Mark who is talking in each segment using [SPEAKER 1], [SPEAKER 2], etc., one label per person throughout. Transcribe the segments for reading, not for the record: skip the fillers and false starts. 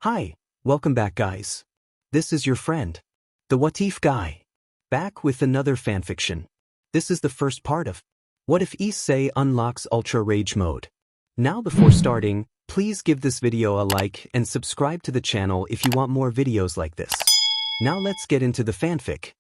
[SPEAKER 1] Hi, welcome back guys. This is your friend, the What If guy, back with another fanfiction. This is the first part of What If Issei unlocks Ultra Rage mode. Now before starting, please give this video a like and subscribe to the channel if you want more videos like this. Now let's get into the fanfic.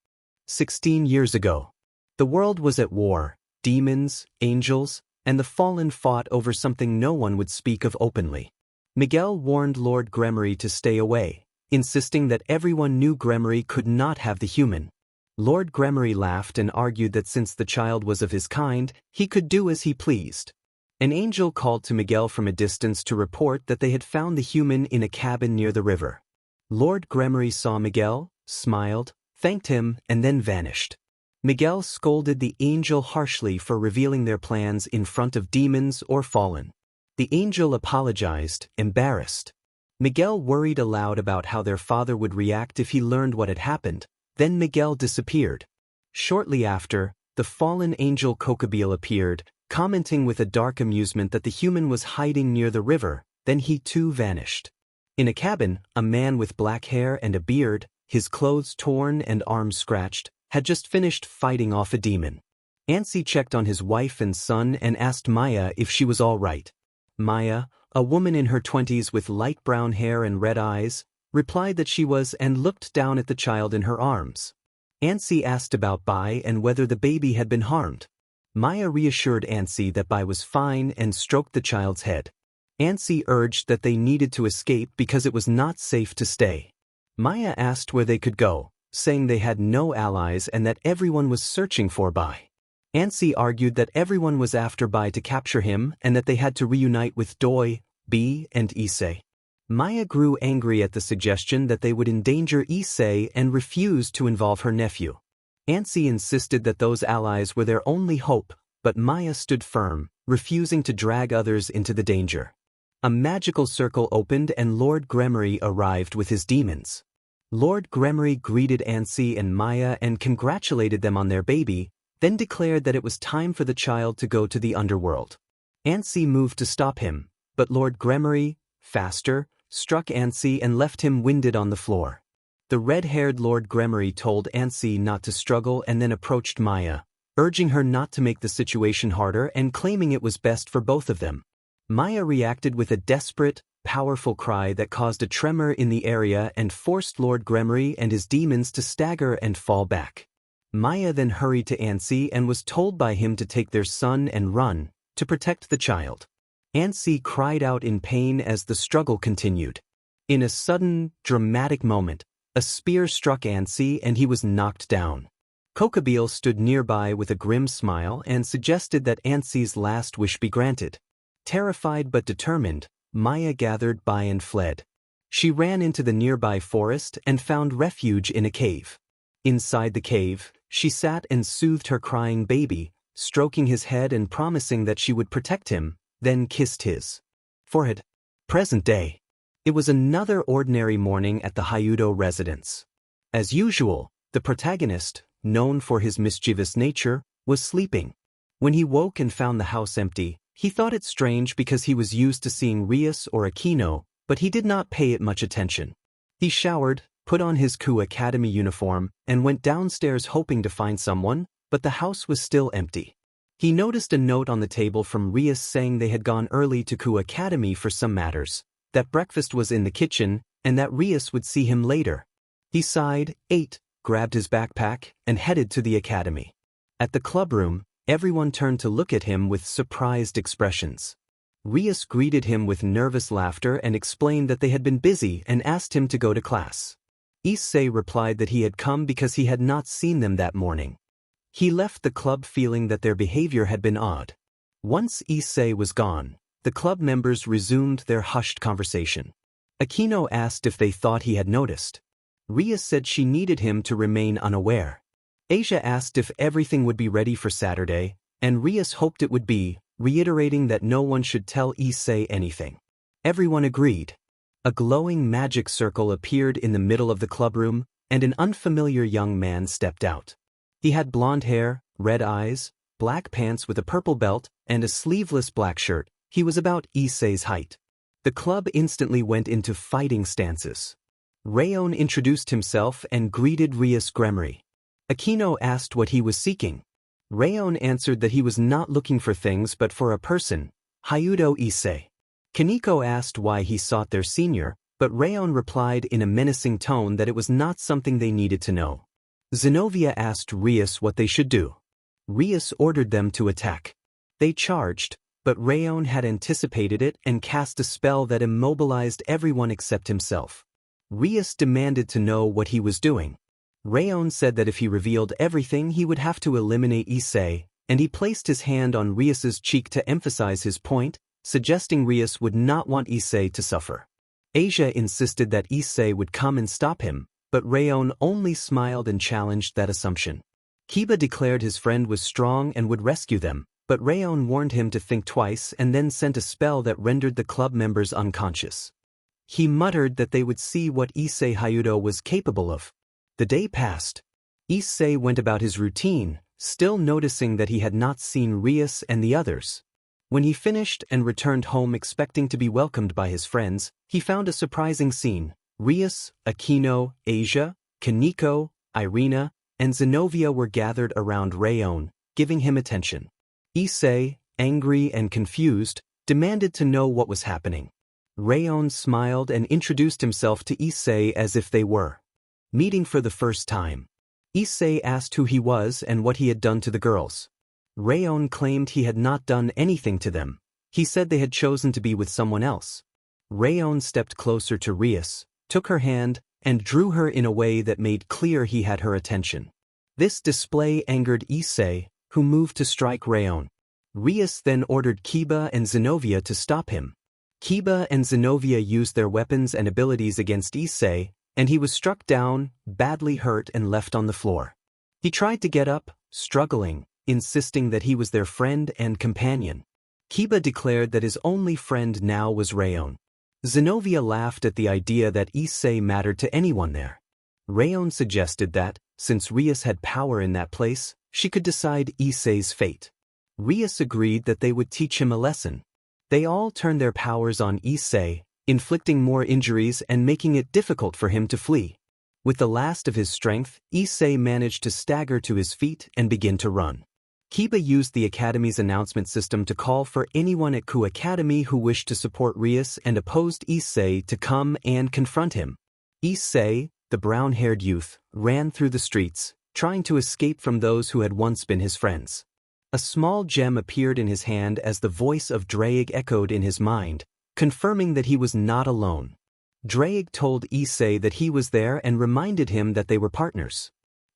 [SPEAKER 1] 16 years ago. The world was at war, demons, angels, and the fallen fought over something no one would speak of openly. Miguel warned Lord Gremory to stay away, insisting that everyone knew Gremory could not have the human. Lord Gremory laughed and argued that since the child was of his kind, he could do as he pleased. An angel called to Miguel from a distance to report that they had found the human in a cabin near the river. Lord Gremory saw Miguel, smiled, thanked him, and then vanished. Miguel scolded the angel harshly for revealing their plans in front of demons or fallen. The angel apologized, embarrassed. Miguel worried aloud about how their father would react if he learned what had happened. Then Miguel disappeared. Shortly after, the fallen angel Cocobile appeared, commenting with a dark amusement that the human was hiding near the river. Then he too vanished. In a cabin, a man with black hair and a beard, his clothes torn and arms scratched, had just finished fighting off a demon. Issei checked on his wife and son and asked Maya if she was all right. Maya, a woman in her 20s with light brown hair and red eyes, replied that she was and looked down at the child in her arms. Issei asked about Bai and whether the baby had been harmed. Maya reassured Issei that Bai was fine and stroked the child's head. Issei urged that they needed to escape because it was not safe to stay. Maya asked where they could go, saying they had no allies and that everyone was searching for Bai. Issei argued that everyone was after Bai to capture him and that they had to reunite with Doi, Bi, and Issei. Maya grew angry at the suggestion that they would endanger Issei and refused to involve her nephew. Issei insisted that those allies were their only hope, but Maya stood firm, refusing to drag others into the danger. A magical circle opened and Lord Gremory arrived with his demons. Lord Gremory greeted Issei and Maya and congratulated them on their baby, then declared that it was time for the child to go to the underworld. Issei moved to stop him, but Lord Gremory, faster, struck Issei and left him winded on the floor. The red-haired Lord Gremory told Issei not to struggle and then approached Maya, urging her not to make the situation harder and claiming it was best for both of them. Maya reacted with a desperate, powerful cry that caused a tremor in the area and forced Lord Gremory and his demons to stagger and fall back. Maya then hurried to Issei and was told by him to take their son and run, to protect the child. Issei cried out in pain as the struggle continued. In a sudden, dramatic moment, a spear struck Issei and he was knocked down. Cocobile stood nearby with a grim smile and suggested that Issei's last wish be granted. Terrified but determined, Maya gathered Bai and fled. She ran into the nearby forest and found refuge in a cave. Inside the cave, she sat and soothed her crying baby, stroking his head and promising that she would protect him, then kissed his forehead. Present day. It was another ordinary morning at the Hyudo residence. As usual, the protagonist, known for his mischievous nature, was sleeping. When he woke and found the house empty, he thought it strange because he was used to seeing Rias or Aquino, but he did not pay it much attention. He showered, put on his Ku Academy uniform, and went downstairs hoping to find someone, but the house was still empty. He noticed a note on the table from Rias saying they had gone early to Ku Academy for some matters, that breakfast was in the kitchen, and that Rias would see him later. He sighed, ate, grabbed his backpack, and headed to the academy. At the clubroom, everyone turned to look at him with surprised expressions. Rias greeted him with nervous laughter and explained that they had been busy and asked him to go to class. Issei replied that he had come because he had not seen them that morning. He left the club feeling that their behavior had been odd. Once Issei was gone, the club members resumed their hushed conversation. Aquino asked if they thought he had noticed. Rias said she needed him to remain unaware. Asia asked if everything would be ready for Saturday, and Rias hoped it would be, reiterating that no one should tell Issei anything. Everyone agreed. A glowing magic circle appeared in the middle of the clubroom, and an unfamiliar young man stepped out. He had blonde hair, red eyes, black pants with a purple belt, and a sleeveless black shirt. He was about Issei's height. The club instantly went into fighting stances. Rayon introduced himself and greeted Rias Gremory. Aquino asked what he was seeking. Rayon answered that he was not looking for things but for a person, Hayudo Issei. Kaneko asked why he sought their senior, but Rayon replied in a menacing tone that it was not something they needed to know. Zenobia asked Rias what they should do. Rias ordered them to attack. They charged, but Rayon had anticipated it and cast a spell that immobilized everyone except himself. Rias demanded to know what he was doing. Rayon said that if he revealed everything he would have to eliminate Issei, and he placed his hand on Rias's cheek to emphasize his point, suggesting Rias would not want Issei to suffer. Asia insisted that Issei would come and stop him, but Rayon only smiled and challenged that assumption. Kiba declared his friend was strong and would rescue them, but Rayon warned him to think twice and then sent a spell that rendered the club members unconscious. He muttered that they would see what Issei Hayudo was capable of. The day passed. Issei went about his routine, still noticing that he had not seen Rias and the others. When he finished and returned home expecting to be welcomed by his friends, he found a surprising scene. Rias, Aquino, Asia, Kaneko, Irina, and Zenobia were gathered around Rayon, giving him attention. Issei, angry and confused, demanded to know what was happening. Rayon smiled and introduced himself to Issei as if they were meeting for the first time. Issei asked who he was and what he had done to the girls. Rayon claimed he had not done anything to them. He said they had chosen to be with someone else. Rayon stepped closer to Rias, took her hand, and drew her in a way that made clear he had her attention. This display angered Issei, who moved to strike Rayon. Rias then ordered Kiba and Zenobia to stop him. Kiba and Zenobia used their weapons and abilities against Issei, and he was struck down, badly hurt and left on the floor. He tried to get up, struggling, insisting that he was their friend and companion. Kiba declared that his only friend now was Rayon. Zenobia laughed at the idea that Issei mattered to anyone there. Rayon suggested that, since Rias had power in that place, she could decide Issei's fate. Rias agreed that they would teach him a lesson. They all turned their powers on Issei, inflicting more injuries and making it difficult for him to flee. With the last of his strength, Issei managed to stagger to his feet and begin to run. Kiba used the Academy's announcement system to call for anyone at Ku Academy who wished to support Rias and opposed Issei to come and confront him. Issei, the brown-haired youth, ran through the streets, trying to escape from those who had once been his friends. A small gem appeared in his hand as the voice of Draig echoed in his mind, confirming that he was not alone. Draig told Issei that he was there and reminded him that they were partners.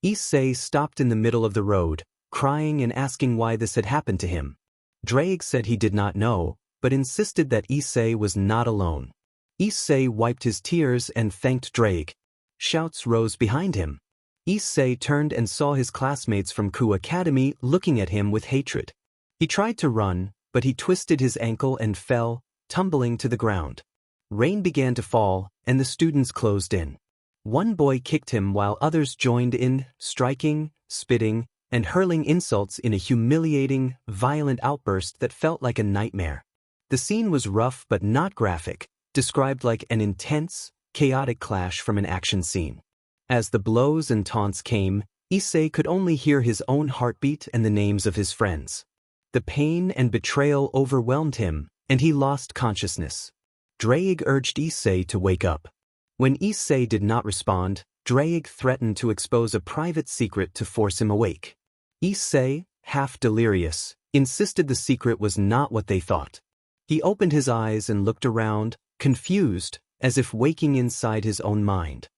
[SPEAKER 1] Issei stopped in the middle of the road, crying and asking why this had happened to him. Draig said he did not know, but insisted that Issei was not alone. Issei wiped his tears and thanked Draig. Shouts rose behind him. Issei turned and saw his classmates from Ku Academy looking at him with hatred. He tried to run, but he twisted his ankle and fell, tumbling to the ground. Rain began to fall, and the students closed in. One boy kicked him while others joined in, striking, spitting, and hurling insults in a humiliating, violent outburst that felt like a nightmare. The scene was rough but not graphic, described like an intense, chaotic clash from an action scene. As the blows and taunts came, Issei could only hear his own heartbeat and the names of his friends. The pain and betrayal overwhelmed him, and he lost consciousness. Draig urged Issei to wake up. When Issei did not respond, Draig threatened to expose a private secret to force him awake. Issei, half delirious, insisted the secret was not what they thought. He opened his eyes and looked around, confused, as if waking inside his own mind.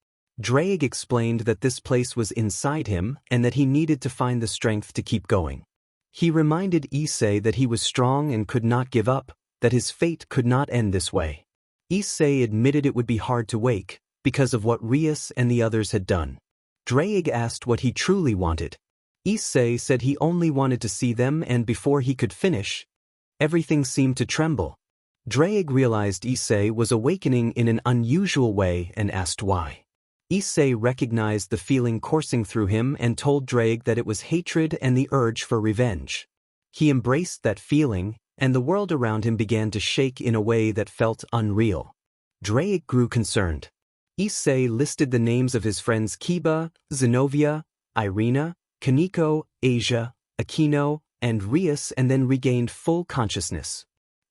[SPEAKER 1] Draig explained that this place was inside him and that he needed to find the strength to keep going. He reminded Issei that he was strong and could not give up, that his fate could not end this way. Issei admitted it would be hard to wake, because of what Rias and the others had done. Draig asked what he truly wanted. Issei said he only wanted to see them, and before he could finish, everything seemed to tremble. Draig realized Issei was awakening in an unusual way and asked why. Issei recognized the feeling coursing through him and told Draig that it was hatred and the urge for revenge. He embraced that feeling, and the world around him began to shake in a way that felt unreal. Drake grew concerned. Issei listed the names of his friends Kiba, Zenobia, Irina, Kaneko, Asia, Aquino, and Rias and then regained full consciousness.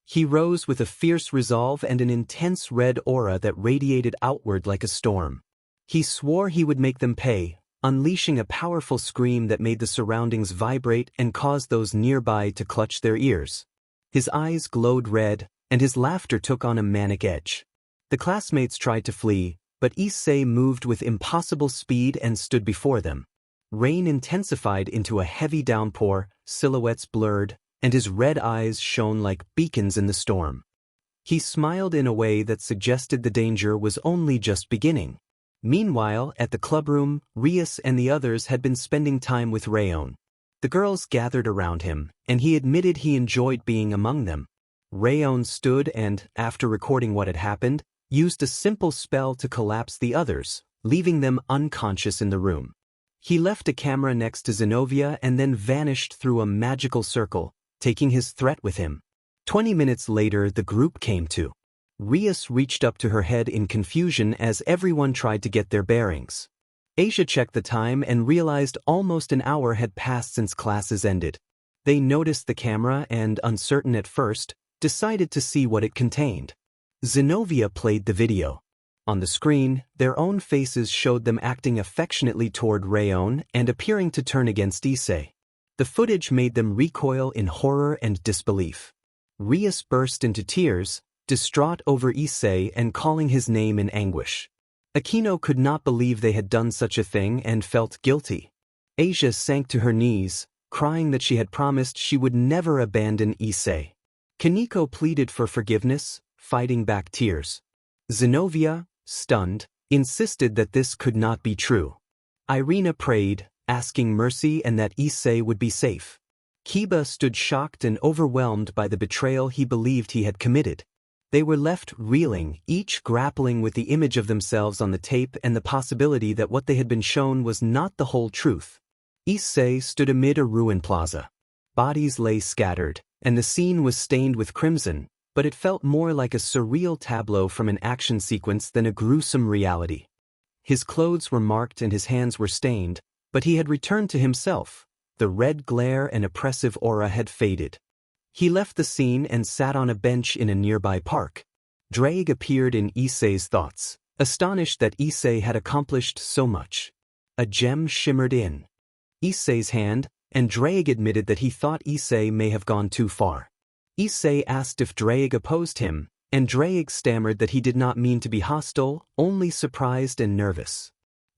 [SPEAKER 1] He rose with a fierce resolve and an intense red aura that radiated outward like a storm. He swore he would make them pay, unleashing a powerful scream that made the surroundings vibrate and caused those nearby to clutch their ears. His eyes glowed red, and his laughter took on a manic edge. The classmates tried to flee, but Issei moved with impossible speed and stood before them. Rain intensified into a heavy downpour, silhouettes blurred, and his red eyes shone like beacons in the storm. He smiled in a way that suggested the danger was only just beginning. Meanwhile, at the clubroom, Rias and the others had been spending time with Rayon. The girls gathered around him, and he admitted he enjoyed being among them. Rayon stood and, after recording what had happened, used a simple spell to collapse the others, leaving them unconscious in the room. He left a camera next to Zenobia and then vanished through a magical circle, taking his threat with him. 20 minutes later, the group came to. Rias reached up to her head in confusion as everyone tried to get their bearings. Asia checked the time and realized almost an hour had passed since classes ended. They noticed the camera and, uncertain at first, decided to see what it contained. Zenobia played the video. On the screen, their own faces showed them acting affectionately toward Rayon and appearing to turn against Issei. The footage made them recoil in horror and disbelief. Rias burst into tears, distraught over Issei and calling his name in anguish. Aquino could not believe they had done such a thing and felt guilty. Asia sank to her knees, crying that she had promised she would never abandon Issei. Kaneko pleaded for forgiveness, fighting back tears. Zenobia, stunned, insisted that this could not be true. Irina prayed, asking mercy and that Issei would be safe. Kiba stood shocked and overwhelmed by the betrayal he believed he had committed. They were left reeling, each grappling with the image of themselves on the tape and the possibility that what they had been shown was not the whole truth. Issei stood amid a ruin plaza. Bodies lay scattered, and the scene was stained with crimson, but it felt more like a surreal tableau from an action sequence than a gruesome reality. His clothes were marked and his hands were stained, but he had returned to himself. The red glare and oppressive aura had faded. He left the scene and sat on a bench in a nearby park. Drake appeared in Issei's thoughts, astonished that Issei had accomplished so much. A gem shimmered in Issei's hand, and Drake admitted that he thought Issei may have gone too far. Issei asked if Drake opposed him, and Drake stammered that he did not mean to be hostile, only surprised and nervous.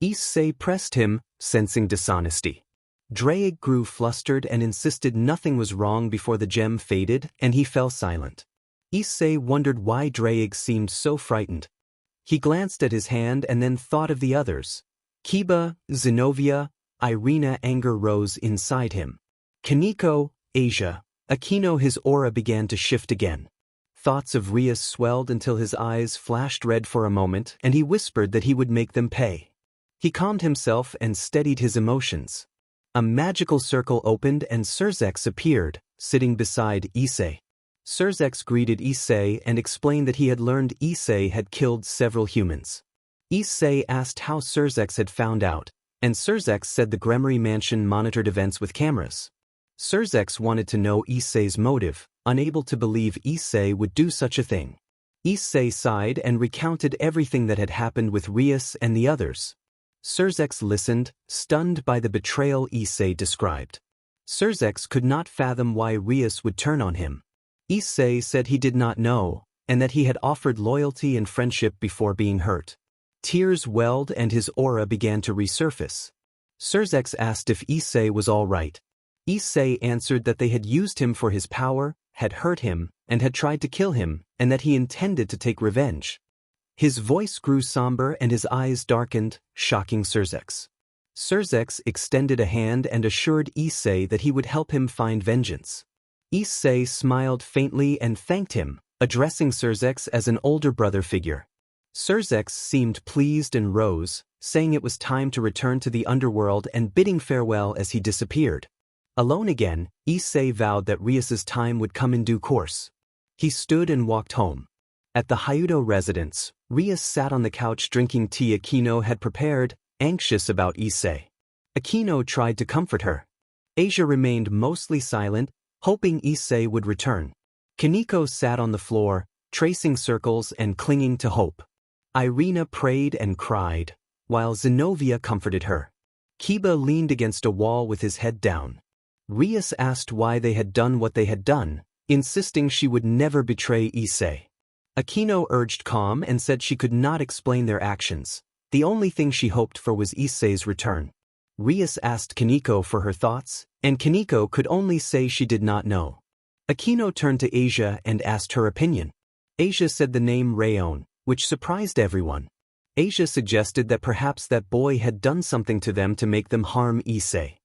[SPEAKER 1] Issei pressed him, sensing dishonesty. Drake grew flustered and insisted nothing was wrong before the gem faded, and he fell silent. Issei wondered why Drake seemed so frightened. He glanced at his hand and then thought of the others. Kiba, Zenobia, Irina. Anger rose inside him. Kaneko, Asia, Aquino. His aura began to shift again. Thoughts of Rias swelled until his eyes flashed red for a moment, and he whispered that he would make them pay. He calmed himself and steadied his emotions. A magical circle opened and Surzex appeared, sitting beside Issei. Surzex greeted Issei and explained that he had learned Issei had killed several humans. Issei asked how Surzex had found out, and Surzex said the Gremory mansion monitored events with cameras. Surzex wanted to know Issei's motive, unable to believe Issei would do such a thing. Issei sighed and recounted everything that had happened with Rias and the others. Surzex listened, stunned by the betrayal Issei described. Surzex could not fathom why Rias would turn on him. Issei said he did not know, and that he had offered loyalty and friendship before being hurt. Tears welled and his aura began to resurface. Surzex asked if Issei was all right. Issei answered that they had used him for his power, had hurt him, and had tried to kill him, and that he intended to take revenge. His voice grew somber and his eyes darkened, shocking Surzex. Surzex extended a hand and assured Issei that he would help him find vengeance. Issei smiled faintly and thanked him, addressing Surzex as an older brother figure. Surzex seemed pleased and rose, saying it was time to return to the underworld and bidding farewell as he disappeared. Alone again, Issei vowed that Rias's time would come in due course. He stood and walked home. At the Hyudo residence, Rias sat on the couch drinking tea Akino had prepared, anxious about Issei. Akino tried to comfort her. Asia remained mostly silent, hoping Issei would return. Kaneko sat on the floor, tracing circles and clinging to hope. Irina prayed and cried, while Zenobia comforted her. Kiba leaned against a wall with his head down. Rias asked why they had done what they had done, insisting she would never betray Issei. Akino urged calm and said she could not explain their actions. The only thing she hoped for was Issei's return. Rias asked Kaneko for her thoughts, and Kaneko could only say she did not know. Akino turned to Asia and asked her opinion. Asia said the name Rayon, which surprised everyone. Asia suggested that perhaps that boy had done something to them to make them harm Issei.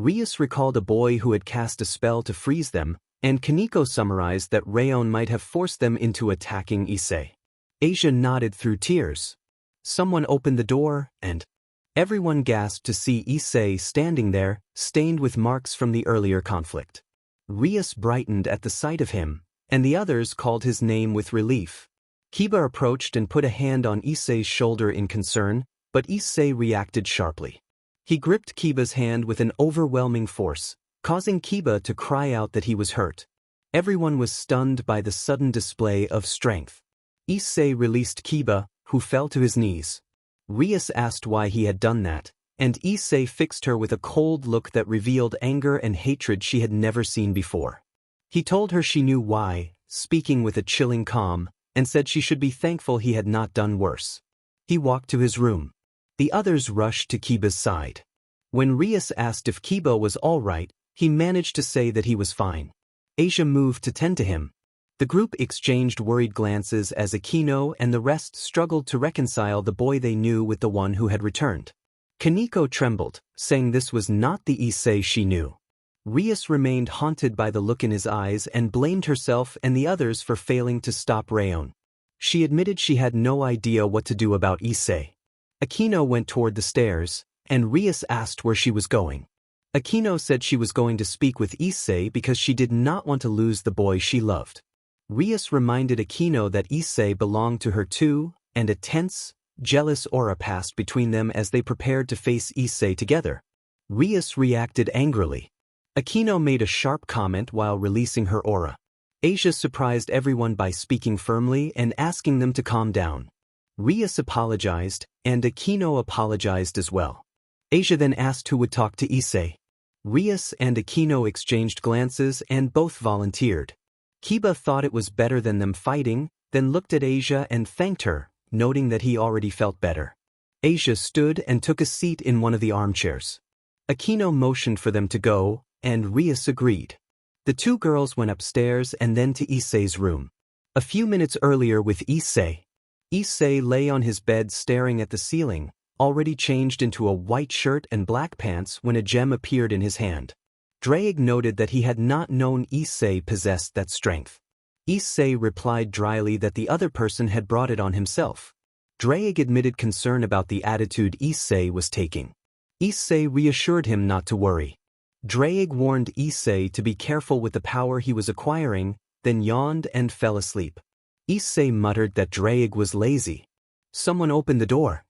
[SPEAKER 1] Rias recalled a boy who had cast a spell to freeze them, and Kaneko summarized that Rayon might have forced them into attacking Issei. Asia nodded through tears. Someone opened the door, and everyone gasped to see Issei standing there, stained with marks from the earlier conflict. Rias brightened at the sight of him, and the others called his name with relief. Kiba approached and put a hand on Issei's shoulder in concern, but Issei reacted sharply. He gripped Kiba's hand with an overwhelming force, causing Kiba to cry out that he was hurt. Everyone was stunned by the sudden display of strength. Issei released Kiba, who fell to his knees. Rias asked why he had done that, and Issei fixed her with a cold look that revealed anger and hatred she had never seen before. He told her she knew why, speaking with a chilling calm, and said she should be thankful he had not done worse. He walked to his room. The others rushed to Kiba's side. When Rias asked if Kiba was all right, he managed to say that he was fine. Asia moved to tend to him. The group exchanged worried glances as Akino and the rest struggled to reconcile the boy they knew with the one who had returned. Kaneko trembled, saying this was not the Issei she knew. Rias remained haunted by the look in his eyes and blamed herself and the others for failing to stop Rayon. She admitted she had no idea what to do about Issei. Akino went toward the stairs, and Rias asked where she was going. Akino said she was going to speak with Issei because she did not want to lose the boy she loved. Rias reminded Akino that Issei belonged to her too, and a tense, jealous aura passed between them as they prepared to face Issei together. Rias reacted angrily. Akino made a sharp comment while releasing her aura. Asia surprised everyone by speaking firmly and asking them to calm down. Rias apologized, and Akino apologized as well. Asia then asked who would talk to Issei. Rias and Akino exchanged glances and both volunteered. Kiba thought it was better than them fighting, then looked at Asia and thanked her, noting that he already felt better. Asia stood and took a seat in one of the armchairs. Akino motioned for them to go, and Rias agreed. The two girls went upstairs and then to Issei's room. A few minutes earlier with Issei. Issei lay on his bed staring at the ceiling, already changed into a white shirt and black pants when a gem appeared in his hand. Drake noted that he had not known Issei possessed that strength. Issei replied dryly that the other person had brought it on himself. Drake admitted concern about the attitude Issei was taking. Issei reassured him not to worry. Drake warned Issei to be careful with the power he was acquiring, then yawned and fell asleep. Issei muttered that Drake was lazy. Someone opened the door.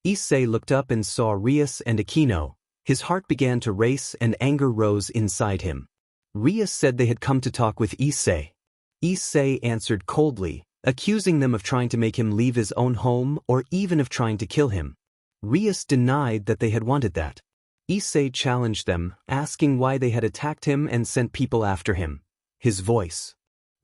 [SPEAKER 1] Issei looked up and saw Rias and Akino. His heart began to race and anger rose inside him. Rias said they had come to talk with Issei. Issei answered coldly, accusing them of trying to make him leave his own home or even of trying to kill him. Rias denied that they had wanted that. Issei challenged them, asking why they had attacked him and sent people after him. His voice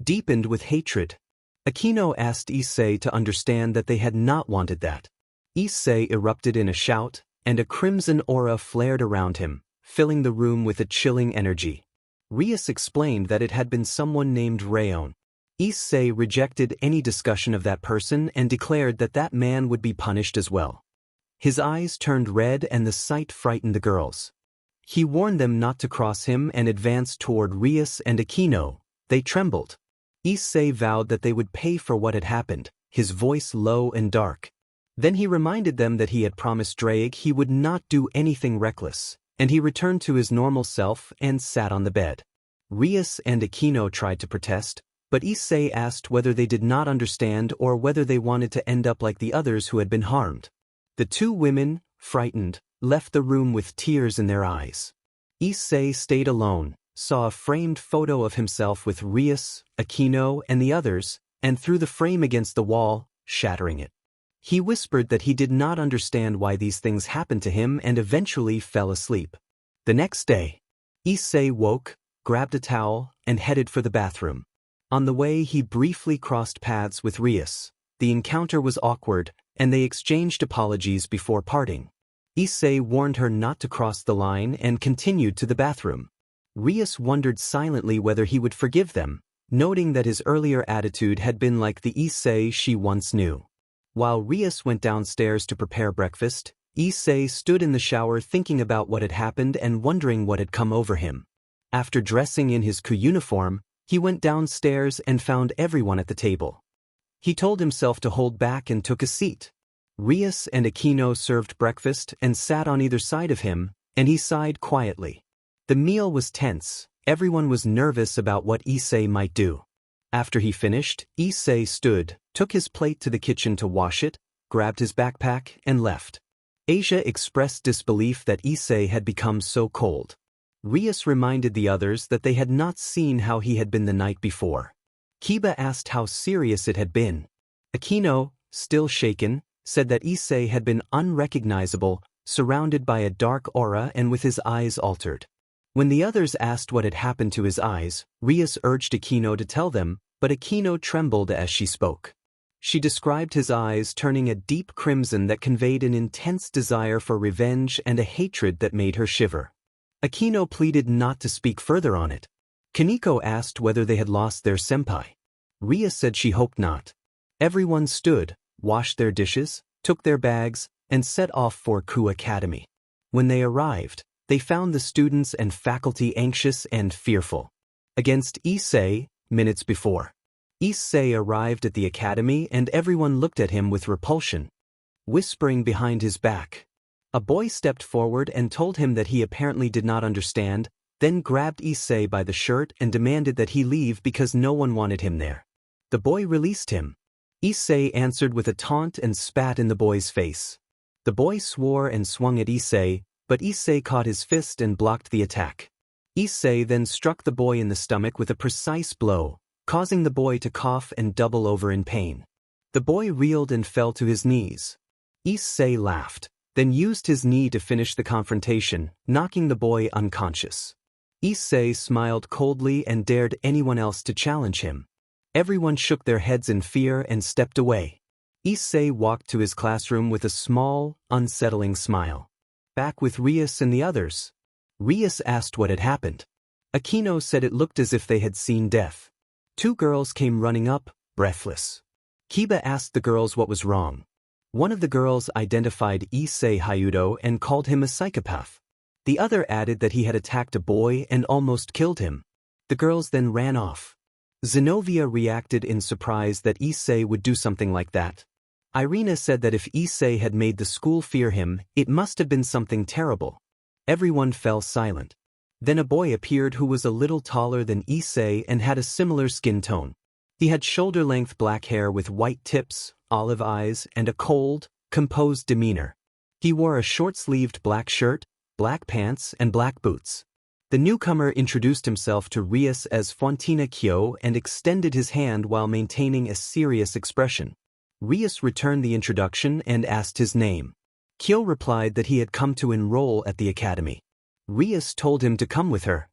[SPEAKER 1] deepened with hatred. Akino asked Issei to understand that they had not wanted that. Issei erupted in a shout, and a crimson aura flared around him, filling the room with a chilling energy. Rias explained that it had been someone named Rayon. Issei rejected any discussion of that person and declared that that man would be punished as well. His eyes turned red and the sight frightened the girls. He warned them not to cross him and advanced toward Rias and Akino. They trembled. Issei vowed that they would pay for what had happened, his voice low and dark. Then he reminded them that he had promised Drake he would not do anything reckless, and he returned to his normal self and sat on the bed. Rias and Aquino tried to protest, but Issei asked whether they did not understand or whether they wanted to end up like the others who had been harmed. The two women, frightened, left the room with tears in their eyes. Issei stayed alone, saw a framed photo of himself with Rias, Aquino, and the others, and threw the frame against the wall, shattering it. He whispered that he did not understand why these things happened to him and eventually fell asleep. The next day, Issei woke, grabbed a towel, and headed for the bathroom. On the way he briefly crossed paths with Rias. The encounter was awkward, and they exchanged apologies before parting. Issei warned her not to cross the line and continued to the bathroom. Rias wondered silently whether he would forgive them, noting that his earlier attitude had been like the Issei she once knew. While Rias went downstairs to prepare breakfast, Issei stood in the shower thinking about what had happened and wondering what had come over him. After dressing in his uniform, he went downstairs and found everyone at the table. He told himself to hold back and took a seat. Rias and Aquino served breakfast and sat on either side of him, and he sighed quietly. The meal was tense. Everyone was nervous about what Issei might do. After he finished, Issei stood, took his plate to the kitchen to wash it, grabbed his backpack, and left. Asia expressed disbelief that Issei had become so cold. Rias reminded the others that they had not seen how he had been the night before. Kiba asked how serious it had been. Aquino, still shaken, said that Issei had been unrecognizable, surrounded by a dark aura and with his eyes altered. When the others asked what had happened to his eyes, Rias urged Aquino to tell them, but Aquino trembled as she spoke. She described his eyes turning a deep crimson that conveyed an intense desire for revenge and a hatred that made her shiver. Aquino pleaded not to speak further on it. Kaneko asked whether they had lost their senpai. Rias said she hoped not. Everyone stood, washed their dishes, took their bags, and set off for Ku Academy. When they arrived, they found the students and faculty anxious and fearful. Against Issei, minutes before. Issei arrived at the academy and everyone looked at him with repulsion. Whispering behind his back, a boy stepped forward and told him that he apparently did not understand, then grabbed Issei by the shirt and demanded that he leave because no one wanted him there. The boy released him. Issei answered with a taunt and spat in the boy's face. The boy swore and swung at Issei, but Issei caught his fist and blocked the attack. Issei then struck the boy in the stomach with a precise blow, causing the boy to cough and double over in pain. The boy reeled and fell to his knees. Issei laughed, then used his knee to finish the confrontation, knocking the boy unconscious. Issei smiled coldly and dared anyone else to challenge him. Everyone shook their heads in fear and stepped away. Issei walked to his classroom with a small, unsettling smile. Back with Rias and the others. Rias asked what had happened. Aquino said it looked as if they had seen death. Two girls came running up, breathless. Kiba asked the girls what was wrong. One of the girls identified Issei Hyudo and called him a psychopath. The other added that he had attacked a boy and almost killed him. The girls then ran off. Zenobia reacted in surprise that Issei would do something like that. Irina said that if Issei had made the school fear him, it must have been something terrible. Everyone fell silent. Then a boy appeared who was a little taller than Issei and had a similar skin tone. He had shoulder-length black hair with white tips, olive eyes, and a cold, composed demeanor. He wore a short-sleeved black shirt, black pants, and black boots. The newcomer introduced himself to Rias as Fontina Kyo and extended his hand while maintaining a serious expression. Rias returned the introduction and asked his name. Kyo replied that he had come to enroll at the academy. Rias told him to come with her.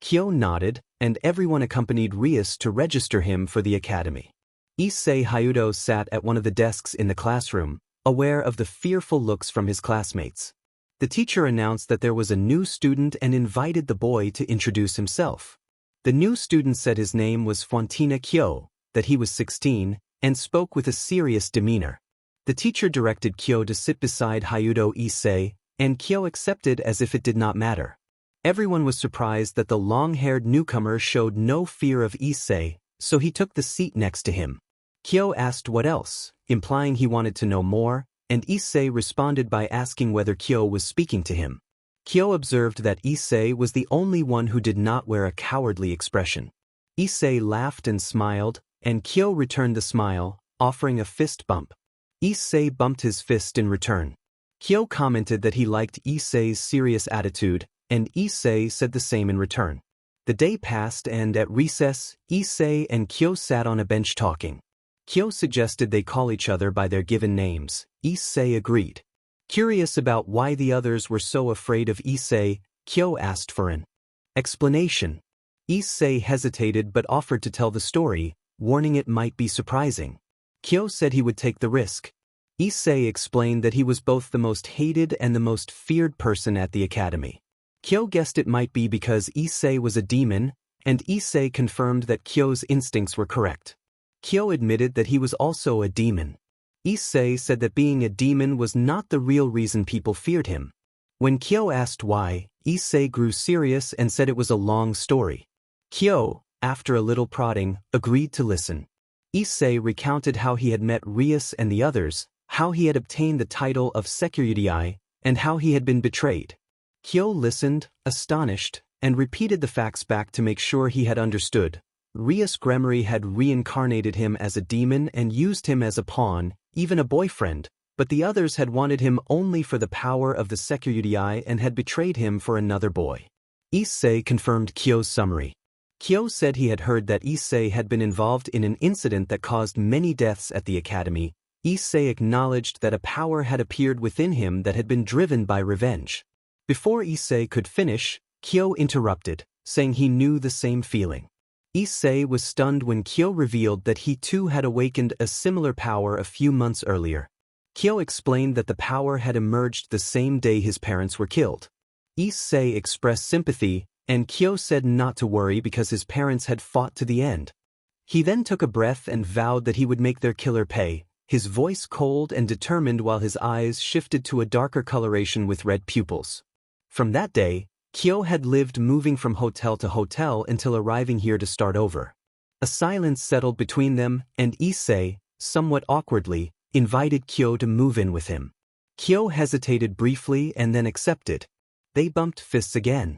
[SPEAKER 1] Kyo nodded, and everyone accompanied Rias to register him for the academy. Issei Hyudo sat at one of the desks in the classroom, aware of the fearful looks from his classmates. The teacher announced that there was a new student and invited the boy to introduce himself. The new student said his name was Fontina Kyo, that he was 16, and spoke with a serious demeanor. The teacher directed Kyo to sit beside Hyudo Issei, and Kyo accepted as if it did not matter. Everyone was surprised that the long-haired newcomer showed no fear of Issei, so he took the seat next to him. Kyo asked what else, implying he wanted to know more, and Issei responded by asking whether Kyo was speaking to him. Kyo observed that Issei was the only one who did not wear a cowardly expression. Issei laughed and smiled, and Kyo returned the smile, offering a fist bump. Issei bumped his fist in return. Kyo commented that he liked Issei's serious attitude, and Issei said the same in return. The day passed and at recess, Issei and Kyo sat on a bench talking. Kyo suggested they call each other by their given names. Issei agreed. Curious about why the others were so afraid of Issei, Kyo asked for an explanation. Issei hesitated but offered to tell the story, warning it might be surprising. Kyo said he would take the risk. Issei explained that he was both the most hated and the most feared person at the academy. Kyo guessed it might be because Issei was a demon, and Issei confirmed that Kyo's instincts were correct. Kyo admitted that he was also a demon. Issei said that being a demon was not the real reason people feared him. When Kyo asked why, Issei grew serious and said it was a long story. Kyo, after a little prodding, agreed to listen. Issei recounted how he had met Rias and the others, how he had obtained the title of security, and how he had been betrayed. Kyo listened, astonished, and repeated the facts back to make sure he had understood. Rias Gremory had reincarnated him as a demon and used him as a pawn, even a boyfriend, but the others had wanted him only for the power of the security and had betrayed him for another boy. Issei confirmed Kyo's summary. Kyo said he had heard that Issei had been involved in an incident that caused many deaths at the academy. Issei acknowledged that a power had appeared within him that had been driven by revenge. Before Issei could finish, Kyo interrupted, saying he knew the same feeling. Issei was stunned when Kyo revealed that he too had awakened a similar power a few months earlier. Kyo explained that the power had emerged the same day his parents were killed. Issei expressed sympathy, and Kyo said not to worry because his parents had fought to the end. He then took a breath and vowed that he would make their killer pay, his voice cold and determined while his eyes shifted to a darker coloration with red pupils. From that day, Kyo had lived moving from hotel to hotel until arriving here to start over. A silence settled between them, and Issei, somewhat awkwardly, invited Kyo to move in with him. Kyo hesitated briefly and then accepted. They bumped fists again.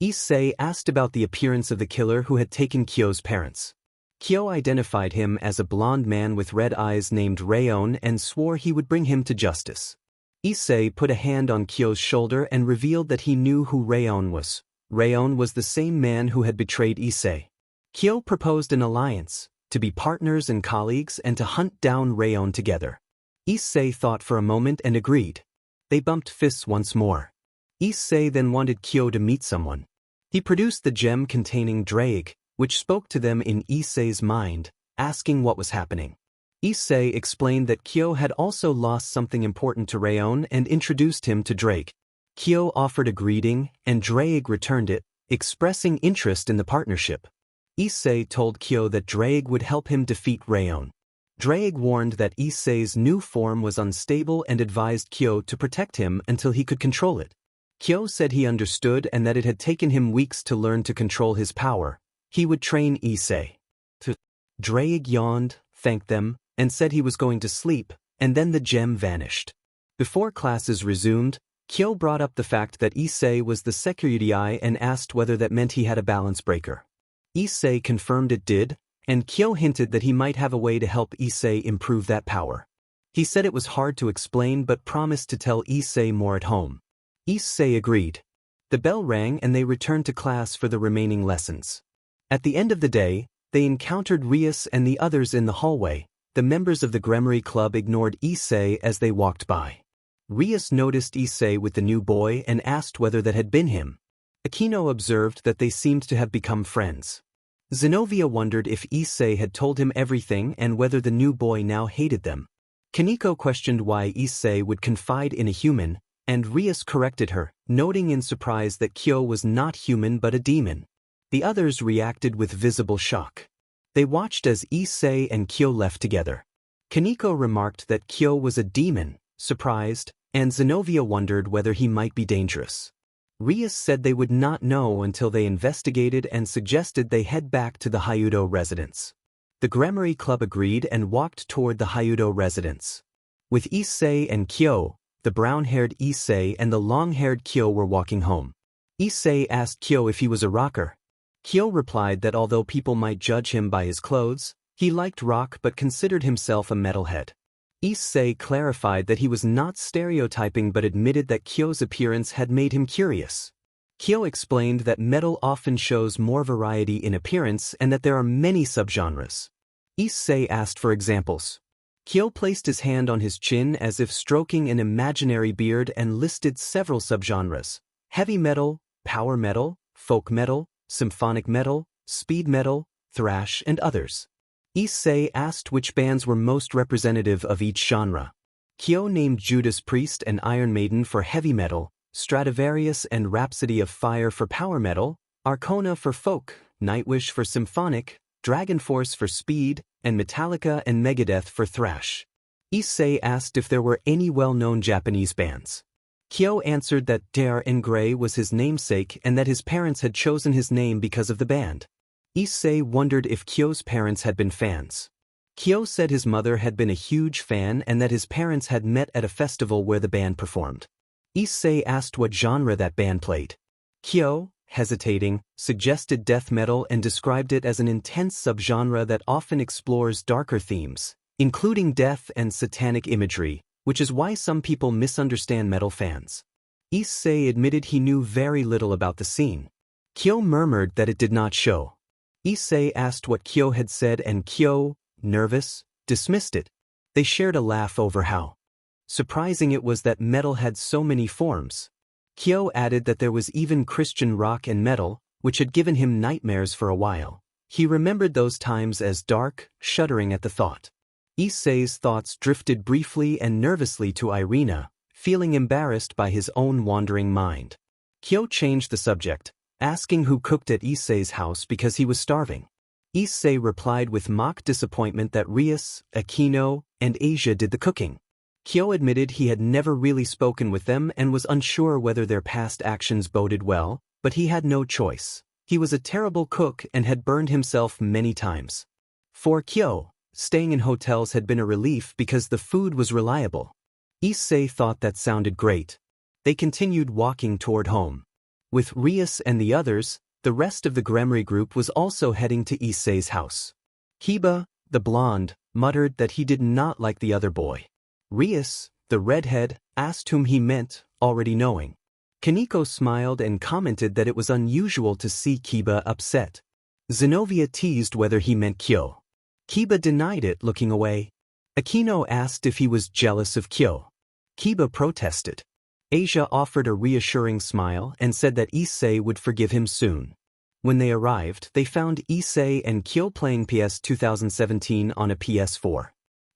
[SPEAKER 1] Issei asked about the appearance of the killer who had taken Kyo's parents. Kyo identified him as a blond man with red eyes named Rayon and swore he would bring him to justice. Issei put a hand on Kyo's shoulder and revealed that he knew who Rayon was. Rayon was the same man who had betrayed Issei. Kyo proposed an alliance, to be partners and colleagues and to hunt down Rayon together. Issei thought for a moment and agreed. They bumped fists once more. Issei then wanted Kyo to meet someone. He produced the gem containing Drake, which spoke to them in Issei's mind, asking what was happening. Issei explained that Kyo had also lost something important to Rayon and introduced him to Drake. Kyo offered a greeting, and Drake returned it, expressing interest in the partnership. Issei told Kyo that Drake would help him defeat Rayon. Drake warned that Issei's new form was unstable and advised Kyo to protect him until he could control it. Kyo said he understood and that it had taken him weeks to learn to control his power. He would train Issei. Drake yawned, thanked them, and said he was going to sleep, and then the gem vanished. Before classes resumed, Kyo brought up the fact that Issei was the security and asked whether that meant he had a balance breaker. Issei confirmed it did, and Kyo hinted that he might have a way to help Issei improve that power. He said it was hard to explain but promised to tell Issei more at home. Issei agreed. The bell rang and they returned to class for the remaining lessons. At the end of the day, they encountered Rias and the others in the hallway. The members of the Gremory Club ignored Issei as they walked by. Rias noticed Issei with the new boy and asked whether that had been him. Akino observed that they seemed to have become friends. Zenobia wondered if Issei had told him everything and whether the new boy now hated them. Kaneko questioned why Issei would confide in a human, and Rias corrected her, noting in surprise that Kyo was not human but a demon. The others reacted with visible shock. They watched as Issei and Kyo left together. Kaneko remarked that Kyo was a demon, surprised, and Zenobia wondered whether he might be dangerous. Rias said they would not know until they investigated and suggested they head back to the Hyudo residence. The Gremory Club agreed and walked toward the Hyudo residence. With Issei and Kyo, the brown-haired Issei and the long-haired Kyo were walking home. Issei asked Kyo if he was a rocker. Kyo replied that although people might judge him by his clothes, he liked rock but considered himself a metalhead. Issei clarified that he was not stereotyping but admitted that Kyo's appearance had made him curious. Kyo explained that metal often shows more variety in appearance and that there are many subgenres. Issei asked for examples. Kyo placed his hand on his chin as if stroking an imaginary beard and listed several subgenres: heavy metal, power metal, folk metal, symphonic metal, speed metal, thrash, and others. Issei asked which bands were most representative of each genre. Kyo named Judas Priest and Iron Maiden for heavy metal, Stradivarius and Rhapsody of Fire for power metal, Arcona for folk, Nightwish for symphonic, Dragon Force for speed, and Metallica and Megadeth for thrash. Issei asked if there were any well-known Japanese bands. Kyo answered that Dare and Gray was his namesake and that his parents had chosen his name because of the band. Issei wondered if Kyo's parents had been fans. Kyo said his mother had been a huge fan and that his parents had met at a festival where the band performed. Issei asked what genre that band played. Kyo, hesitating, suggested death metal and described it as an intense subgenre that often explores darker themes, including death and satanic imagery, which is why some people misunderstand metal fans. Issei admitted he knew very little about the scene. Kyo murmured that it did not show. Issei asked what Kyo had said and Kyo, nervous, dismissed it. They shared a laugh over how surprising it was that metal had so many forms. Kyo added that there was even Christian rock and metal, which had given him nightmares for a while. He remembered those times as dark, shuddering at the thought. Issei's thoughts drifted briefly and nervously to Irina, feeling embarrassed by his own wandering mind. Kyo changed the subject, asking who cooked at Issei's house because he was starving. Issei replied with mock disappointment that Rias, Aquino, and Asia did the cooking. Kyo admitted he had never really spoken with them and was unsure whether their past actions boded well, but he had no choice. He was a terrible cook and had burned himself many times. For Kyo, staying in hotels had been a relief because the food was reliable. Issei thought that sounded great. They continued walking toward home. With Rias and the others, the rest of the Gremry group was also heading to Issei's house. Kiba, the blonde, muttered that he did not like the other boy. Rias, the redhead, asked whom he meant, already knowing. Kaneko smiled and commented that it was unusual to see Kiba upset. Zenobia teased whether he meant Kyo. Kiba denied it, looking away. Aquino asked if he was jealous of Kyo. Kiba protested. Asia offered a reassuring smile and said that Issei would forgive him soon. When they arrived, they found Issei and Kyo playing PS 2017 on a PS4.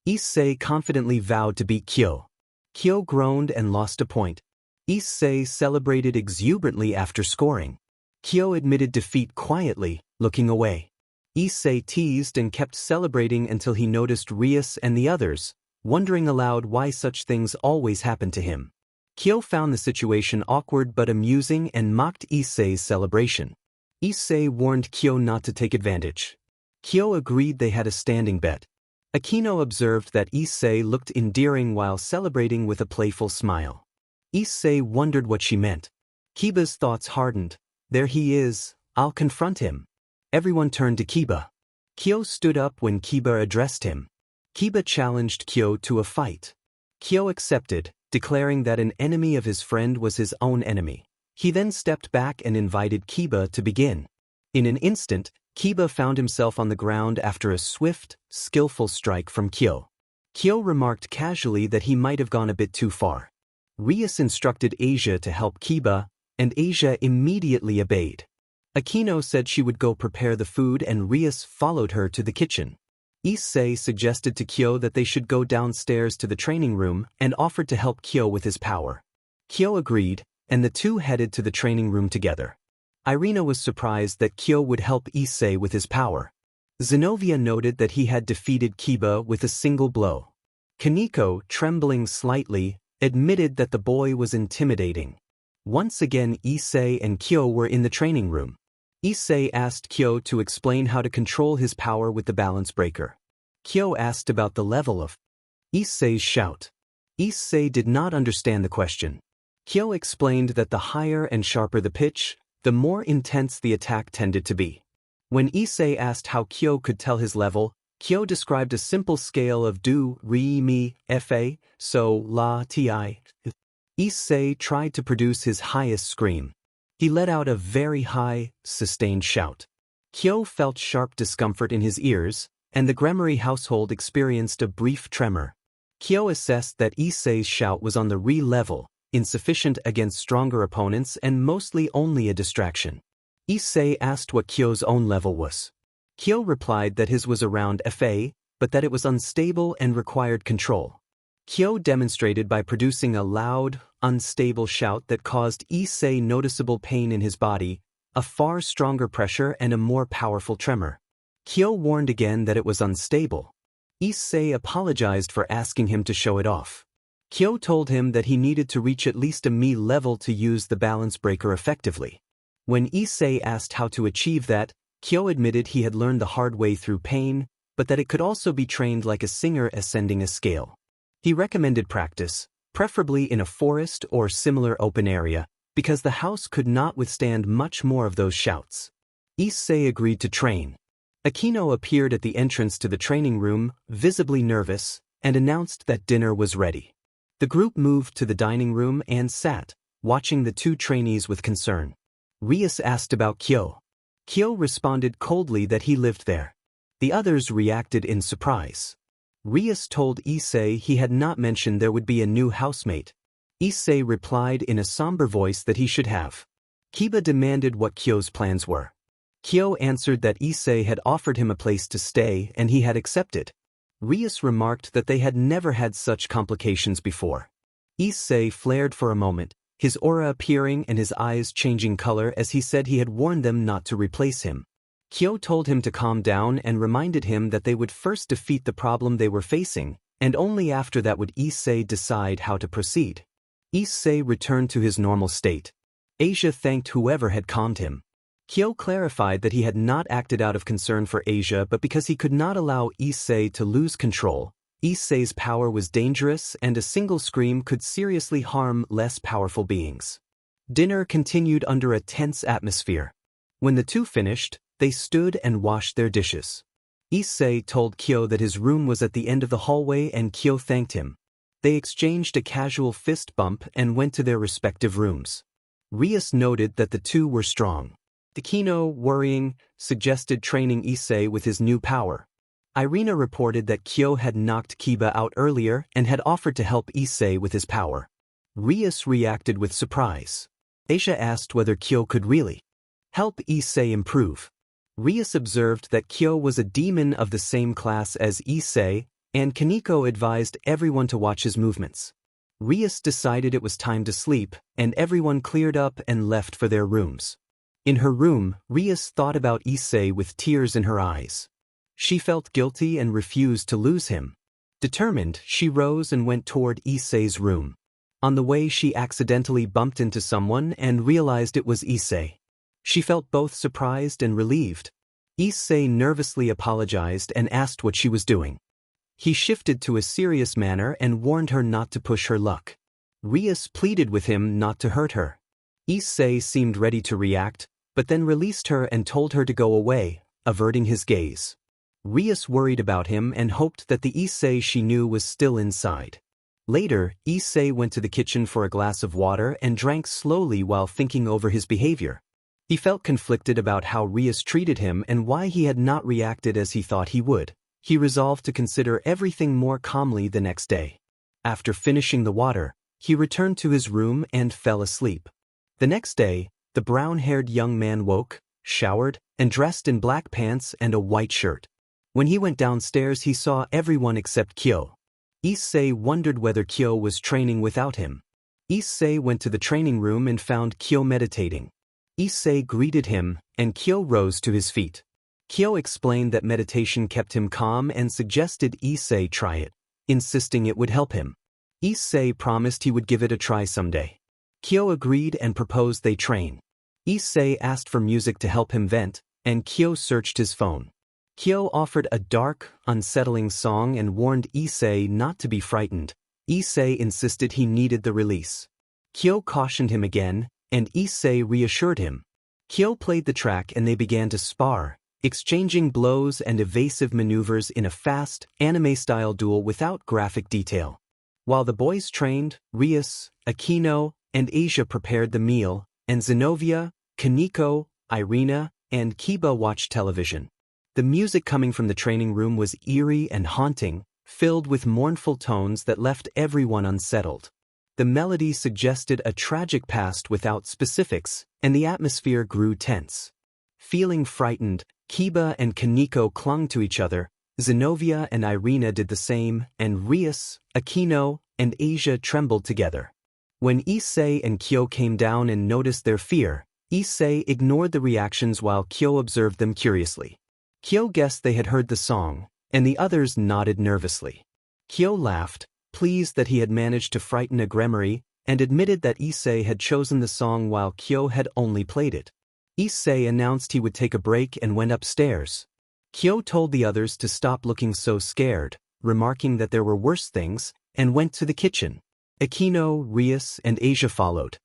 [SPEAKER 1] Issei confidently vowed to beat Kyo. Kyo groaned and lost a point. Issei celebrated exuberantly after scoring. Kyo admitted defeat quietly, looking away. Issei teased and kept celebrating until he noticed Rias and the others, wondering aloud why such things always happened to him. Kyo found the situation awkward but amusing and mocked Issei's celebration. Issei warned Kyo not to take advantage. Kyo agreed they had a standing bet. Aquino observed that Issei looked endearing while celebrating with a playful smile. Issei wondered what she meant. Kiba's thoughts hardened. There he is, I'll confront him. Everyone turned to Kiba. Kyo stood up when Kiba addressed him. Kiba challenged Kyo to a fight. Kyo accepted, declaring that an enemy of his friend was his own enemy. He then stepped back and invited Kiba to begin. In an instant, Kiba found himself on the ground after a swift, skillful strike from Kyo. Kyo remarked casually that he might have gone a bit too far. Rias instructed Asia to help Kiba, and Asia immediately obeyed. Aquino said she would go prepare the food and Rias followed her to the kitchen. Issei suggested to Kyo that they should go downstairs to the training room and offered to help Kyo with his power. Kyo agreed, and the two headed to the training room together. Irina was surprised that Kyo would help Issei with his power. Zenobia noted that he had defeated Kiba with a single blow. Kaneko, trembling slightly, admitted that the boy was intimidating. Once again Issei and Kyo were in the training room. Issei asked Kyo to explain how to control his power with the balance breaker. Kyo asked about the level of Issei's shout. Issei did not understand the question. Kyo explained that the higher and sharper the pitch, the more intense the attack tended to be. When Issei asked how Kyo could tell his level, Kyo described a simple scale of do, re, mi, fa, so, la, ti. Issei tried to produce his highest scream. He let out a very high, sustained shout. Kyo felt sharp discomfort in his ears, and the Gremory household experienced a brief tremor. Kyo assessed that Issei's shout was on the re level, insufficient against stronger opponents and mostly only a distraction. Issei asked what Kyo's own level was. Kyo replied that his was around fa, but that it was unstable and required control. Kyo demonstrated by producing a loud, unstable shout that caused Issei noticeable pain in his body, a far stronger pressure and a more powerful tremor. Kyo warned again that it was unstable. Issei apologized for asking him to show it off. Kyo told him that he needed to reach at least a mi level to use the balance breaker effectively. When Issei asked how to achieve that, Kyo admitted he had learned the hard way through pain, but that it could also be trained like a singer ascending a scale. He recommended practice, preferably in a forest or similar open area, because the house could not withstand much more of those shouts. Issei agreed to train. Akino appeared at the entrance to the training room, visibly nervous, and announced that dinner was ready. The group moved to the dining room and sat, watching the two trainees with concern. Rias asked about Kyo. Kyo responded coldly that he lived there. The others reacted in surprise. Rias told Issei he had not mentioned there would be a new housemate. Issei replied in a somber voice that he should have. Kiba demanded what Kyo's plans were. Kyo answered that Issei had offered him a place to stay and he had accepted. Rias remarked that they had never had such complications before. Issei flared for a moment, his aura appearing and his eyes changing color as he said he had warned them not to replace him. Kyo told him to calm down and reminded him that they would first defeat the problem they were facing, and only after that would Issei decide how to proceed. Issei returned to his normal state. Asia thanked whoever had calmed him. Kyo clarified that he had not acted out of concern for Asia but because he could not allow Issei to lose control. Issei's power was dangerous and a single scream could seriously harm less powerful beings. Dinner continued under a tense atmosphere. When the two finished, they stood and washed their dishes. Issei told Kyo that his room was at the end of the hallway and Kyo thanked him. They exchanged a casual fist bump and went to their respective rooms. Rias noted that the two were strong. Akino, worrying, suggested training Issei with his new power. Irina reported that Kyo had knocked Kiba out earlier and had offered to help Issei with his power. Rias reacted with surprise. Asia asked whether Kyo could really help Issei improve. Rias observed that Kyo was a demon of the same class as Issei, and Kaneko advised everyone to watch his movements. Rias decided it was time to sleep, and everyone cleared up and left for their rooms. In her room, Rias thought about Issei with tears in her eyes. She felt guilty and refused to lose him. Determined, she rose and went toward Issei's room. On the way she accidentally bumped into someone and realized it was Issei. She felt both surprised and relieved. Issei nervously apologized and asked what she was doing. He shifted to a serious manner and warned her not to push her luck. Rias pleaded with him not to hurt her. Issei seemed ready to react, but then released her and told her to go away, averting his gaze. Rias worried about him and hoped that the Issei she knew was still inside. Later, Issei went to the kitchen for a glass of water and drank slowly while thinking over his behavior. He felt conflicted about how Rias treated him and why he had not reacted as he thought he would. He resolved to consider everything more calmly the next day. After finishing the water, he returned to his room and fell asleep. The next day, the brown-haired young man woke, showered, and dressed in black pants and a white shirt. When he went downstairs he saw everyone except Kyo. Issei wondered whether Kyo was training without him. Issei went to the training room and found Kyo meditating. Issei greeted him, and Kyo rose to his feet. Kyo explained that meditation kept him calm and suggested Issei try it, insisting it would help him. Issei promised he would give it a try someday. Kyo agreed and proposed they train. Issei asked for music to help him vent, and Kyo searched his phone. Kyo offered a dark, unsettling song and warned Issei not to be frightened, Issei insisted he needed the release. Kyo cautioned him again, and Issei reassured him. Kyo played the track and they began to spar, exchanging blows and evasive maneuvers in a fast, anime-style duel without graphic detail. While the boys trained, Rias, Aquino, and Asia prepared the meal, and Zenobia, Kaneko, Irina, and Kiba watched television. The music coming from the training room was eerie and haunting, filled with mournful tones that left everyone unsettled. The melody suggested a tragic past without specifics, and the atmosphere grew tense. Feeling frightened, Kiba and Kaneko clung to each other, Zenobia and Irina did the same, and Rias, Aquino, and Asia trembled together. When Issei and Kyo came down and noticed their fear, Issei ignored the reactions while Kyo observed them curiously. Kyo guessed they had heard the song, and the others nodded nervously. Kyo laughed, pleased that he had managed to frighten a gremmery, and admitted that Issei had chosen the song while Kyo had only played it. Issei announced he would take a break and went upstairs. Kyo told the others to stop looking so scared, remarking that there were worse things, and went to the kitchen. Aquino, Rias, and Asia followed.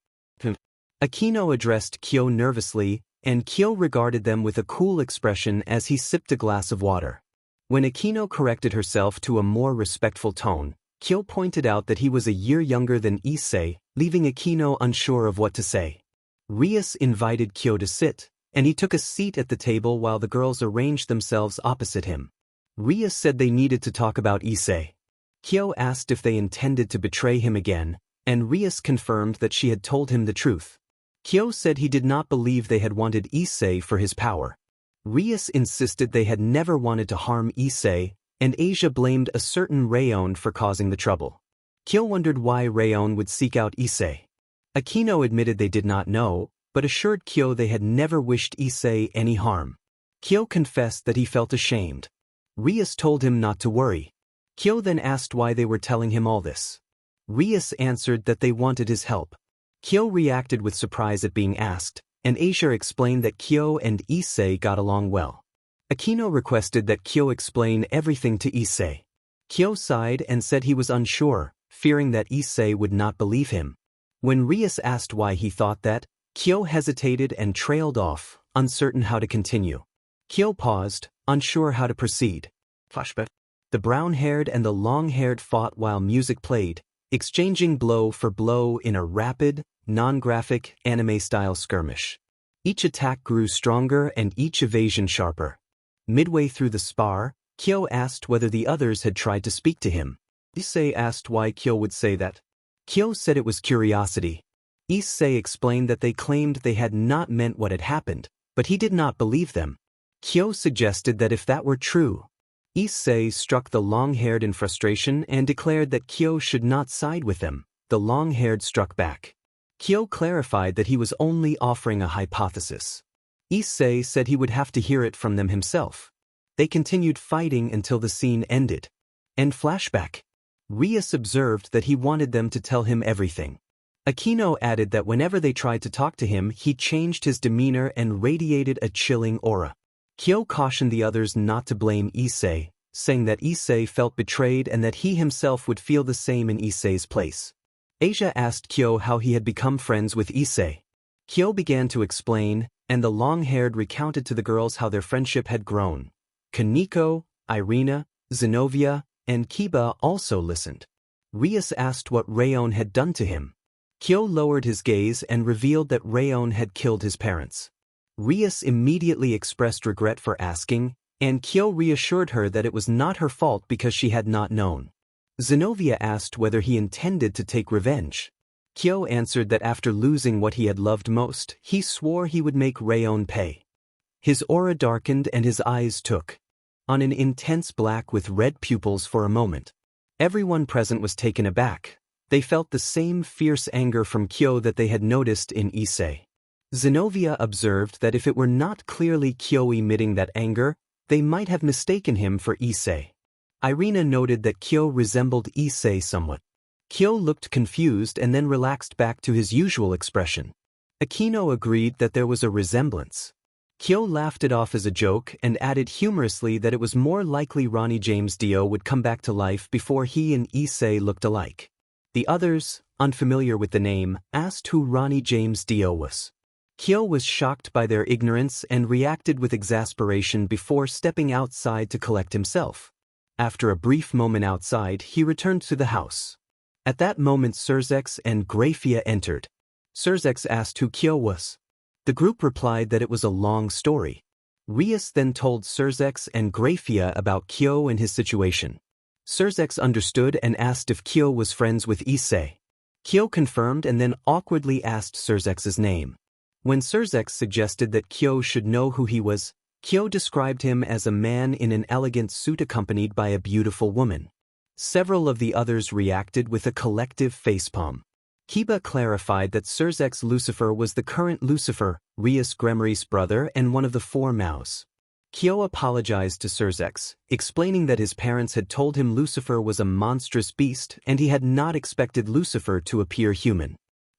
[SPEAKER 1] Aquino addressed Kyo nervously, and Kyo regarded them with a cool expression as he sipped a glass of water. When Aquino corrected herself to a more respectful tone, Kyo pointed out that he was a year younger than Issei, leaving Aquino unsure of what to say. Rias invited Kyo to sit, and he took a seat at the table while the girls arranged themselves opposite him. Rias said they needed to talk about Issei. Kyo asked if they intended to betray him again, and Rias confirmed that she had told him the truth. Kyo said he did not believe they had wanted Issei for his power. Rias insisted they had never wanted to harm Issei, and Asia blamed a certain Rayon for causing the trouble. Kyo wondered why Rayon would seek out Issei. Aquino admitted they did not know, but assured Kyo they had never wished Issei any harm. Kyo confessed that he felt ashamed. Rias told him not to worry. Kyo then asked why they were telling him all this. Rias answered that they wanted his help. Kyo reacted with surprise at being asked, and Asia explained that Kyo and Issei got along well. Aquino requested that Kyo explain everything to Issei. Kyo sighed and said he was unsure, fearing that Issei would not believe him. When Rias asked why he thought that, Kyo hesitated and trailed off, uncertain how to continue. Kyo paused, unsure how to proceed. Flashback. The brown-haired and the long-haired fought while music played, exchanging blow for blow in a rapid, non-graphic, anime-style skirmish. Each attack grew stronger and each evasion sharper. Midway through the spar, Kyo asked whether the others had tried to speak to him. Issei asked why Kyo would say that. Kyo said it was curiosity. Issei explained that they claimed they had not meant what had happened, but he did not believe them. Kyo suggested that if that were true, Issei struck the long-haired in frustration and declared that Kyo should not side with them. The long-haired struck back. Kyo clarified that he was only offering a hypothesis. Issei said he would have to hear it from them himself. They continued fighting until the scene ended. End flashback. Rias observed that he wanted them to tell him everything. Aquino added that whenever they tried to talk to him, he changed his demeanor and radiated a chilling aura. Kyo cautioned the others not to blame Issei, saying that Issei felt betrayed and that he himself would feel the same in Issei's place. Asia asked Kyo how he had become friends with Issei. Kyo began to explain, and the long-haired recounted to the girls how their friendship had grown. Kaneko, Irina, Zenobia, and Kiba also listened. Rias asked what Rayon had done to him. Kyo lowered his gaze and revealed that Rayon had killed his parents. Rias immediately expressed regret for asking, and Kyo reassured her that it was not her fault because she had not known. Zenobia asked whether he intended to take revenge. Kyo answered that after losing what he had loved most, he swore he would make Rayon pay. His aura darkened and his eyes took on an intense black with red pupils for a moment. Everyone present was taken aback. They felt the same fierce anger from Kyo that they had noticed in Issei. Zenobia observed that if it were not clearly Kyo emitting that anger, they might have mistaken him for Issei. Irina noted that Kyo resembled Issei somewhat. Kyo looked confused and then relaxed back to his usual expression. Aquino agreed that there was a resemblance. Kyo laughed it off as a joke and added humorously that it was more likely Ronnie James Dio would come back to life before he and Issei looked alike. The others, unfamiliar with the name, asked who Ronnie James Dio was. Kyo was shocked by their ignorance and reacted with exasperation before stepping outside to collect himself. After a brief moment outside, he returned to the house. At that moment Surzex and Graphia entered. Surzex asked who Kyo was. The group replied that it was a long story. Rias then told Surzex and Graphia about Kyo and his situation. Surzex understood and asked if Kyo was friends with Issei. Kyo confirmed and then awkwardly asked Surzex's name. When Surzex suggested that Kyo should know who he was, Kyo described him as a man in an elegant suit accompanied by a beautiful woman. Several of the others reacted with a collective facepalm. Kiba clarified that Surzex Lucifer was the current Lucifer, Rias Gremory's brother and one of the four Maos. Kyo apologized to Surzex, explaining that his parents had told him Lucifer was a monstrous beast and he had not expected Lucifer to appear human.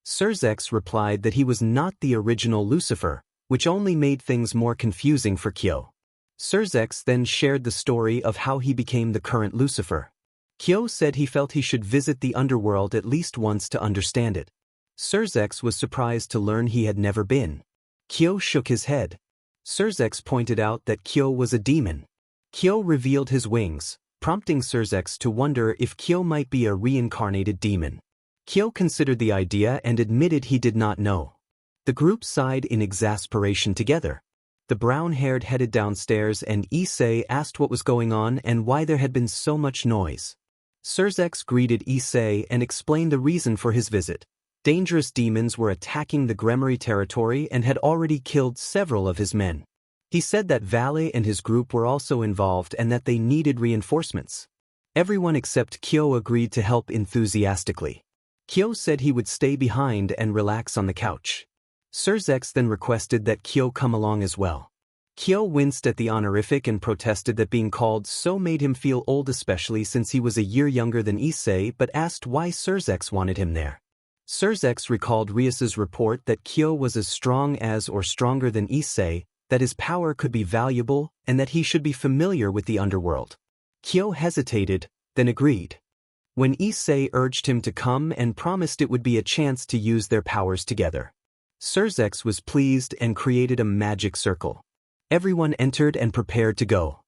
[SPEAKER 1] Surzex replied that he was not the original Lucifer, which only made things more confusing for Kyo. Surzex then shared the story of how he became the current Lucifer. Kyo said he felt he should visit the underworld at least once to understand it. Surzex was surprised to learn he had never been. Kyo shook his head. Surzex pointed out that Kyo was a demon. Kyo revealed his wings, prompting Surzex to wonder if Kyo might be a reincarnated demon. Kyo considered the idea and admitted he did not know. The group sighed in exasperation together. The brown-haired headed downstairs and Issei asked what was going on and why there had been so much noise. Surzex greeted Issei and explained the reason for his visit. Dangerous demons were attacking the Gremory territory and had already killed several of his men. He said that Valet and his group were also involved and that they needed reinforcements. Everyone except Kyo agreed to help enthusiastically. Kyo said he would stay behind and relax on the couch. Surzex then requested that Kyo come along as well. Kyo winced at the honorific and protested that being called so made him feel old, especially since he was a year younger than Issei, but asked why Surzex wanted him there. Surzex recalled Rias's report that Kyo was as strong as or stronger than Issei, that his power could be valuable, and that he should be familiar with the underworld. Kyo hesitated, then agreed. When Issei urged him to come and promised it would be a chance to use their powers together. Surzex was pleased and created a magic circle. Everyone entered and prepared to go.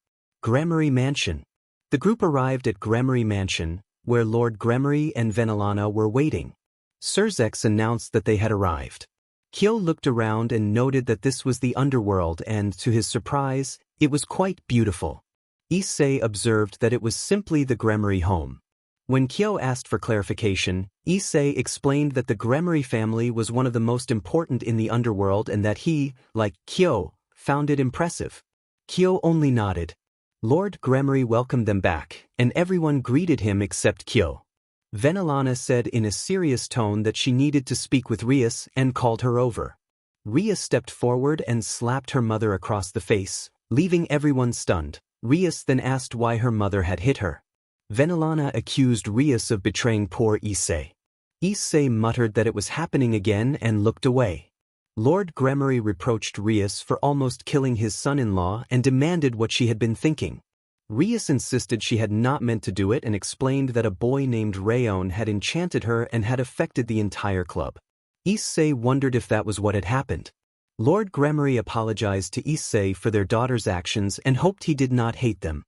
[SPEAKER 1] Gremory Mansion. The group arrived at Gremory Mansion, where Lord Gremory and Venelana were waiting. Surzex announced that they had arrived. Kyo looked around and noted that this was the underworld and, to his surprise, it was quite beautiful. Issei observed that it was simply the Gremory home. When Kyo asked for clarification, Issei explained that the Gremory family was one of the most important in the underworld and that he, like Kyo, found it impressive. Kyo only nodded. Lord Gremory welcomed them back, and everyone greeted him except Kyo. Venelana said in a serious tone that she needed to speak with Rias and called her over. Rias stepped forward and slapped her mother across the face, leaving everyone stunned. Rias then asked why her mother had hit her. Venelana accused Rias of betraying poor Issei. Issei muttered that it was happening again and looked away. Lord Gremory reproached Rias for almost killing his son-in-law and demanded what she had been thinking. Rias insisted she had not meant to do it and explained that a boy named Rayon had enchanted her and had affected the entire club. Issei wondered if that was what had happened. Lord Gremory apologized to Issei for their daughter's actions and hoped he did not hate them.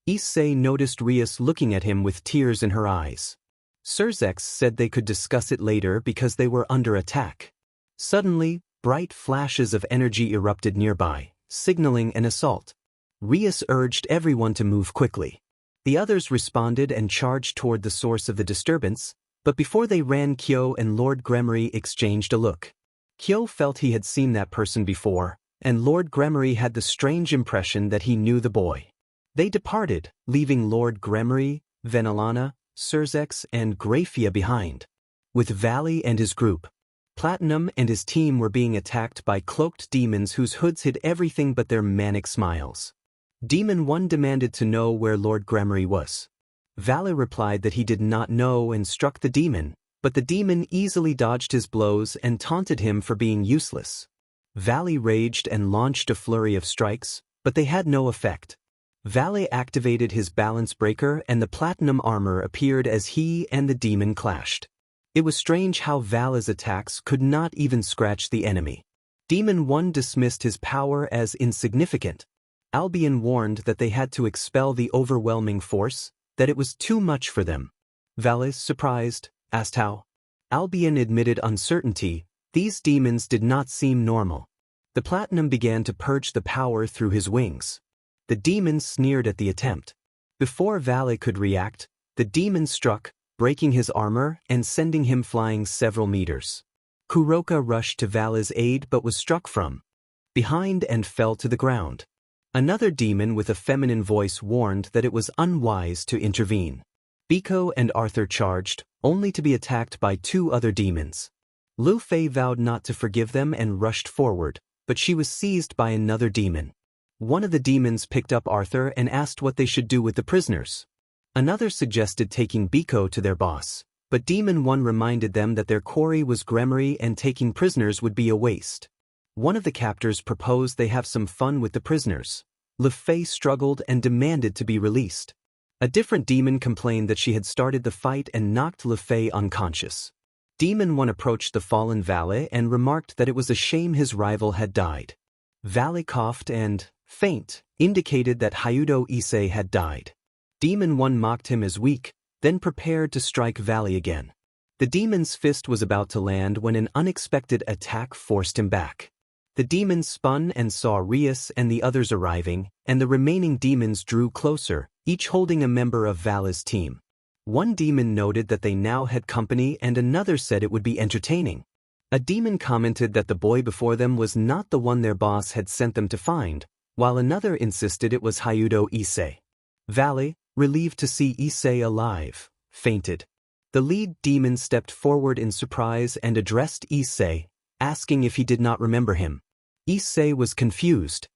[SPEAKER 1] Issei noticed Rias looking at him with tears in her eyes. Surzex said they could discuss it later because they were under attack. Suddenly, bright flashes of energy erupted nearby, signaling an assault. Rias urged everyone to move quickly. The others responded and charged toward the source of the disturbance, but before they ran, Kyo and Lord Gremory exchanged a look. Kyo felt he had seen that person before, and Lord Gremory had the strange impression that he knew the boy. They departed, leaving Lord Gremory, Venelana, Surzex, and Graphia behind. With Valley and his group, Platinum and his team were being attacked by cloaked demons whose hoods hid everything but their manic smiles. Demon 1 demanded to know where Lord Gremory was. Valley replied that he did not know and struck the demon, but the demon easily dodged his blows and taunted him for being useless. Valley raged and launched a flurry of strikes, but they had no effect. Valley activated his balance breaker and the platinum armor appeared as he and the demon clashed. It was strange how Valley's attacks could not even scratch the enemy. Demon 1 dismissed his power as insignificant. Albion warned that they had to expel the overwhelming force, that it was too much for them. Valley, surprised, asked how. Albion admitted uncertainty. These demons did not seem normal. The platinum began to purge the power through his wings. The demon sneered at the attempt. Before Valley could react, the demon struck, breaking his armor and sending him flying several meters. Kuroka rushed to Valley's aid but was struck from behind and fell to the ground. Another demon with a feminine voice warned that it was unwise to intervene. Biko and Arthur charged, only to be attacked by 2 other demons. Lu Fei vowed not to forgive them and rushed forward, but she was seized by another demon. One of the demons picked up Arthur and asked what they should do with the prisoners. Another suggested taking Biko to their boss, but Demon 1 reminded them that their quarry was Gremory and taking prisoners would be a waste. One of the captors proposed they have some fun with the prisoners. Lu Fei struggled and demanded to be released. A different demon complained that she had started the fight and knocked Lu Fei unconscious. Demon 1 approached the fallen Valley and remarked that it was a shame his rival had died. Valley coughed and, faint, indicated that Hyudo Issei had died. Demon 1 mocked him as weak, then prepared to strike Valley again. The demon's fist was about to land when an unexpected attack forced him back. The demon spun and saw Rias and the others arriving, and the remaining demons drew closer, each holding a member of Valley's team. One demon noted that they now had company and another said it would be entertaining. A demon commented that the boy before them was not the one their boss had sent them to find, while another insisted it was Hyudo Issei. Valley, relieved to see Issei alive, fainted. The lead demon stepped forward in surprise and addressed Issei, asking if he did not remember him. Issei was confused.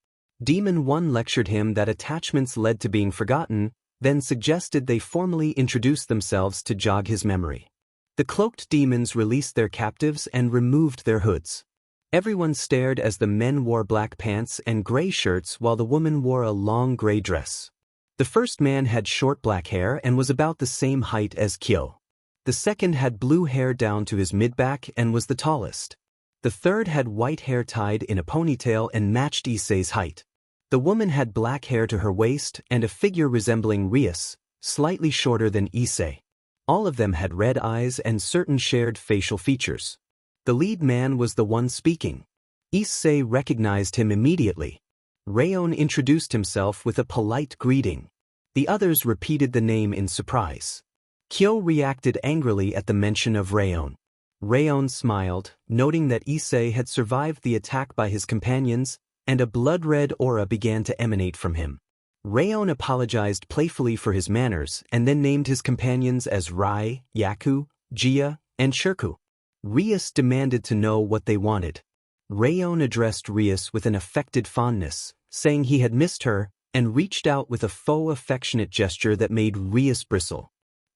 [SPEAKER 1] Demon 1 lectured him that attachments led to being forgotten, then suggested they formally introduce themselves to jog his memory. The cloaked demons released their captives and removed their hoods. Everyone stared as the men wore black pants and gray shirts while the woman wore a long gray dress. The first man had short black hair and was about the same height as Kyo. The second had blue hair down to his mid-back and was the tallest. The third had white hair tied in a ponytail and matched Issei's height. The woman had black hair to her waist and a figure resembling Rias, slightly shorter than Issei. All of them had red eyes and certain shared facial features. The lead man was the one speaking. Issei recognized him immediately. Rayon introduced himself with a polite greeting. The others repeated the name in surprise. Kyo reacted angrily at the mention of Rayon. Rayon smiled, noting that Issei had survived the attack by his companions, and a blood-red aura began to emanate from him. Rayon apologized playfully for his manners and then named his companions as Rai, Yaku, Jia, and Shirku. Rias demanded to know what they wanted. Rayon addressed Rias with an affected fondness, saying he had missed her, and reached out with a faux affectionate gesture that made Rias bristle.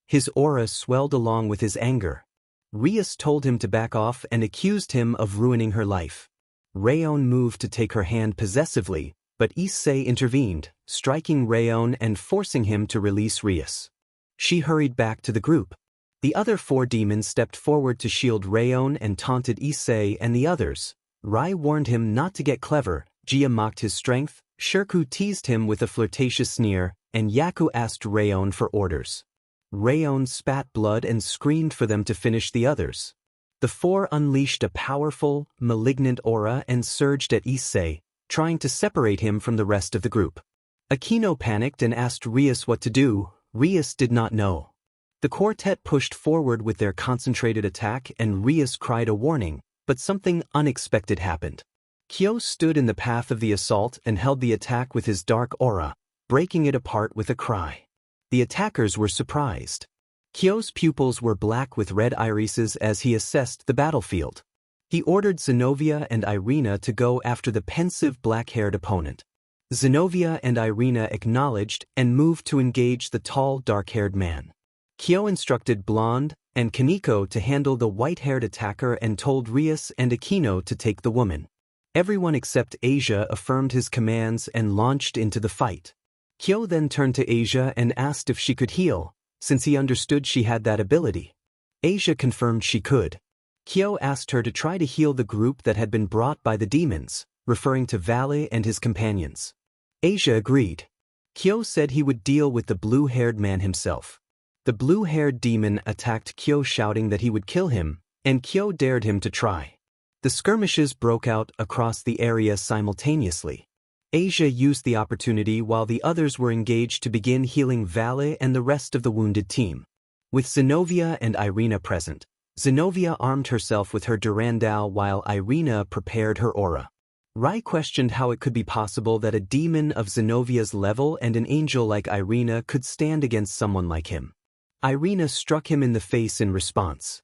[SPEAKER 1] His aura swelled along with his anger. Rias told him to back off and accused him of ruining her life. Rayon moved to take her hand possessively, but Issei intervened, striking Rayon and forcing him to release Rias. She hurried back to the group. The other 4 demons stepped forward to shield Rayon and taunted Issei and the others. Rai warned him not to get clever, Jia mocked his strength, Shirku teased him with a flirtatious sneer, and Yaku asked Rayon for orders. Rayon spat blood and screamed for them to finish the others. The 4 unleashed a powerful, malignant aura and surged at Issei, trying to separate him from the rest of the group. Aquino panicked and asked Rias what to do. Rias did not know. The quartet pushed forward with their concentrated attack and Rias cried a warning, but something unexpected happened. Kyo stood in the path of the assault and held the attack with his dark aura, breaking it apart with a cry. The attackers were surprised. Kyo's pupils were black with red irises as he assessed the battlefield. He ordered Zenobia and Irina to go after the pensive black-haired opponent. Zenobia and Irina acknowledged and moved to engage the tall, dark-haired man. Kyo instructed Blonde and Kaneko to handle the white-haired attacker and told Rias and Aquino to take the woman. Everyone except Asia affirmed his commands and launched into the fight. Kyo then turned to Asia and asked if she could heal, since he understood she had that ability. Asia confirmed she could. Kyo asked her to try to heal the group that had been brought by the demons, referring to Valley and his companions. Asia agreed. Kyo said he would deal with the blue-haired man himself. The blue-haired demon attacked Kyo, shouting that he would kill him, and Kyo dared him to try. The skirmishes broke out across the area simultaneously. Asia used the opportunity while the others were engaged to begin healing Valley and the rest of the wounded team. With Zenobia and Irina present, Zenobia armed herself with her durandal while Irina prepared her aura. Rai questioned how it could be possible that a demon of Zenovia's level and an angel like Irina could stand against someone like him. Irina struck him in the face in response.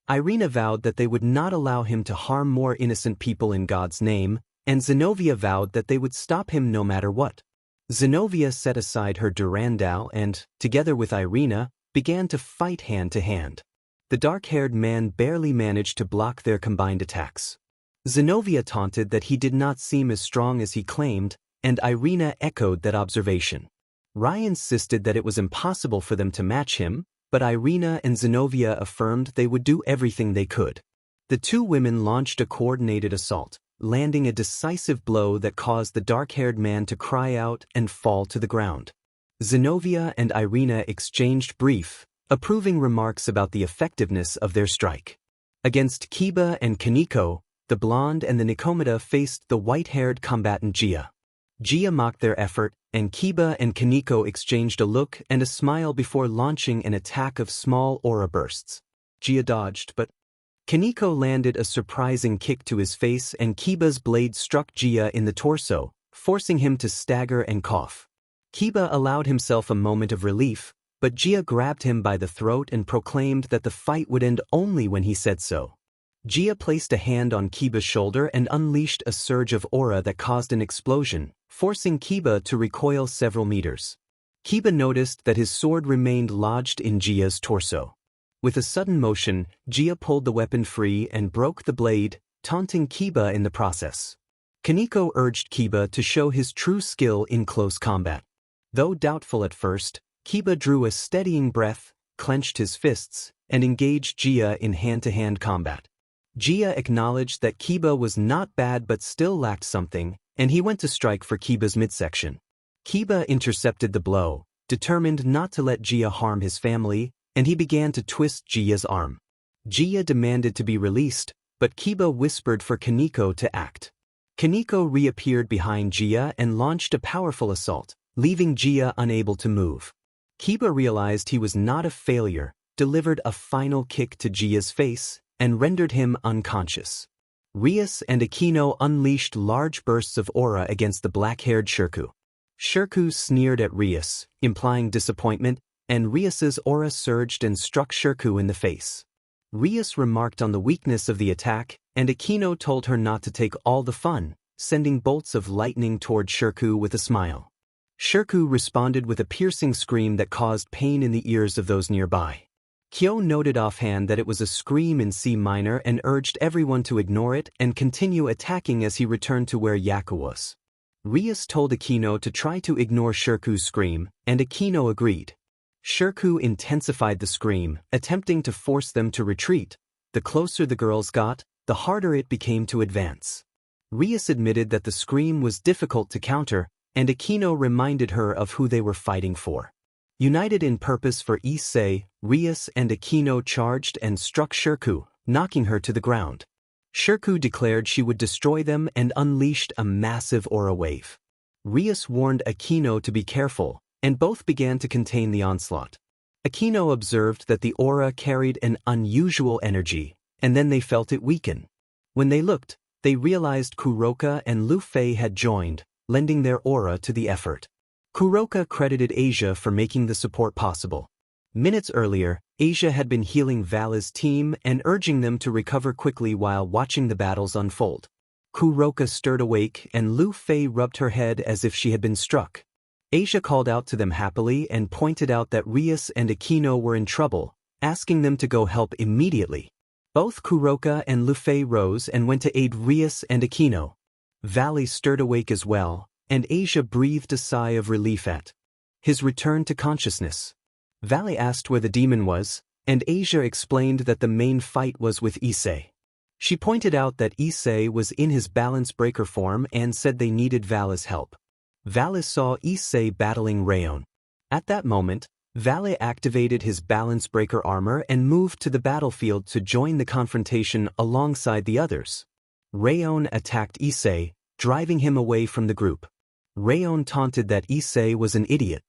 [SPEAKER 1] Irina vowed that they would not allow him to harm more innocent people in God's name, and Zenobia vowed that they would stop him no matter what. Zenobia set aside her durandal and, together with Irina, began to fight hand to hand. The dark-haired man barely managed to block their combined attacks. Zenobia taunted that he did not seem as strong as he claimed, and Irina echoed that observation. Rai insisted that it was impossible for them to match him, but Irina and Zenobia affirmed they would do everything they could. The two women launched a coordinated assault, landing a decisive blow that caused the dark-haired man to cry out and fall to the ground. Zenobia and Irina exchanged brief, approving remarks about the effectiveness of their strike. Against Kiba and Kaneko, the blonde and the Nikomata faced the white-haired combatant Gia. Gia mocked their effort, and Kiba and Kaneko exchanged a look and a smile before launching an attack of small aura bursts. Gia dodged, but Kaneko landed a surprising kick to his face, and Kiba's blade struck Gia in the torso, forcing him to stagger and cough. Kiba allowed himself a moment of relief, but Gia grabbed him by the throat and proclaimed that the fight would end only when he said so. Gia placed a hand on Kiba's shoulder and unleashed a surge of aura that caused an explosion, forcing Kiba to recoil several meters. Kiba noticed that his sword remained lodged in Gia's torso. With a sudden motion, Gia pulled the weapon free and broke the blade, taunting Kiba in the process. Kaneko urged Kiba to show his true skill in close combat. Though doubtful at first, Kiba drew a steadying breath, clenched his fists, and engaged Gia in hand-to-hand combat. Gia acknowledged that Kiba was not bad but still lacked something, and he went to strike for Kiba's midsection. Kiba intercepted the blow, determined not to let Gia harm his family, and he began to twist Gia's arm. Gia demanded to be released, but Kiba whispered for Kaneko to act. Kaneko reappeared behind Gia and launched a powerful assault, leaving Gia unable to move. Kiba realized he was not a failure, delivered a final kick to Gia's face, and rendered him unconscious. Rias and Aquino unleashed large bursts of aura against the black-haired Shirku. Shirku sneered at Rias, implying disappointment, and Rias's aura surged and struck Shirku in the face. Rias remarked on the weakness of the attack, and Aquino told her not to take all the fun, sending bolts of lightning toward Shirku with a smile. Shirku responded with a piercing scream that caused pain in the ears of those nearby. Kyo noted offhand that it was a scream in C minor and urged everyone to ignore it and continue attacking as he returned to where Yaku was. Rias told Aquino to try to ignore Shirku's scream, and Aquino agreed. Shirku intensified the scream, attempting to force them to retreat. The closer the girls got, the harder it became to advance. Rias admitted that the scream was difficult to counter, and Aquino reminded her of who they were fighting for. United in purpose for Issei, Rias and Aquino charged and struck Shirku, knocking her to the ground. Shirku declared she would destroy them and unleashed a massive aura wave. Rias warned Aquino to be careful, and both began to contain the onslaught. Aquino observed that the aura carried an unusual energy, and then they felt it weaken. When they looked, they realized Kuroka and Lu Fei had joined, lending their aura to the effort. Kuroka credited Asia for making the support possible. Minutes earlier, Asia had been healing Vala's team and urging them to recover quickly while watching the battles unfold. Kuroka stirred awake and Lu Fei rubbed her head as if she had been struck. Asia called out to them happily and pointed out that Rias and Aquino were in trouble, asking them to go help immediately. Both Kuroka and Lu Fei rose and went to aid Rias and Aquino. Valley stirred awake as well, and Asia breathed a sigh of relief at his return to consciousness. Valley asked where the demon was, and Asia explained that the main fight was with Issei. She pointed out that Issei was in his balance breaker form and said they needed Valley's help. Valley saw Issei battling Rayon. At that moment, Valley activated his balance breaker armor and moved to the battlefield to join the confrontation alongside the others. Rayon attacked Issei, driving him away from the group. Rayon taunted that Issei was an idiot.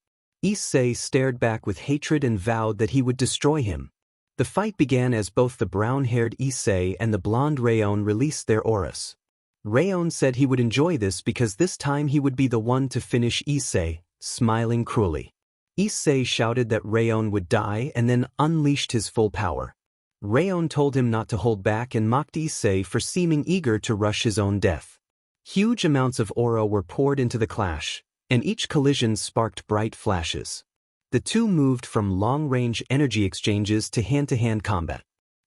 [SPEAKER 1] Issei stared back with hatred and vowed that he would destroy him. The fight began as both the brown-haired Issei and the blonde Rayon released their auras. Rayon said he would enjoy this because this time he would be the one to finish Issei, smiling cruelly. Issei shouted that Rayon would die and then unleashed his full power. Rayon told him not to hold back and mocked Issei for seeming eager to rush his own death. Huge amounts of aura were poured into the clash, and each collision sparked bright flashes. The two moved from long-range energy exchanges to hand-to-hand combat.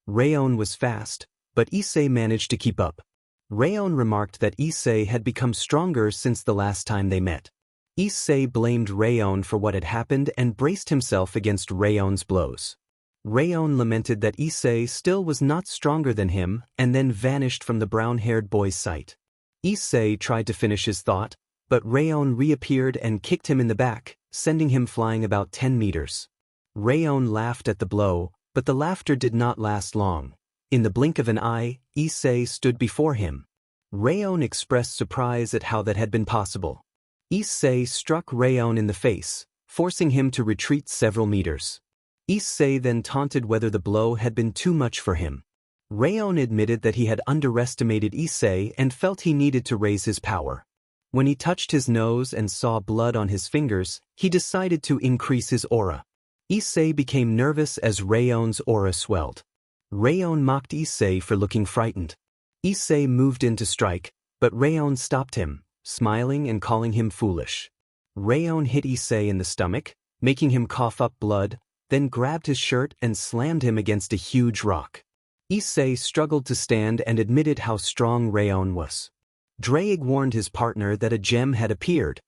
[SPEAKER 1] Rayon was fast, but Issei managed to keep up. Rayon remarked that Issei had become stronger since the last time they met. Issei blamed Rayon for what had happened and braced himself against Rayon's blows. Rayon lamented that Issei still was not stronger than him and then vanished from the brown-haired boy's sight. Issei tried to finish his thought, but Rayon reappeared and kicked him in the back, sending him flying about 10 meters. Rayon laughed at the blow, but the laughter did not last long. In the blink of an eye, Issei stood before him. Rayon expressed surprise at how that had been possible. Issei struck Rayon in the face, forcing him to retreat several meters. Issei then taunted whether the blow had been too much for him. Rayon admitted that he had underestimated Issei and felt he needed to raise his power. When he touched his nose and saw blood on his fingers, he decided to increase his aura. Issei became nervous as Rayon's aura swelled. Rayon mocked Issei for looking frightened. Issei moved in to strike, but Rayon stopped him, smiling and calling him foolish. Rayon hit Issei in the stomach, making him cough up blood, then grabbed his shirt and slammed him against a huge rock. Issei struggled to stand and admitted how strong Rayon was. Draig warned his partner that a gem had appeared.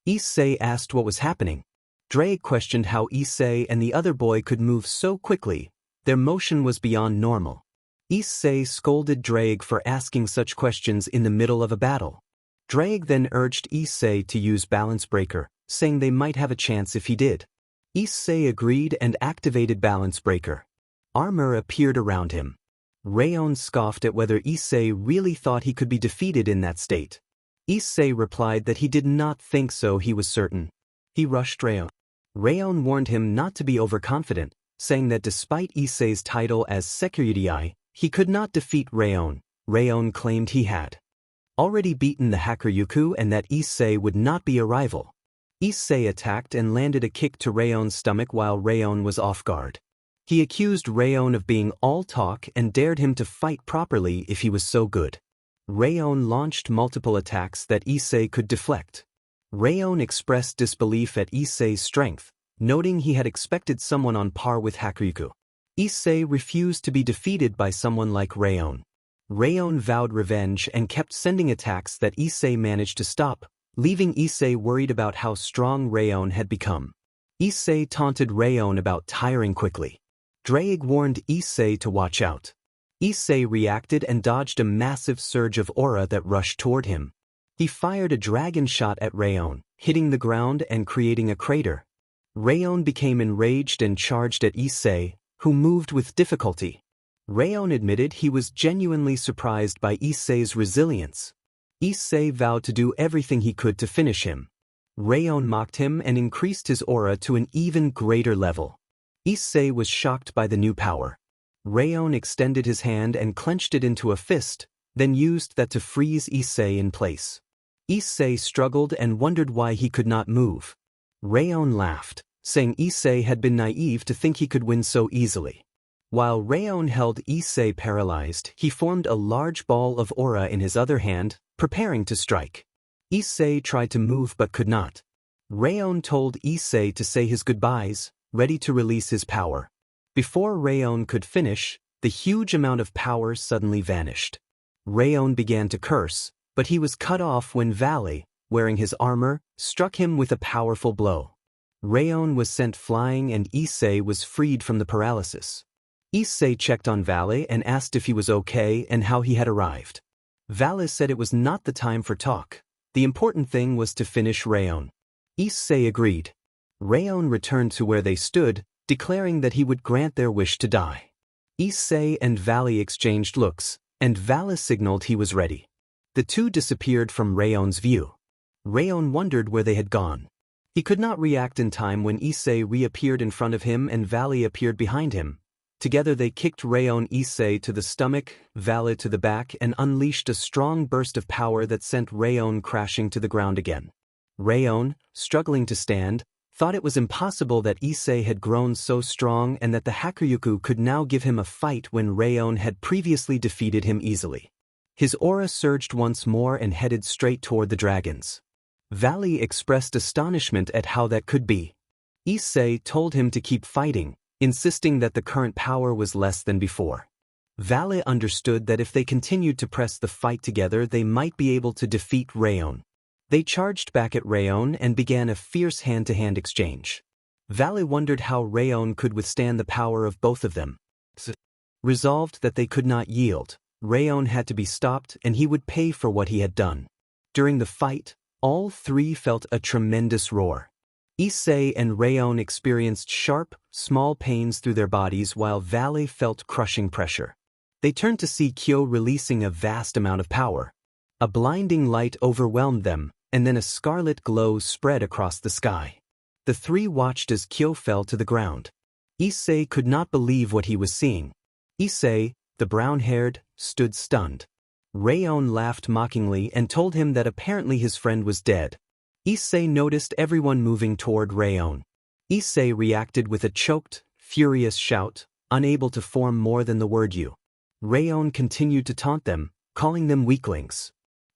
[SPEAKER 1] Issei asked what was happening. Draig questioned how Issei and the other boy could move so quickly. Their motion was beyond normal. Issei scolded Draig for asking such questions in the middle of a battle. Draig then urged Issei to use Balance Breaker, saying they might have a chance if he did. Issei agreed and activated Balance Breaker. Armor appeared around him. Rayon scoffed at whether Issei really thought he could be defeated in that state. Issei replied that he did not think so. He was certain. He rushed Rayon. Rayon warned him not to be overconfident, saying that despite Issei's title as security, he could not defeat Rayon. Rayon claimed he had already beaten the Hakuryuku and that Issei would not be a rival. Issei attacked and landed a kick to Rayon's stomach while Rayon was off guard. He accused Rayon of being all talk and dared him to fight properly if he was so good. Rayon launched multiple attacks that Issei could deflect. Rayon expressed disbelief at Issei's strength, noting he had expected someone on par with Hakuryuku. Issei refused to be defeated by someone like Rayon. Rayon vowed revenge and kept sending attacks that Issei managed to stop, leaving Issei worried about how strong Rayon had become. Issei taunted Rayon about tiring quickly. Draig warned Issei to watch out. Issei reacted and dodged a massive surge of aura that rushed toward him. He fired a dragon shot at Rayon, hitting the ground and creating a crater. Rayon became enraged and charged at Issei, who moved with difficulty. Rayon admitted he was genuinely surprised by Issei's resilience. Issei vowed to do everything he could to finish him. Rayon mocked him and increased his aura to an even greater level. Issei was shocked by the new power. Rayon extended his hand and clenched it into a fist, then used that to freeze Issei in place. Issei struggled and wondered why he could not move. Rayon laughed, saying Issei had been naive to think he could win so easily. While Rayon held Issei paralyzed, he formed a large ball of aura in his other hand, preparing to strike. Issei tried to move but could not. Rayon told Issei to say his goodbyes, ready to release his power. Before Rayon could finish, the huge amount of power suddenly vanished. Rayon began to curse, But he was cut off when Valley, wearing his armor, struck him with a powerful blow. Rayon was sent flying and Issei was freed from the paralysis. Issei checked on Valley and asked if he was okay and how he had arrived. Valley said it was not the time for talk. The important thing was to finish Rayon. Issei agreed. Rayon returned to where they stood, declaring that he would grant their wish to die. Issei and Valley exchanged looks, and Valley signaled he was ready. The two disappeared from Rayon's view. Rayon wondered where they had gone. He could not react in time when Issei reappeared in front of him and Valley appeared behind him. Together they kicked Rayon Issei to the stomach, Valley to the back, and unleashed a strong burst of power that sent Rayon crashing to the ground again. Rayon, struggling to stand, thought it was impossible that Issei had grown so strong and that the Hakuryuku could now give him a fight when Rayon had previously defeated him easily. His aura surged once more and headed straight toward the dragons. Valley expressed astonishment at how that could be. Issei told him to keep fighting, insisting that the current power was less than before. Valley understood that if they continued to press the fight together they might be able to defeat Rayon. They charged back at Rayon and began a fierce hand-to-hand exchange. Valley wondered how Rayon could withstand the power of both of them. Resolved that they could not yield, Rayon had to be stopped and he would pay for what he had done. During the fight, all three felt a tremendous roar. Issei and Rayon experienced sharp, small pains through their bodies while Valley felt crushing pressure. They turned to see Kyo releasing a vast amount of power. A blinding light overwhelmed them, and then a scarlet glow spread across the sky. The three watched as Kyo fell to the ground. Issei could not believe what he was seeing. Issei, the brown-haired, stood stunned. Rayon laughed mockingly and told him that apparently his friend was dead. Issei noticed everyone moving toward Rayon. Issei reacted with a choked, furious shout, unable to form more than the word "you." Rayon continued to taunt them, calling them weaklings.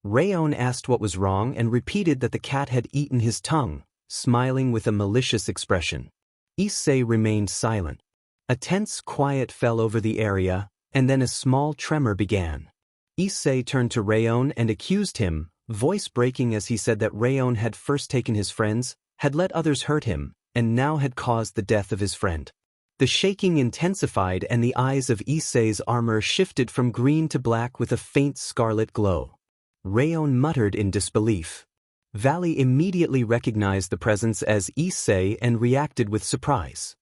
[SPEAKER 1] Rayon asked what was wrong and repeated that the cat had eaten his tongue, smiling with a malicious expression. Issei remained silent. A tense quiet fell over the area, and then a small tremor began. Issei turned to Rayon and accused him, voice breaking as he said that Rayon had first taken his friends, had let others hurt him, and now had caused the death of his friend. The shaking intensified and the eyes of Issei's armor shifted from green to black with a faint scarlet glow. Rayon muttered in disbelief. Valley immediately recognized the presence as Issei and reacted with surprise.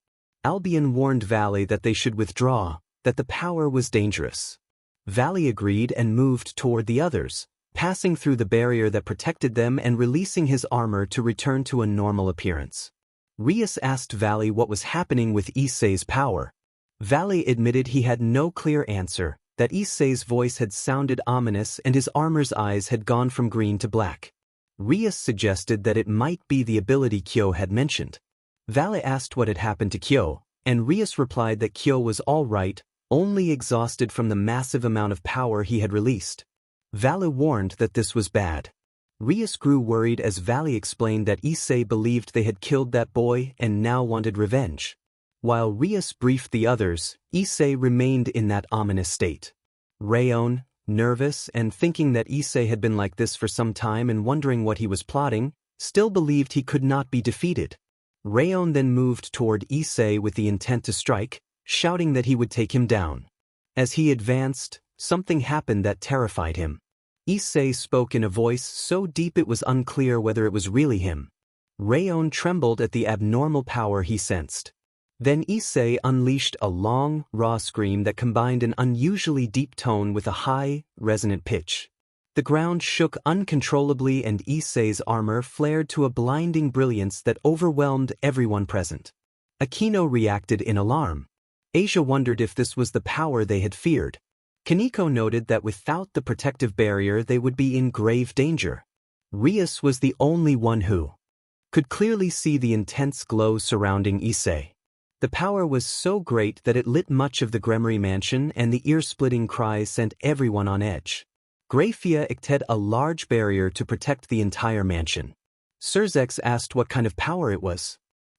[SPEAKER 1] Albion warned Valley that they should withdraw, that the power was dangerous. Valley agreed and moved toward the others, passing through the barrier that protected them and releasing his armor to return to a normal appearance. Rias asked Valley what was happening with Issei's power. Valley admitted he had no clear answer, that Issei's voice had sounded ominous and his armor's eyes had gone from green to black. Rias suggested that it might be the ability Kyo had mentioned. Valley asked what had happened to Kyo, and Rias replied that Kyo was all right, only exhausted from the massive amount of power he had released. Valley warned that this was bad. Rias grew worried as Valley explained that Issei believed they had killed that boy and now wanted revenge. While Rias briefed the others, Issei remained in that ominous state. Rayon, nervous and thinking that Issei had been like this for some time and wondering what he was plotting, still believed he could not be defeated. Rayon then moved toward Issei with the intent to strike, shouting that he would take him down. As he advanced, something happened that terrified him. Issei spoke in a voice so deep it was unclear whether it was really him. Rayon trembled at the abnormal power he sensed. Then Issei unleashed a long, raw scream that combined an unusually deep tone with a high, resonant pitch. The ground shook uncontrollably and Issei's armor flared to a blinding brilliance that overwhelmed everyone present. Akino reacted in alarm. Asia wondered if this was the power they had feared. Kaneko noted that without the protective barrier they would be in grave danger. Rias was the only one who could clearly see the intense glow surrounding Issei. The power was so great that it lit much of the Gremory mansion and the ear-splitting cries sent everyone on edge. Grafia acted a large barrier to protect the entire mansion. Surzex asked what kind of power it was.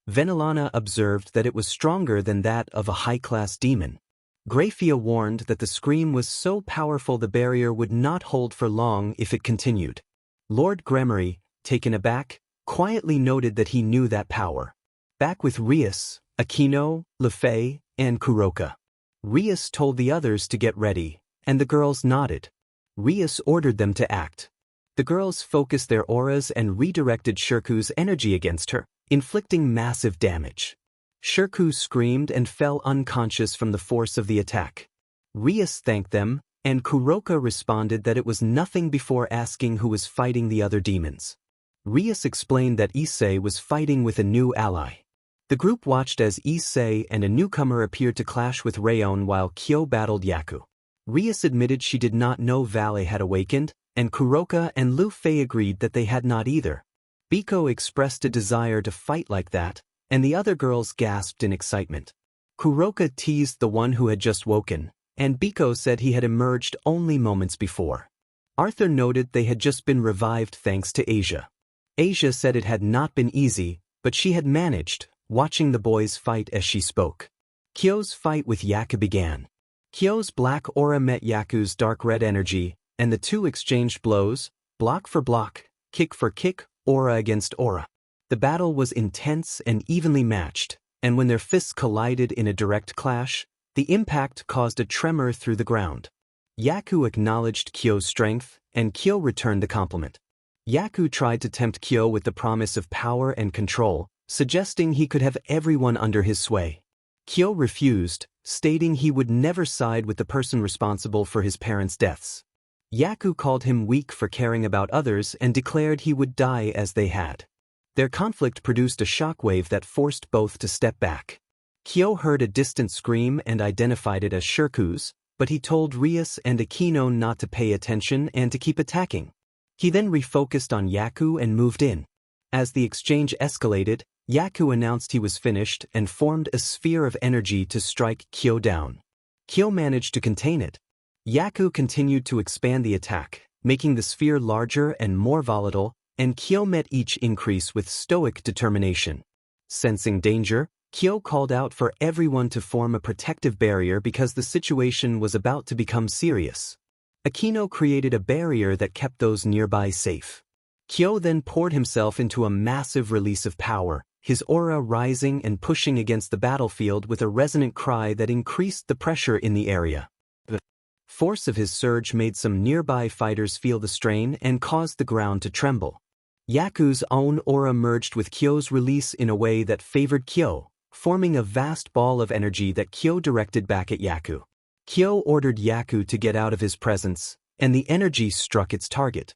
[SPEAKER 1] Venelana observed that it was stronger than that of a high-class demon. Graphia warned that the scream was so powerful the barrier would not hold for long if it continued. Lord Gremory, taken aback, quietly noted that he knew that power. Back with Rias, Aquino, Lefay, and Kuroka. Rias told the others to get ready, and the girls nodded. Rias ordered them to act. The girls focused their auras and redirected Shirku's energy against her, inflicting massive damage. Shirku screamed and fell unconscious from the force of the attack. Rias thanked them, and Kuroka responded that it was nothing before asking who was fighting the other demons. Rias explained that Issei was fighting with a new ally. The group watched as Issei and a newcomer appeared to clash with Rayon while Kyo battled Yaku. Rias admitted she did not know Valet had awakened, and Kuroka and Lu Fei agreed that they had not either. Biko expressed a desire to fight like that, and the other girls gasped in excitement. Kuroka teased the one who had just woken, and Biko said he had emerged only moments before. Arthur noted they had just been revived thanks to Asia. Asia said it had not been easy, but she had managed, watching the boys fight as she spoke. Kyo's fight with Yaku began. Kyo's black aura met Yaku's dark red energy, and the two exchanged blows, block for block, kick for kick, aura against aura. The battle was intense and evenly matched, and when their fists collided in a direct clash, the impact caused a tremor through the ground. Yaku acknowledged Kyo's strength, and Kyo returned the compliment. Yaku tried to tempt Kyo with the promise of power and control, suggesting he could have everyone under his sway. Kyo refused, stating he would never side with the person responsible for his parents' deaths. Yaku called him weak for caring about others and declared he would die as they had. Their conflict produced a shockwave that forced both to step back. Kyo heard a distant scream and identified it as Shirku's, but he told Rias and Aquino not to pay attention and to keep attacking. He then refocused on Yaku and moved in. As the exchange escalated, Yaku announced he was finished and formed a sphere of energy to strike Kyo down. Kyo managed to contain it. Yaku continued to expand the attack, making the sphere larger and more volatile, and Kyo met each increase with stoic determination. Sensing danger, Kyo called out for everyone to form a protective barrier because the situation was about to become serious. Aquino created a barrier that kept those nearby safe. Kyo then poured himself into a massive release of power, his aura rising and pushing against the battlefield with a resonant cry that increased the pressure in the area. The force of his surge made some nearby fighters feel the strain and caused the ground to tremble. Yaku's own aura merged with Kyo's release in a way that favored Kyo, forming a vast ball of energy that Kyo directed back at Yaku. Kyo ordered Yaku to get out of his presence, and the energy struck its target.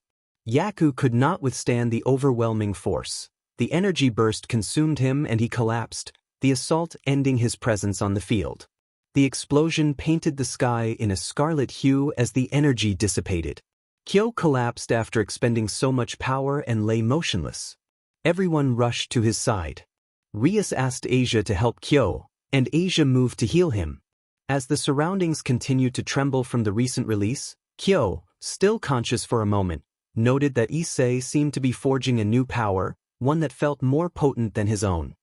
[SPEAKER 1] Yaku could not withstand the overwhelming force. The energy burst consumed him and he collapsed, the assault ending his presence on the field. The explosion painted the sky in a scarlet hue as the energy dissipated. Kyo collapsed after expending so much power and lay motionless. Everyone rushed to his side. Rias asked Asia to help Kyo, and Asia moved to heal him. As the surroundings continued to tremble from the recent release, Kyo, still conscious for a moment, noted that Issei seemed to be forging a new power, one that felt more potent than his own.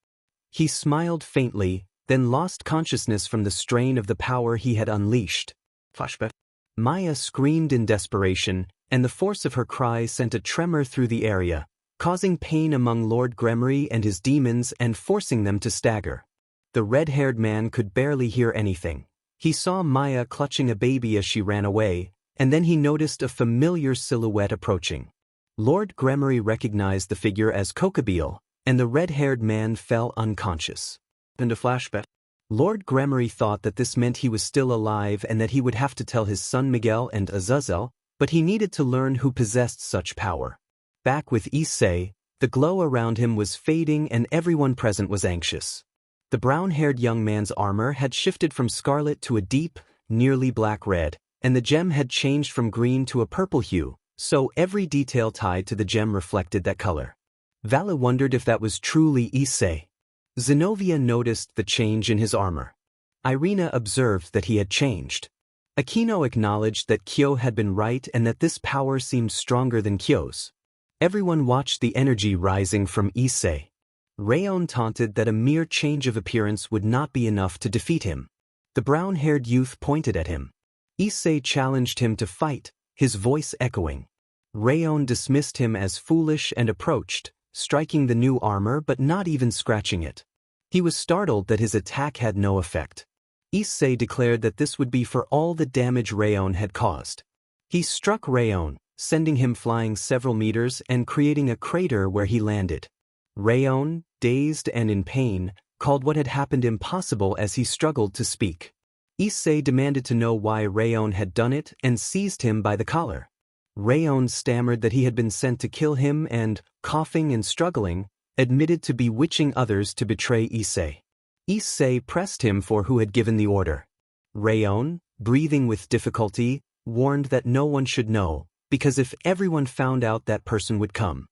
[SPEAKER 1] He smiled faintly, then lost consciousness from the strain of the power he had unleashed. Flashback. Maya screamed in desperation, and the force of her cry sent a tremor through the area, causing pain among Lord Gremory and his demons and forcing them to stagger. The red-haired man could barely hear anything. He saw Maya clutching a baby as she ran away, and then he noticed a familiar silhouette approaching. Lord Gremory recognized the figure as Kokabeel, and the red-haired man fell unconscious. In a flashback, Lord Gremory thought that this meant he was still alive and that he would have to tell his son Miguel and Azazel, but he needed to learn who possessed such power. Back with Issei, the glow around him was fading and everyone present was anxious. The brown-haired young man's armor had shifted from scarlet to a deep, nearly black red, and the gem had changed from green to a purple hue, so every detail tied to the gem reflected that color. Vala wondered if that was truly Issei. Zenobia noticed the change in his armor. Irina observed that he had changed. Aquino acknowledged that Kyo had been right and that this power seemed stronger than Kyo's. Everyone watched the energy rising from Issei. Rayon taunted that a mere change of appearance would not be enough to defeat him. The brown-haired youth pointed at him. Issei challenged him to fight, his voice echoing. Rayon dismissed him as foolish and approached, striking the new armor but not even scratching it. He was startled that his attack had no effect. Issei declared that this would be for all the damage Rayon had caused. He struck Rayon, sending him flying several meters and creating a crater where he landed. Rayon, dazed and in pain, called what had happened impossible as he struggled to speak. Issei demanded to know why Rayon had done it and seized him by the collar. Rayon stammered that he had been sent to kill him and, coughing and struggling, admitted to bewitching others to betray Issei. Issei pressed him for who had given the order. Rayon, breathing with difficulty, warned that no one should know, because if everyone found out that person would come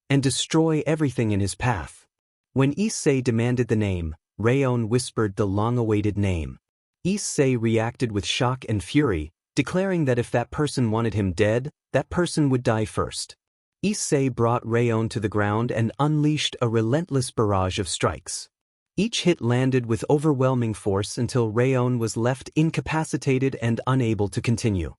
[SPEAKER 1] and destroy everything in his path. When Issei demanded the name, Rayon whispered the long-awaited name. Issei reacted with shock and fury, declaring that if that person wanted him dead, that person would die first. Issei brought Rayon to the ground and unleashed a relentless barrage of strikes. Each hit landed with overwhelming force until Rayon was left incapacitated and unable to continue.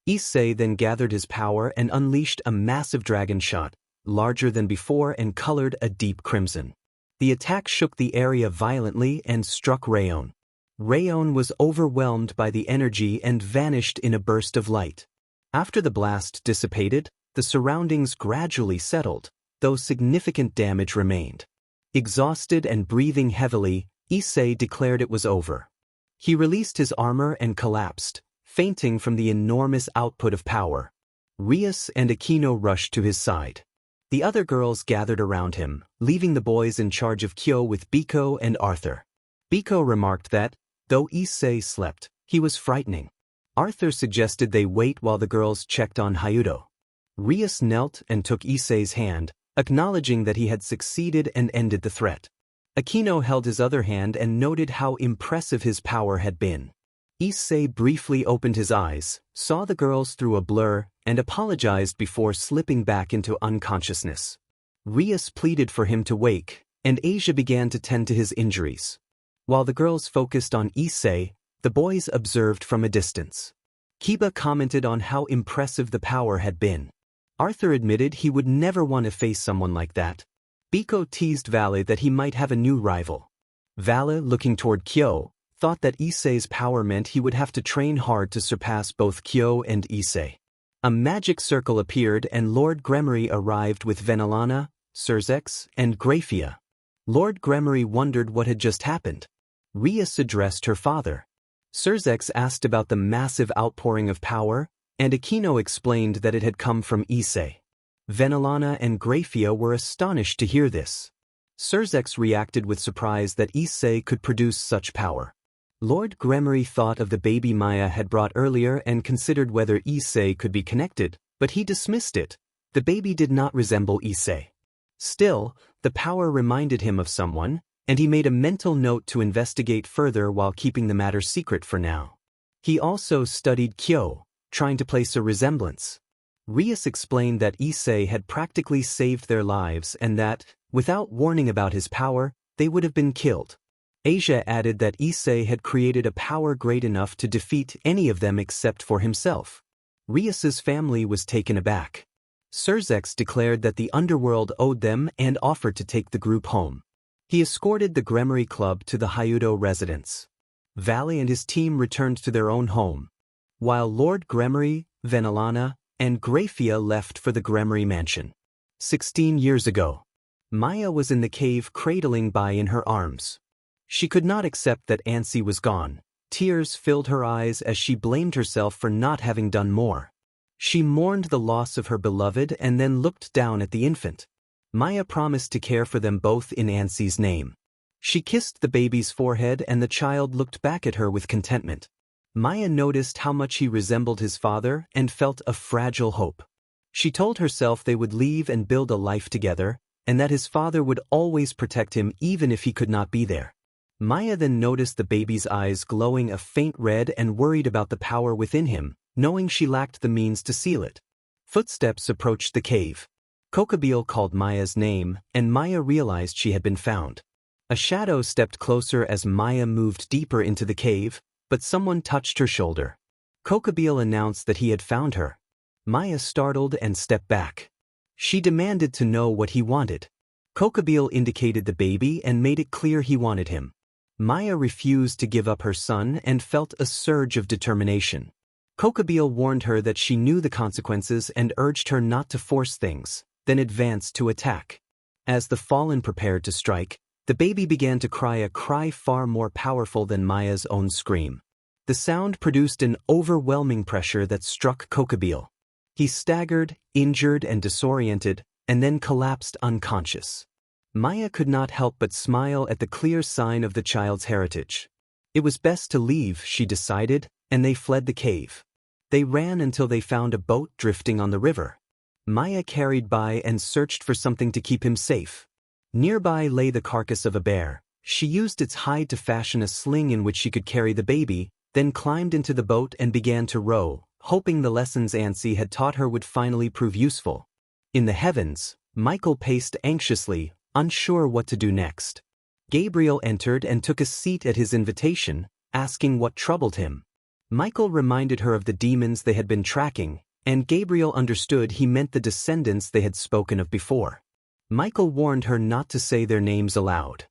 [SPEAKER 1] Issei then gathered his power and unleashed a massive dragon shot, larger than before and colored a deep crimson. The attack shook the area violently and struck Rayon. Rayon was overwhelmed by the energy and vanished in a burst of light. After the blast dissipated, the surroundings gradually settled, though significant damage remained. Exhausted and breathing heavily, Issei declared it was over. He released his armor and collapsed, fainting from the enormous output of power. Rias and Aquino rushed to his side. The other girls gathered around him, leaving the boys in charge of Kyo with Biko and Arthur. Biko remarked that, though Issei slept, he was frightening. Arthur suggested they wait while the girls checked on Hyudo. Rias knelt and took Issei's hand, acknowledging that he had succeeded and ended the threat. Aquino held his other hand and noted how impressive his power had been. Issei briefly opened his eyes, saw the girls through a blur, and apologized before slipping back into unconsciousness. Rias pleaded for him to wake, and Asia began to tend to his injuries. While the girls focused on Issei, the boys observed from a distance. Kiba commented on how impressive the power had been. Arthur admitted he would never want to face someone like that. Biko teased Valle that he might have a new rival. Valle, looking toward Kyo, thought that Issei's power meant he would have to train hard to surpass both Kyo and Issei. A magic circle appeared and Lord Gremory arrived with Venelana, Surzex, and Graphia. Lord Gremory wondered what had just happened. Rias addressed her father. Surzex asked about the massive outpouring of power, and Aquino explained that it had come from Issei. Venelana and Graphia were astonished to hear this. Surzex reacted with surprise that Issei could produce such power. Lord Gremory thought of the baby Maya had brought earlier and considered whether Issei could be connected, but he dismissed it. The baby did not resemble Issei. Still, the power reminded him of someone, and he made a mental note to investigate further while keeping the matter secret for now. He also studied Kyo, trying to place a resemblance. Rias explained that Issei had practically saved their lives and that, without warning about his power, they would have been killed. Asia added that Issei had created a power great enough to defeat any of them except for himself. Rias's family was taken aback. Surzex declared that the underworld owed them and offered to take the group home. He escorted the Gremory Club to the Hyudo residence. Valle and his team returned to their own home, while Lord Gremory, Venelana, and Graphia left for the Gremory mansion. 16 years ago, Maya was in the cave cradling Bai in her arms. She could not accept that Ansi was gone. Tears filled her eyes as she blamed herself for not having done more. She mourned the loss of her beloved and then looked down at the infant. Maya promised to care for them both in Ansi's name. She kissed the baby's forehead and the child looked back at her with contentment. Maya noticed how much he resembled his father and felt a fragile hope. She told herself they would leave and build a life together, and that his father would always protect him even if he could not be there. Maya then noticed the baby's eyes glowing a faint red and worried about the power within him, knowing she lacked the means to seal it. Footsteps approached the cave. Kokabeel called Maya's name, and Maya realized she had been found. A shadow stepped closer as Maya moved deeper into the cave, but someone touched her shoulder. Kokabeel announced that he had found her. Maya startled and stepped back. She demanded to know what he wanted. Kokabeel indicated the baby and made it clear he wanted him. Maya refused to give up her son and felt a surge of determination. Kokabeel warned her that she knew the consequences and urged her not to force things, then advanced to attack. As the fallen prepared to strike, the baby began to cry, a cry far more powerful than Maya's own scream. The sound produced an overwhelming pressure that struck Kokabeel. He staggered, injured and disoriented, and then collapsed unconscious. Maya could not help but smile at the clear sign of the child's heritage. It was best to leave, she decided, and they fled the cave. They ran until they found a boat drifting on the river. Maya carried by and searched for something to keep him safe. Nearby lay the carcass of a bear. She used its hide to fashion a sling in which she could carry the baby, then climbed into the boat and began to row, hoping the lessons Issei had taught her would finally prove useful. In the heavens, Michael paced anxiously, unsure what to do next. Gabriel entered and took a seat at his invitation, asking what troubled him. Michael reminded her of the demons they had been tracking, and Gabriel understood he meant the descendants they had spoken of before. Michael warned her not to say their names aloud.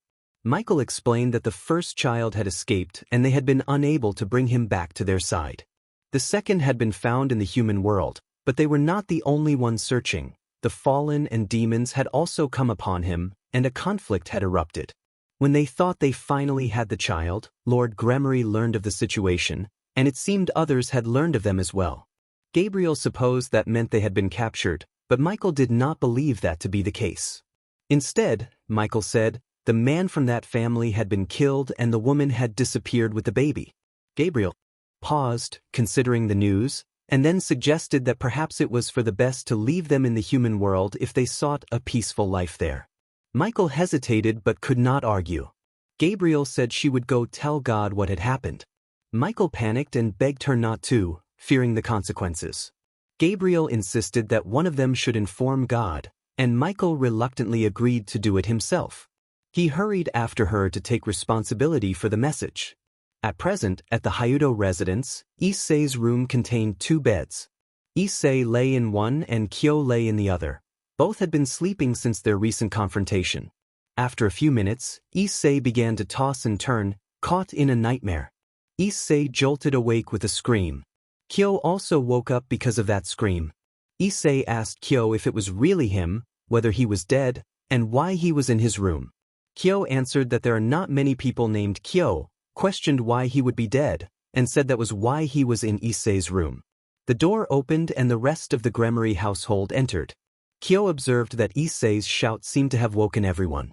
[SPEAKER 1] Michael explained that the first child had escaped and they had been unable to bring him back to their side. The second had been found in the human world, but they were not the only ones searching. The fallen and demons had also come upon him, and a conflict had erupted. When they thought they finally had the child, Lord Gremory learned of the situation, and it seemed others had learned of them as well. Gabriel supposed that meant they had been captured, but Michael did not believe that to be the case. Instead, Michael said, the man from that family had been killed and the woman had disappeared with the baby. Gabriel paused, considering the news, and then suggested that perhaps it was for the best to leave them in the human world if they sought a peaceful life there. Michael hesitated but could not argue. Gabriel said she would go tell God what had happened. Michael panicked and begged her not to, fearing the consequences. Gabriel insisted that one of them should inform God, and Michael reluctantly agreed to do it himself. He hurried after her to take responsibility for the message. At present, at the Hyudo residence, Issei's room contained 2 beds. Issei lay in one and Kyo lay in the other. Both had been sleeping since their recent confrontation. After a few minutes, Issei began to toss and turn, caught in a nightmare. Issei jolted awake with a scream. Kyo also woke up because of that scream. Issei asked Kyo if it was really him, whether he was dead, and why he was in his room. Kyo answered that there are not many people named Kyo, questioned why he would be dead, and said that was why he was in Issei's room. The door opened and the rest of the Gremory household entered. Kyo observed that Issei's shout seemed to have woken everyone.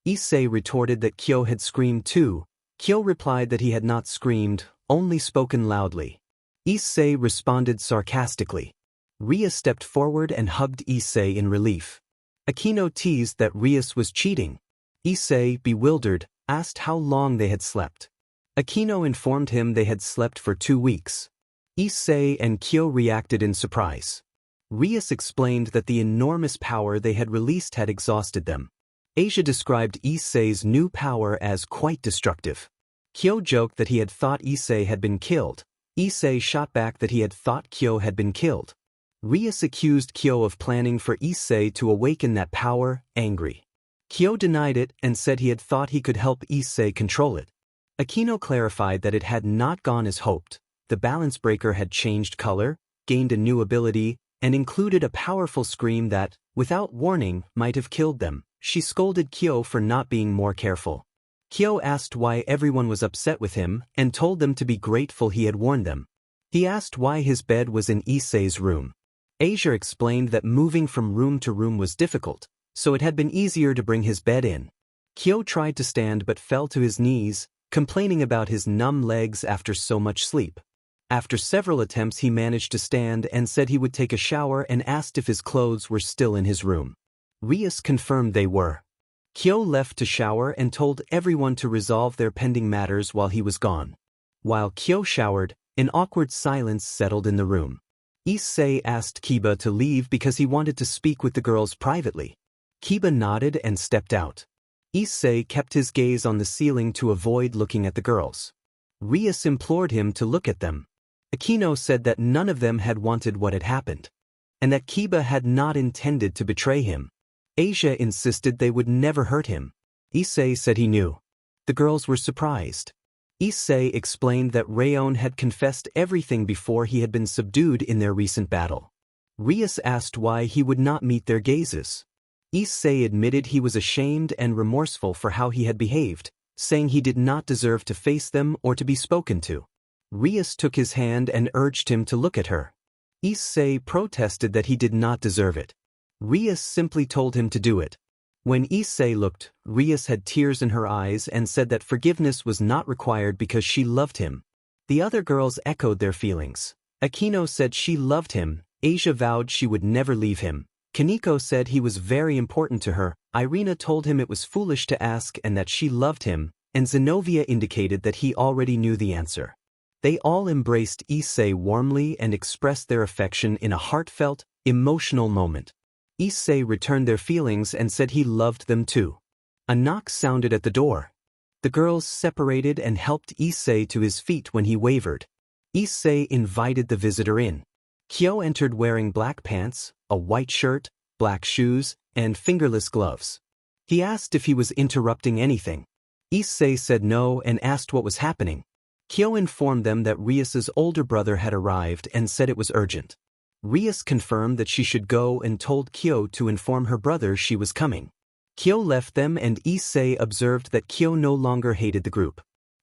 [SPEAKER 1] Issei retorted that Kyo had screamed too. Kyo replied that he had not screamed, only spoken loudly. Issei responded sarcastically. Ria stepped forward and hugged Issei in relief. Akino teased that Rias was cheating. Issei, bewildered, asked how long they had slept. Akino informed him they had slept for 2 weeks. Issei and Kyo reacted in surprise. Rias explained that the enormous power they had released had exhausted them. Asia described Issei's new power as quite destructive. Kyo joked that he had thought Issei had been killed. Issei shot back that he had thought Kyo had been killed. Rias accused Kyo of planning for Issei to awaken that power, angry. Kyo denied it and said he had thought he could help Issei control it. Akino clarified that it had not gone as hoped. The balance breaker had changed color, gained a new ability, and included a powerful scream that, without warning, might have killed them. She scolded Kyo for not being more careful. Kyo asked why everyone was upset with him and told them to be grateful he had warned them. He asked why his bed was in Issei's room. Asia explained that moving from room to room was difficult, so it had been easier to bring his bed in. Kyo tried to stand but fell to his knees, complaining about his numb legs after so much sleep. After several attempts he managed to stand and said he would take a shower and asked if his clothes were still in his room. Rias confirmed they were. Kyo left to shower and told everyone to resolve their pending matters while he was gone. While Kyo showered, an awkward silence settled in the room. Issei asked Kiba to leave because he wanted to speak with the girls privately. Kiba nodded and stepped out. Issei kept his gaze on the ceiling to avoid looking at the girls. Rias implored him to look at them. Aquino said that none of them had wanted what had happened, and that Kiba had not intended to betray him. Asia insisted they would never hurt him. Issei said he knew. The girls were surprised. Issei explained that Rayon had confessed everything before he had been subdued in their recent battle. Rias asked why he would not meet their gazes. Issei admitted he was ashamed and remorseful for how he had behaved, saying he did not deserve to face them or to be spoken to. Rias took his hand and urged him to look at her. Issei protested that he did not deserve it. Rias simply told him to do it. When Issei looked, Rias had tears in her eyes and said that forgiveness was not required because she loved him. The other girls echoed their feelings. Aquino said she loved him, Asia vowed she would never leave him. Kaneko said he was very important to her, Irina told him it was foolish to ask and that she loved him, and Zenobia indicated that he already knew the answer. They all embraced Issei warmly and expressed their affection in a heartfelt, emotional moment. Issei returned their feelings and said he loved them too. A knock sounded at the door. The girls separated and helped Issei to his feet when he wavered. Issei invited the visitor in. Kyo entered wearing black pants, a white shirt, black shoes, and fingerless gloves. He asked if he was interrupting anything. Issei said no and asked what was happening. Kyo informed them that Rias's older brother had arrived and said it was urgent. Rias confirmed that she should go and told Kyo to inform her brother she was coming. Kyo left them and Issei observed that Kyo no longer hated the group.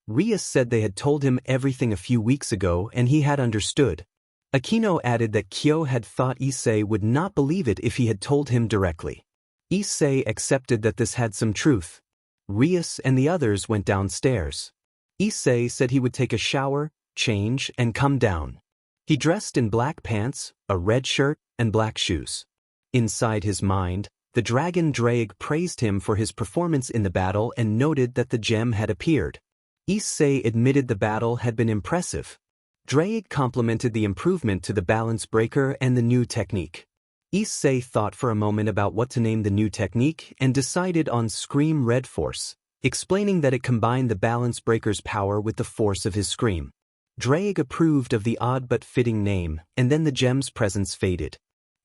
[SPEAKER 1] Rias said they had told him everything a few weeks ago and he had understood. Aquino added that Kyo had thought Issei would not believe it if he had told him directly. Issei accepted that this had some truth. Rias and the others went downstairs. Issei said he would take a shower, change, and come down. He dressed in black pants, a red shirt, and black shoes. Inside his mind, the dragon Draig praised him for his performance in the battle and noted that the gem had appeared. Issei admitted the battle had been impressive. Draig complimented the improvement to the balance breaker and the new technique. Issei thought for a moment about what to name the new technique and decided on Scream Red Force, explaining that it combined the balance breaker's power with the force of his scream. Draig approved of the odd but fitting name, and then the gem's presence faded.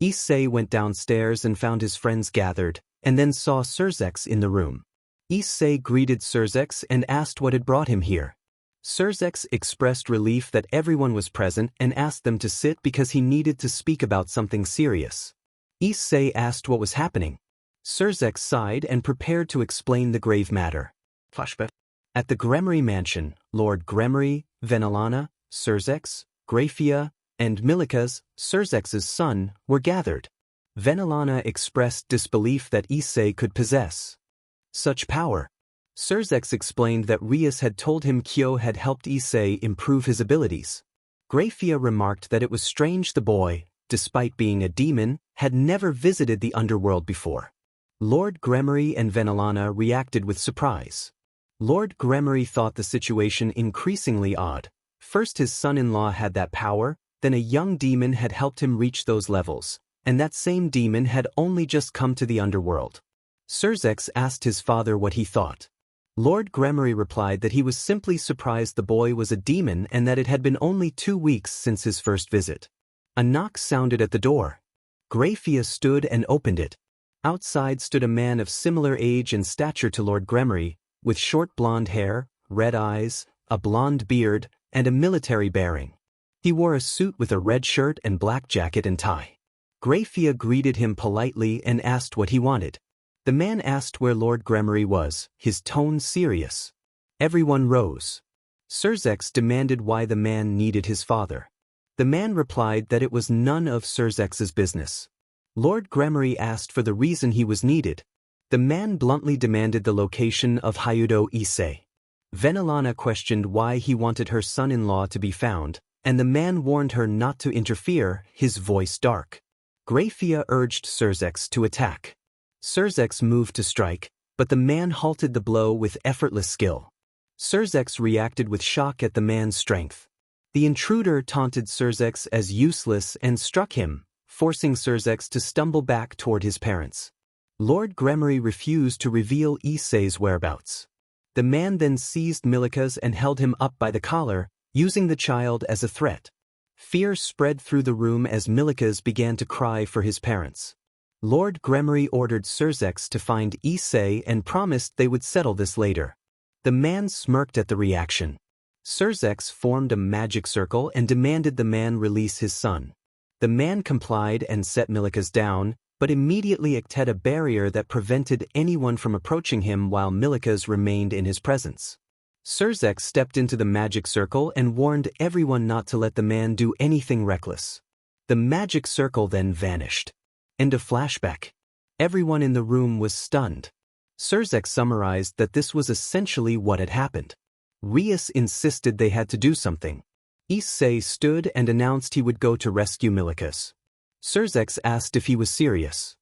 [SPEAKER 1] Issei went downstairs and found his friends gathered, and then saw Surzex in the room. Issei greeted Surzex and asked what had brought him here. Surzex expressed relief that everyone was present and asked them to sit because he needed to speak about something serious. Issei asked what was happening. Surzex sighed and prepared to explain the grave matter. Flashback. At the Gremory mansion, Lord Gremory, Venelana, Surzex, Graphia, and Milikas, Surzex's son, were gathered. Venelana expressed disbelief that Issei could possess such power. Surzex explained that Rias had told him Kyo had helped Issei improve his abilities. Graphia remarked that it was strange the boy, despite being a demon, had never visited the underworld before. Lord Gremory and Venelana reacted with surprise. Lord Gremory thought the situation increasingly odd. First his son-in-law had that power, then a young demon had helped him reach those levels, and that same demon had only just come to the underworld. Surzex asked his father what he thought. Lord Gremory replied that he was simply surprised the boy was a demon and that it had been only 2 weeks since his first visit. A knock sounded at the door. Graphia stood and opened it. Outside stood a man of similar age and stature to Lord Gremory, with short blonde hair, red eyes, a blonde beard, and a military bearing. He wore a suit with a red shirt and black jacket and tie. Graphia greeted him politely and asked what he wanted. The man asked where Lord Gremory was, his tone serious. Everyone rose. Surzex demanded why the man needed his father. The man replied that it was none of Surzex's business. Lord Gremory asked for the reason he was needed. The man bluntly demanded the location of Hyudo Issei. Venelana questioned why he wanted her son-in-law to be found, and the man warned her not to interfere, his voice dark. Graphia urged Surzex to attack. Surzex moved to strike, but the man halted the blow with effortless skill. Surzex reacted with shock at the man's strength. The intruder taunted Surzex as useless and struck him, forcing Surzex to stumble back toward his parents. Lord Gremory refused to reveal Issei's whereabouts. The man then seized Milikas and held him up by the collar, using the child as a threat. Fear spread through the room as Milikas began to cry for his parents. Lord Gremory ordered Surzex to find Issei and promised they would settle this later. The man smirked at the reaction. Surzex formed a magic circle and demanded the man release his son. The man complied and set Milikas down, but immediately acted a barrier that prevented anyone from approaching him while Milikas remained in his presence. Surzex stepped into the magic circle and warned everyone not to let the man do anything reckless. The magic circle then vanished. End of flashback. Everyone in the room was stunned. Surzex summarized that this was essentially what had happened. Rias insisted they had to do something. Issei stood and announced he would go to rescue Milikas. Surzex asked if he was serious.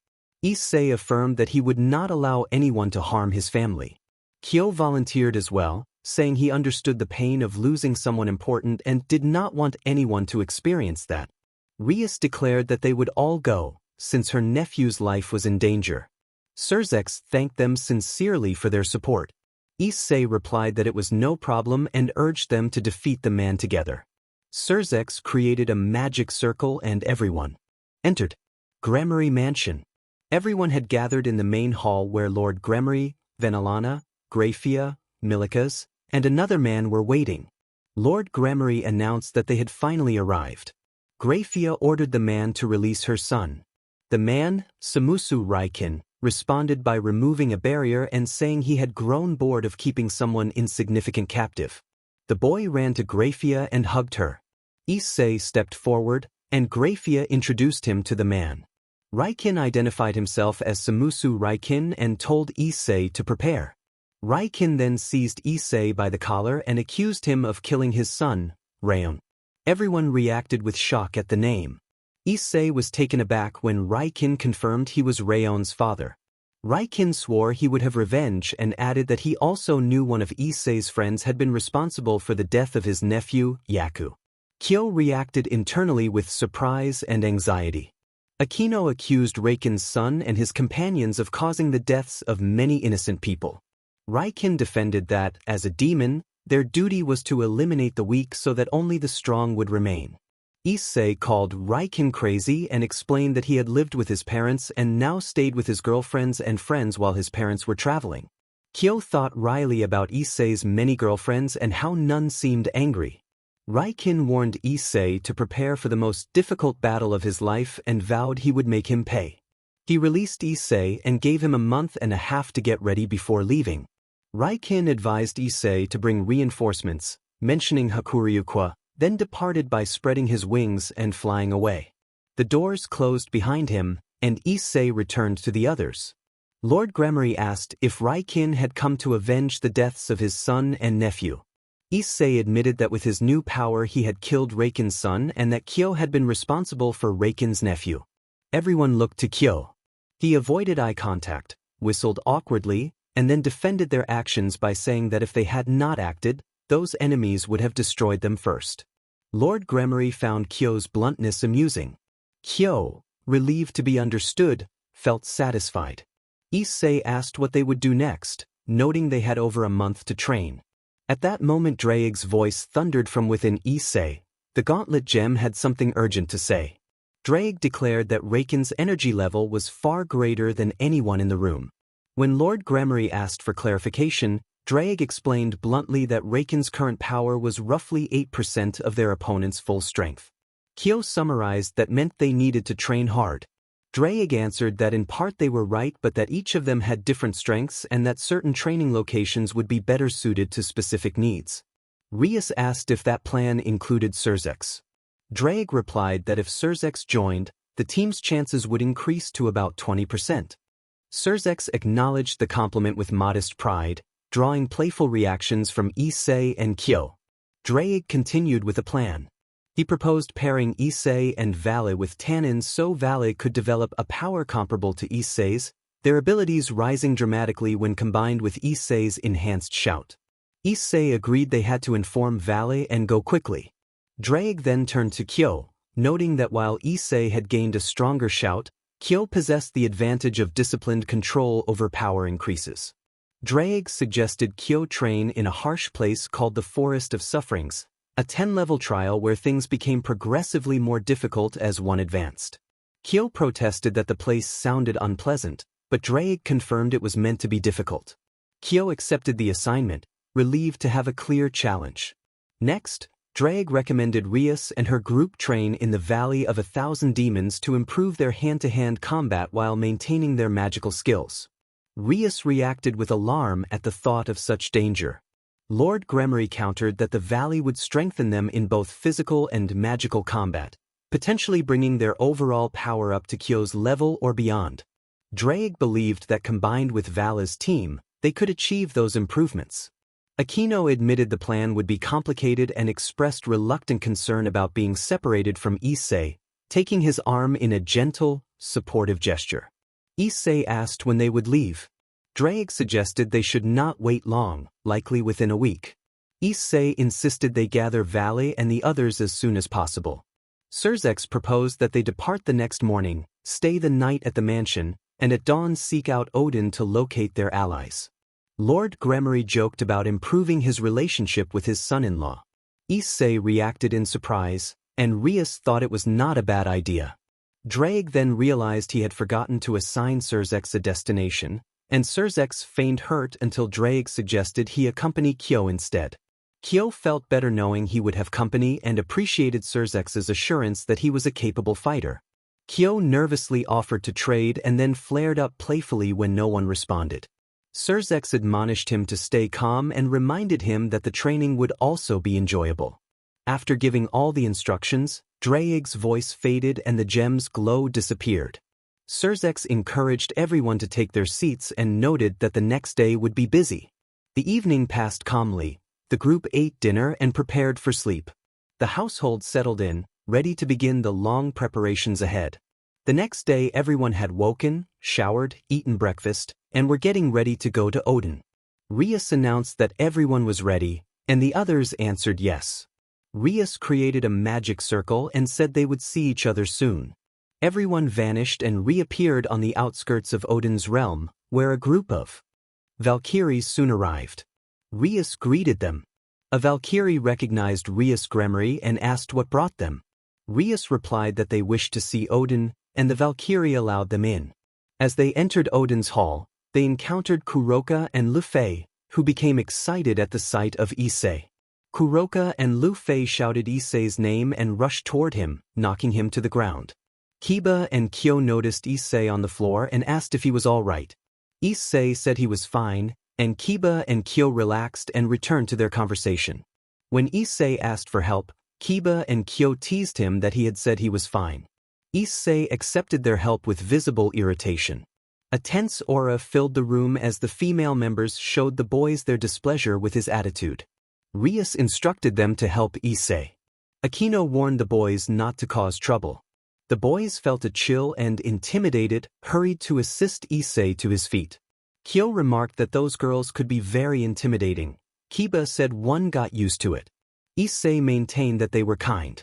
[SPEAKER 1] Issei affirmed that he would not allow anyone to harm his family. Kyo volunteered as well, saying he understood the pain of losing someone important and did not want anyone to experience that. Rias declared that they would all go, since her nephew's life was in danger. Surzex thanked them sincerely for their support. Issei replied that it was no problem and urged them to defeat the man together. Surzex created a magic circle and everyone entered Gremory Mansion. Everyone had gathered in the main hall where Lord Gremory, Venelana, Grafia, Milikas, and another man were waiting. Lord Gremory announced that they had finally arrived. Grafia ordered the man to release her son. The man, Samusu Raikin, responded by removing a barrier and saying he had grown bored of keeping someone insignificant captive. The boy ran to Grafia and hugged her. Issei stepped forward, and Grafia introduced him to the man. Raikin identified himself as Samusu Raikin and told Issei to prepare. Raikin then seized Issei by the collar and accused him of killing his son, Rayon. Everyone reacted with shock at the name. Issei was taken aback when Raikin confirmed he was Rayon's father. Raikin swore he would have revenge and added that he also knew one of Issei's friends had been responsible for the death of his nephew, Yaku. Kyo reacted internally with surprise and anxiety. Akino accused Raikin's son and his companions of causing the deaths of many innocent people. Raikin defended that, as a demon, their duty was to eliminate the weak so that only the strong would remain. Issei called Raikin crazy and explained that he had lived with his parents and now stayed with his girlfriends and friends while his parents were traveling. Kyo thought wryly about Issei's many girlfriends and how none seemed angry. Raikin warned Issei to prepare for the most difficult battle of his life and vowed he would make him pay. He released Issei and gave him a month and a half to get ready before leaving. Raikin advised Issei to bring reinforcements, mentioning Hakuryukwa, then departed by spreading his wings and flying away. The doors closed behind him, and Issei returned to the others. Lord Gremory asked if Raikin had come to avenge the deaths of his son and nephew. Issei admitted that with his new power he had killed Raikin's son and that Kyo had been responsible for Raikin's nephew. Everyone looked to Kyo. He avoided eye contact, whistled awkwardly, and then defended their actions by saying that if they had not acted, those enemies would have destroyed them first. Lord Gremory found Kyo's bluntness amusing. Kyo, relieved to be understood, felt satisfied. Issei asked what they would do next, noting they had over a month to train. At that moment Draig's voice thundered from within Issei. The gauntlet gem had something urgent to say. Draig declared that Raikin's energy level was far greater than anyone in the room. When Lord Gremory asked for clarification, Draig explained bluntly that Raikin's current power was roughly 8% of their opponent's full strength. Kyo summarized that meant they needed to train hard. Draig answered that in part they were right but that each of them had different strengths and that certain training locations would be better suited to specific needs. Rias asked if that plan included Surzex. Draig replied that if Surzex joined, the team's chances would increase to about 20%. Surzex acknowledged the compliment with modest pride, drawing playful reactions from Issei and Kyo. Draig continued with a plan. He proposed pairing Issei and Valet with Tanin so Valet could develop a power comparable to Issei's, their abilities rising dramatically when combined with Issei's enhanced shout. Issei agreed they had to inform Valet and go quickly. Draig then turned to Kyo, noting that while Issei had gained a stronger shout, Kyo possessed the advantage of disciplined control over power increases. Drake suggested Kyo train in a harsh place called the Forest of Sufferings, a 10-level trial where things became progressively more difficult as one advanced. Kyo protested that the place sounded unpleasant, but Drake confirmed it was meant to be difficult. Kyo accepted the assignment, relieved to have a clear challenge. Next, Drake recommended Rias and her group train in the Valley of 1,000 Demons to improve their hand-to-hand combat while maintaining their magical skills. Rias reacted with alarm at the thought of such danger. Lord Gremory countered that the valley would strengthen them in both physical and magical combat, potentially bringing their overall power up to Kyo's level or beyond. Drake believed that combined with Vala's team, they could achieve those improvements. Aquino admitted the plan would be complicated and expressed reluctant concern about being separated from Issei, taking his arm in a gentle, supportive gesture. Issei asked when they would leave. Drake suggested they should not wait long, likely within a week. Issei insisted they gather Vale and the others as soon as possible. Surzex proposed that they depart the next morning, stay the night at the mansion, and at dawn seek out Odin to locate their allies. Lord Gremory joked about improving his relationship with his son-in-law. Issei reacted in surprise, and Rias thought it was not a bad idea. Drake then realized he had forgotten to assign Surzex a destination, and Surzex feigned hurt until Drake suggested he accompany Kyo instead. Kyo felt better knowing he would have company and appreciated Surzex's assurance that he was a capable fighter. Kyo nervously offered to trade and then flared up playfully when no one responded. Surzex admonished him to stay calm and reminded him that the training would also be enjoyable. After giving all the instructions, Drake's voice faded and the gem's glow disappeared. Surzex encouraged everyone to take their seats and noted that the next day would be busy. The evening passed calmly. The group ate dinner and prepared for sleep. The household settled in, ready to begin the long preparations ahead. The next day everyone had woken, showered, eaten breakfast, and were getting ready to go to Odin. Rias announced that everyone was ready, and the others answered yes. Rias created a magic circle and said they would see each other soon. Everyone vanished and reappeared on the outskirts of Odin's realm, where a group of Valkyries soon arrived. Rias greeted them. A Valkyrie recognized Rias Gremory and asked what brought them. Rias replied that they wished to see Odin, and the Valkyrie allowed them in. As they entered Odin's hall, they encountered Kuroka and Lufei, who became excited at the sight of Issei. Kuroka and Lufei shouted Issei's name and rushed toward him, knocking him to the ground. Kiba and Kyo noticed Issei on the floor and asked if he was all right. Issei said he was fine, and Kiba and Kyo relaxed and returned to their conversation. When Issei asked for help, Kiba and Kyo teased him that he had said he was fine. Issei accepted their help with visible irritation. A tense aura filled the room as the female members showed the boys their displeasure with his attitude. Rias instructed them to help Issei. Aquino warned the boys not to cause trouble. The boys felt a chill and, intimidated, hurried to assist Issei to his feet. Kyo remarked that those girls could be very intimidating. Kiba said one got used to it. Issei maintained that they were kind.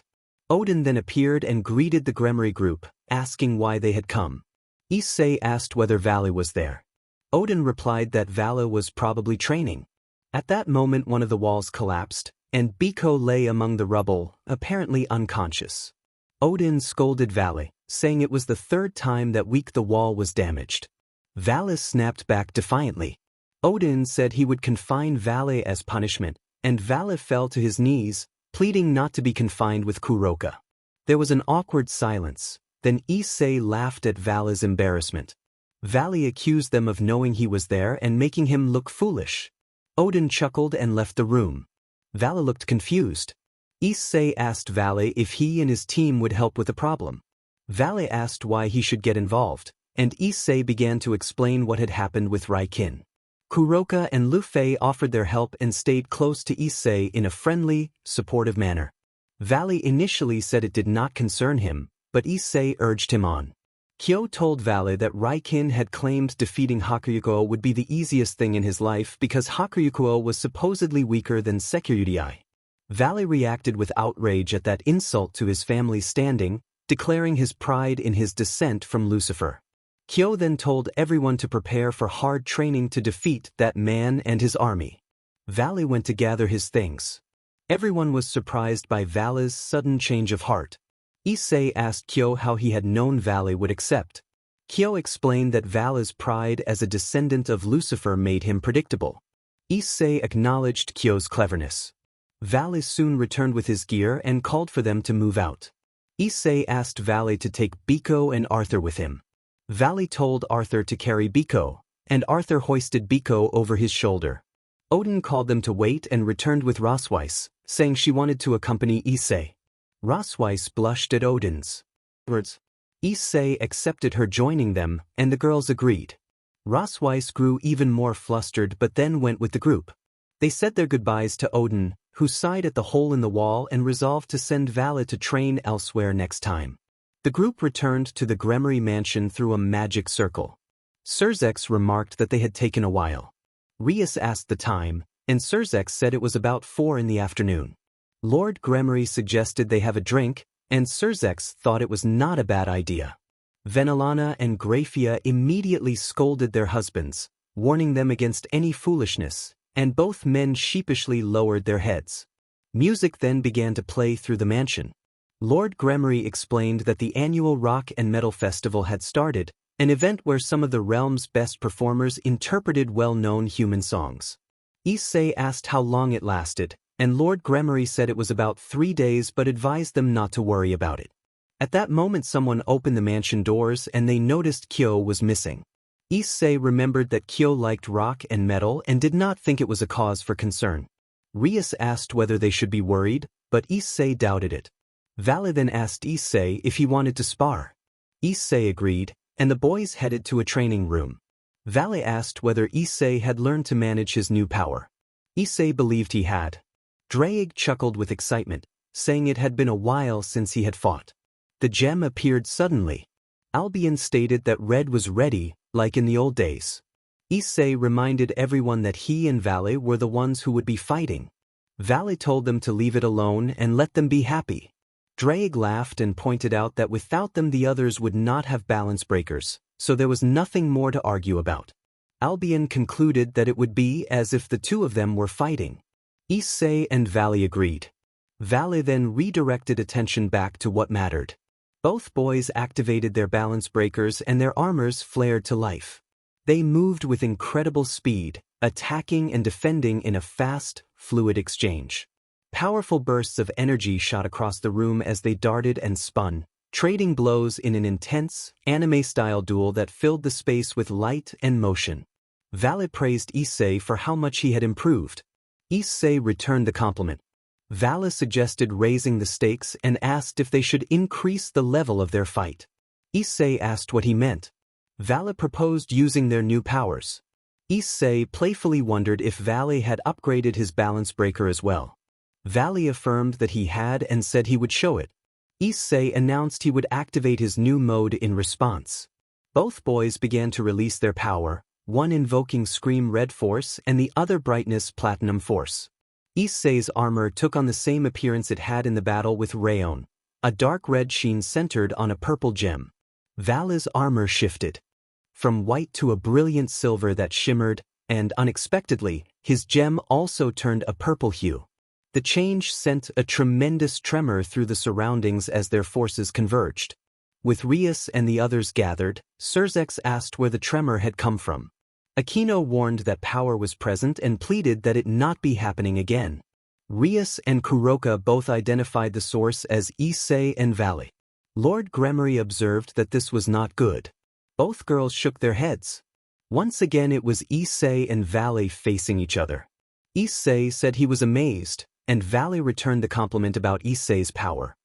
[SPEAKER 1] Odin then appeared and greeted the Gremory group, asking why they had come. Issei asked whether Vale was there. Odin replied that Vale was probably training. At that moment one of the walls collapsed, and Biko lay among the rubble, apparently unconscious. Odin scolded Vale, saying it was the third time that week the wall was damaged. Vale snapped back defiantly. Odin said he would confine Vale as punishment, and Vale fell to his knees, pleading not to be confined with Kuroka. There was an awkward silence, then Issei laughed at Vale's embarrassment. Vale accused them of knowing he was there and making him look foolish. Odin chuckled and left the room. Vale looked confused. Issei asked Vale if he and his team would help with the problem. Vale asked why he should get involved, and Issei began to explain what had happened with Raikin. Kuroka and Lufei offered their help and stayed close to Issei in a friendly, supportive manner. Vale initially said it did not concern him, but Issei urged him on. Kyo told Vale that Raikin had claimed defeating Hakuryuko would be the easiest thing in his life because Hakuryuko was supposedly weaker than Sekyurei. Vale reacted with outrage at that insult to his family's standing, declaring his pride in his descent from Lucifer. Kyo then told everyone to prepare for hard training to defeat that man and his army. Valley went to gather his things. Everyone was surprised by Valley's sudden change of heart. Issei asked Kyo how he had known Valley would accept. Kyo explained that Valley's pride as a descendant of Lucifer made him predictable. Issei acknowledged Kyo's cleverness. Valley soon returned with his gear and called for them to move out. Issei asked Valley to take Biko and Arthur with him. Valley told Arthur to carry Biko, and Arthur hoisted Biko over his shoulder. Odin called them to wait and returned with Rosweiss, saying she wanted to accompany Issei. Rosweiss blushed at Odin's words. Issei accepted her joining them, and the girls agreed. Rosweiss grew even more flustered but then went with the group. They said their goodbyes to Odin, who sighed at the hole in the wall and resolved to send Valley to train elsewhere next time. The group returned to the Gremory mansion through a magic circle. Surzex remarked that they had taken a while. Rias asked the time, and Surzex said it was about 4 in the afternoon. Lord Gremory suggested they have a drink, and Surzex thought it was not a bad idea. Venelana and Graphia immediately scolded their husbands, warning them against any foolishness, and both men sheepishly lowered their heads. Music then began to play through the mansion. Lord Gremory explained that the annual Rock and Metal Festival had started, an event where some of the realm's best performers interpreted well-known human songs. Issei asked how long it lasted, and Lord Gremory said it was about 3 days but advised them not to worry about it. At that moment someone opened the mansion doors and they noticed Kyo was missing. Issei remembered that Kyo liked rock and metal and did not think it was a cause for concern. Rias asked whether they should be worried, but Issei doubted it. Valley then asked Issei if he wanted to spar. Issei agreed, and the boys headed to a training room. Valley asked whether Issei had learned to manage his new power. Issei believed he had. Draig chuckled with excitement, saying it had been a while since he had fought. The gem appeared suddenly. Albion stated that Red was ready, like in the old days. Issei reminded everyone that he and Valley were the ones who would be fighting. Valley told them to leave it alone and let them be happy. Draig laughed and pointed out that without them the others would not have balance breakers, so there was nothing more to argue about. Albion concluded that it would be as if the two of them were fighting. Issei and Valley agreed. Valley then redirected attention back to what mattered. Both boys activated their balance breakers and their armors flared to life. They moved with incredible speed, attacking and defending in a fast, fluid exchange. Powerful bursts of energy shot across the room as they darted and spun, trading blows in an intense, anime-style duel that filled the space with light and motion. Valley praised Issei for how much he had improved. Issei returned the compliment. Valley suggested raising the stakes and asked if they should increase the level of their fight. Issei asked what he meant. Valley proposed using their new powers. Issei playfully wondered if Valley had upgraded his balance breaker as well. Valley affirmed that he had and said he would show it. Issei announced he would activate his new mode in response. Both boys began to release their power, one invoking Scream Red Force and the other Brightness Platinum Force. Issei's armor took on the same appearance it had in the battle with Rayon, a dark red sheen centered on a purple gem. Valley's armor shifted from white to a brilliant silver that shimmered, and unexpectedly, his gem also turned a purple hue. The change sent a tremendous tremor through the surroundings as their forces converged. With Rias and the others gathered, Surzex asked where the tremor had come from. Aquino warned that power was present and pleaded that it not be happening again. Rias and Kuroka both identified the source as Issei and Valley. Lord Gremory observed that this was not good. Both girls shook their heads. Once again it was Issei and Valley facing each other. Issei said he was amazed, and Valley returned the compliment about Issei's power.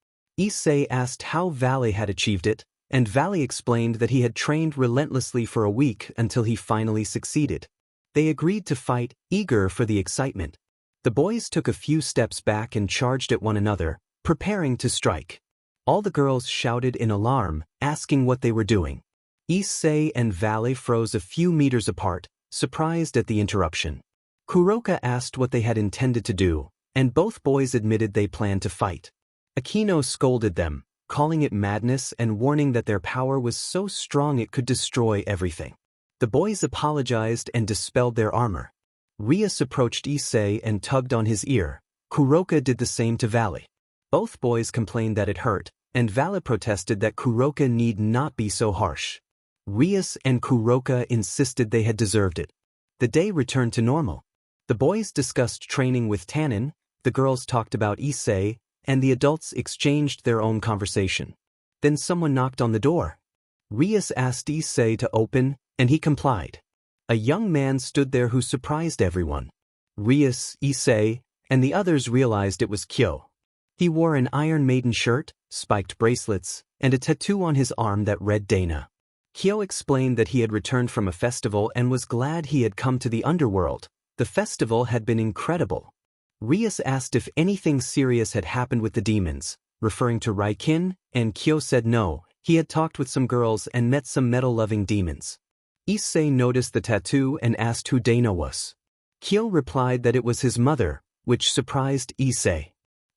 [SPEAKER 1] Issei asked how Valley had achieved it, and Valley explained that he had trained relentlessly for a week until he finally succeeded. They agreed to fight, eager for the excitement. The boys took a few steps back and charged at one another, preparing to strike. All the girls shouted in alarm, asking what they were doing. Issei and Valley froze a few meters apart, surprised at the interruption. Kuroka asked what they had intended to do, and both boys admitted they planned to fight. Aquino scolded them, calling it madness and warning that their power was so strong it could destroy everything. The boys apologized and dispelled their armor. Rias approached Issei and tugged on his ear. Kuroka did the same to Valley. Both boys complained that it hurt, and Valley protested that Kuroka need not be so harsh. Rias and Kuroka insisted they had deserved it. The day returned to normal. The boys discussed training with Tannen, the girls talked about Issei, and the adults exchanged their own conversation. Then someone knocked on the door. Rias asked Issei to open, and he complied. A young man stood there who surprised everyone. Rias, Issei, and the others realized it was Kyo. He wore an Iron Maiden shirt, spiked bracelets, and a tattoo on his arm that read Dana. Kyo explained that he had returned from a festival and was glad he had come to the underworld. The festival had been incredible. Rias asked if anything serious had happened with the demons, referring to Raikin, and Kyo said no, he had talked with some girls and met some metal-loving demons. Issei noticed the tattoo and asked who Dana was. Kyo replied that it was his mother, which surprised Issei.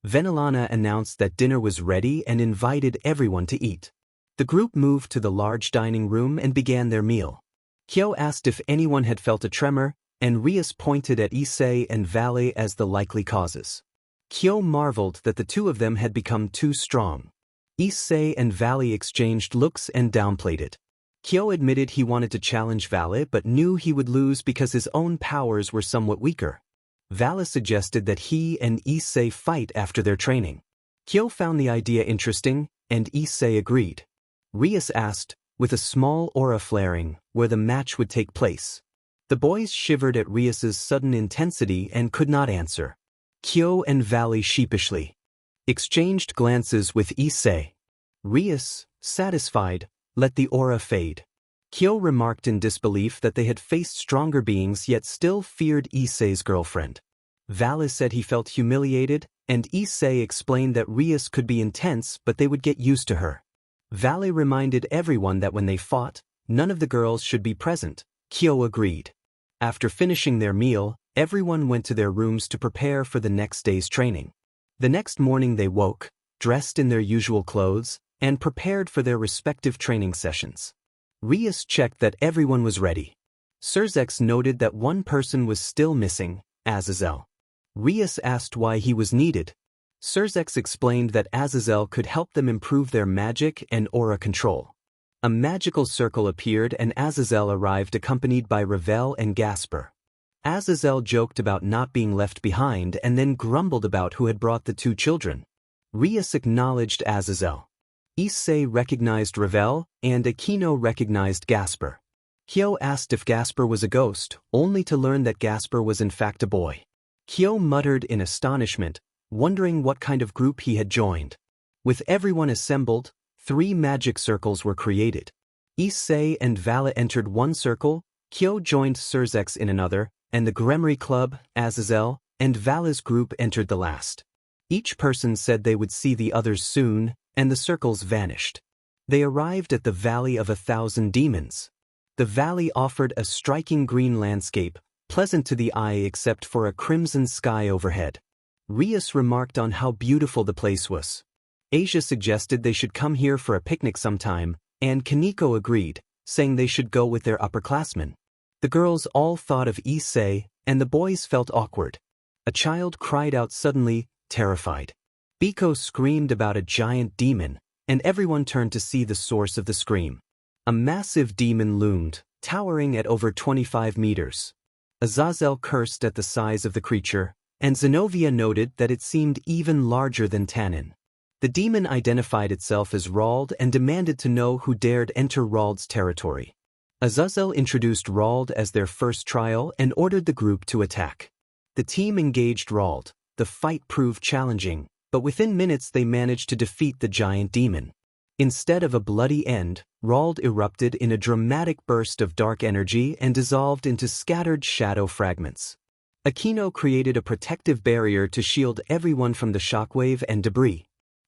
[SPEAKER 1] Venelana announced that dinner was ready and invited everyone to eat. The group moved to the large dining room and began their meal. Kyo asked if anyone had felt a tremor, and Rias pointed at Issei and Valley as the likely causes. Kyo marveled that the two of them had become too strong. Issei and Valley exchanged looks and downplayed it. Kyo admitted he wanted to challenge Valley but knew he would lose because his own powers were somewhat weaker. Valley suggested that he and Issei fight after their training. Kyo found the idea interesting, and Issei agreed. Rias asked, with a small aura flaring, where the match would take place. The boys shivered at Rias's sudden intensity and could not answer. Kyo and Valley sheepishly exchanged glances with Issei. Rias, satisfied, let the aura fade. Kyo remarked in disbelief that they had faced stronger beings yet still feared Issei's girlfriend. Valley said he felt humiliated, and Issei explained that Rias could be intense but they would get used to her. Valley reminded everyone that when they fought, none of the girls should be present. Kyo agreed. After finishing their meal, everyone went to their rooms to prepare for the next day's training. The next morning they woke, dressed in their usual clothes, and prepared for their respective training sessions. Rias checked that everyone was ready. Surzex noted that one person was still missing, Azazel. Rias asked why he was needed. Surzex explained that Azazel could help them improve their magic and aura control. A magical circle appeared and Azazel arrived accompanied by Ravel and Gasper. Azazel joked about not being left behind and then grumbled about who had brought the two children. Rias acknowledged Azazel. Issei recognized Ravel, and Aquino recognized Gasper. Kyo asked if Gasper was a ghost, only to learn that Gasper was in fact a boy. Kyo muttered in astonishment, wondering what kind of group he had joined. With everyone assembled, 3 magic circles were created. Issei and Valley entered one circle, Kyo joined Surzex in another, and the Gremory Club, Azazel, and Valley's group entered the last. Each person said they would see the others soon, and the circles vanished. They arrived at the Valley of 1,000 Demons. The valley offered a striking green landscape, pleasant to the eye except for a crimson sky overhead. Rias remarked on how beautiful the place was. Asia suggested they should come here for a picnic sometime, and Kaneko agreed, saying they should go with their upperclassmen. The girls all thought of Issei, and the boys felt awkward. A child cried out suddenly, terrified. Biko screamed about a giant demon, and everyone turned to see the source of the scream. A massive demon loomed, towering at over 25 meters. Azazel cursed at the size of the creature, and Zenobia noted that it seemed even larger than Tannen. The demon identified itself as Rald and demanded to know who dared enter Rald's territory. Azazel introduced Rald as their first trial and ordered the group to attack. The team engaged Rald. The fight proved challenging, but within minutes they managed to defeat the giant demon. Instead of a bloody end, Rald erupted in a dramatic burst of dark energy and dissolved into scattered shadow fragments. Aquino created a protective barrier to shield everyone from the shockwave and debris.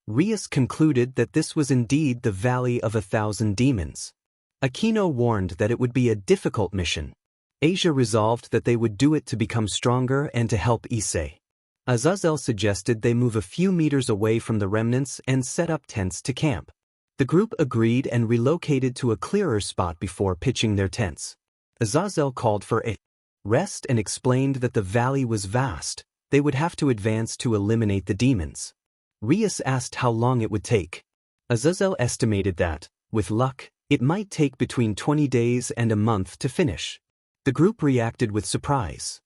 [SPEAKER 1] Rias concluded that this was indeed the Valley of 1,000 Demons. Aquino warned that it would be a difficult mission. Asia resolved that they would do it to become stronger and to help Issei. Azazel suggested they move a few meters away from the remnants and set up tents to camp. The group agreed and relocated to a clearer spot before pitching their tents. Azazel called for a rest and explained that the valley was vast. They would have to advance to eliminate the demons. Rias asked how long it would take. Azazel estimated that, with luck, it might take between 20 days and a month to finish. The group reacted with surprise.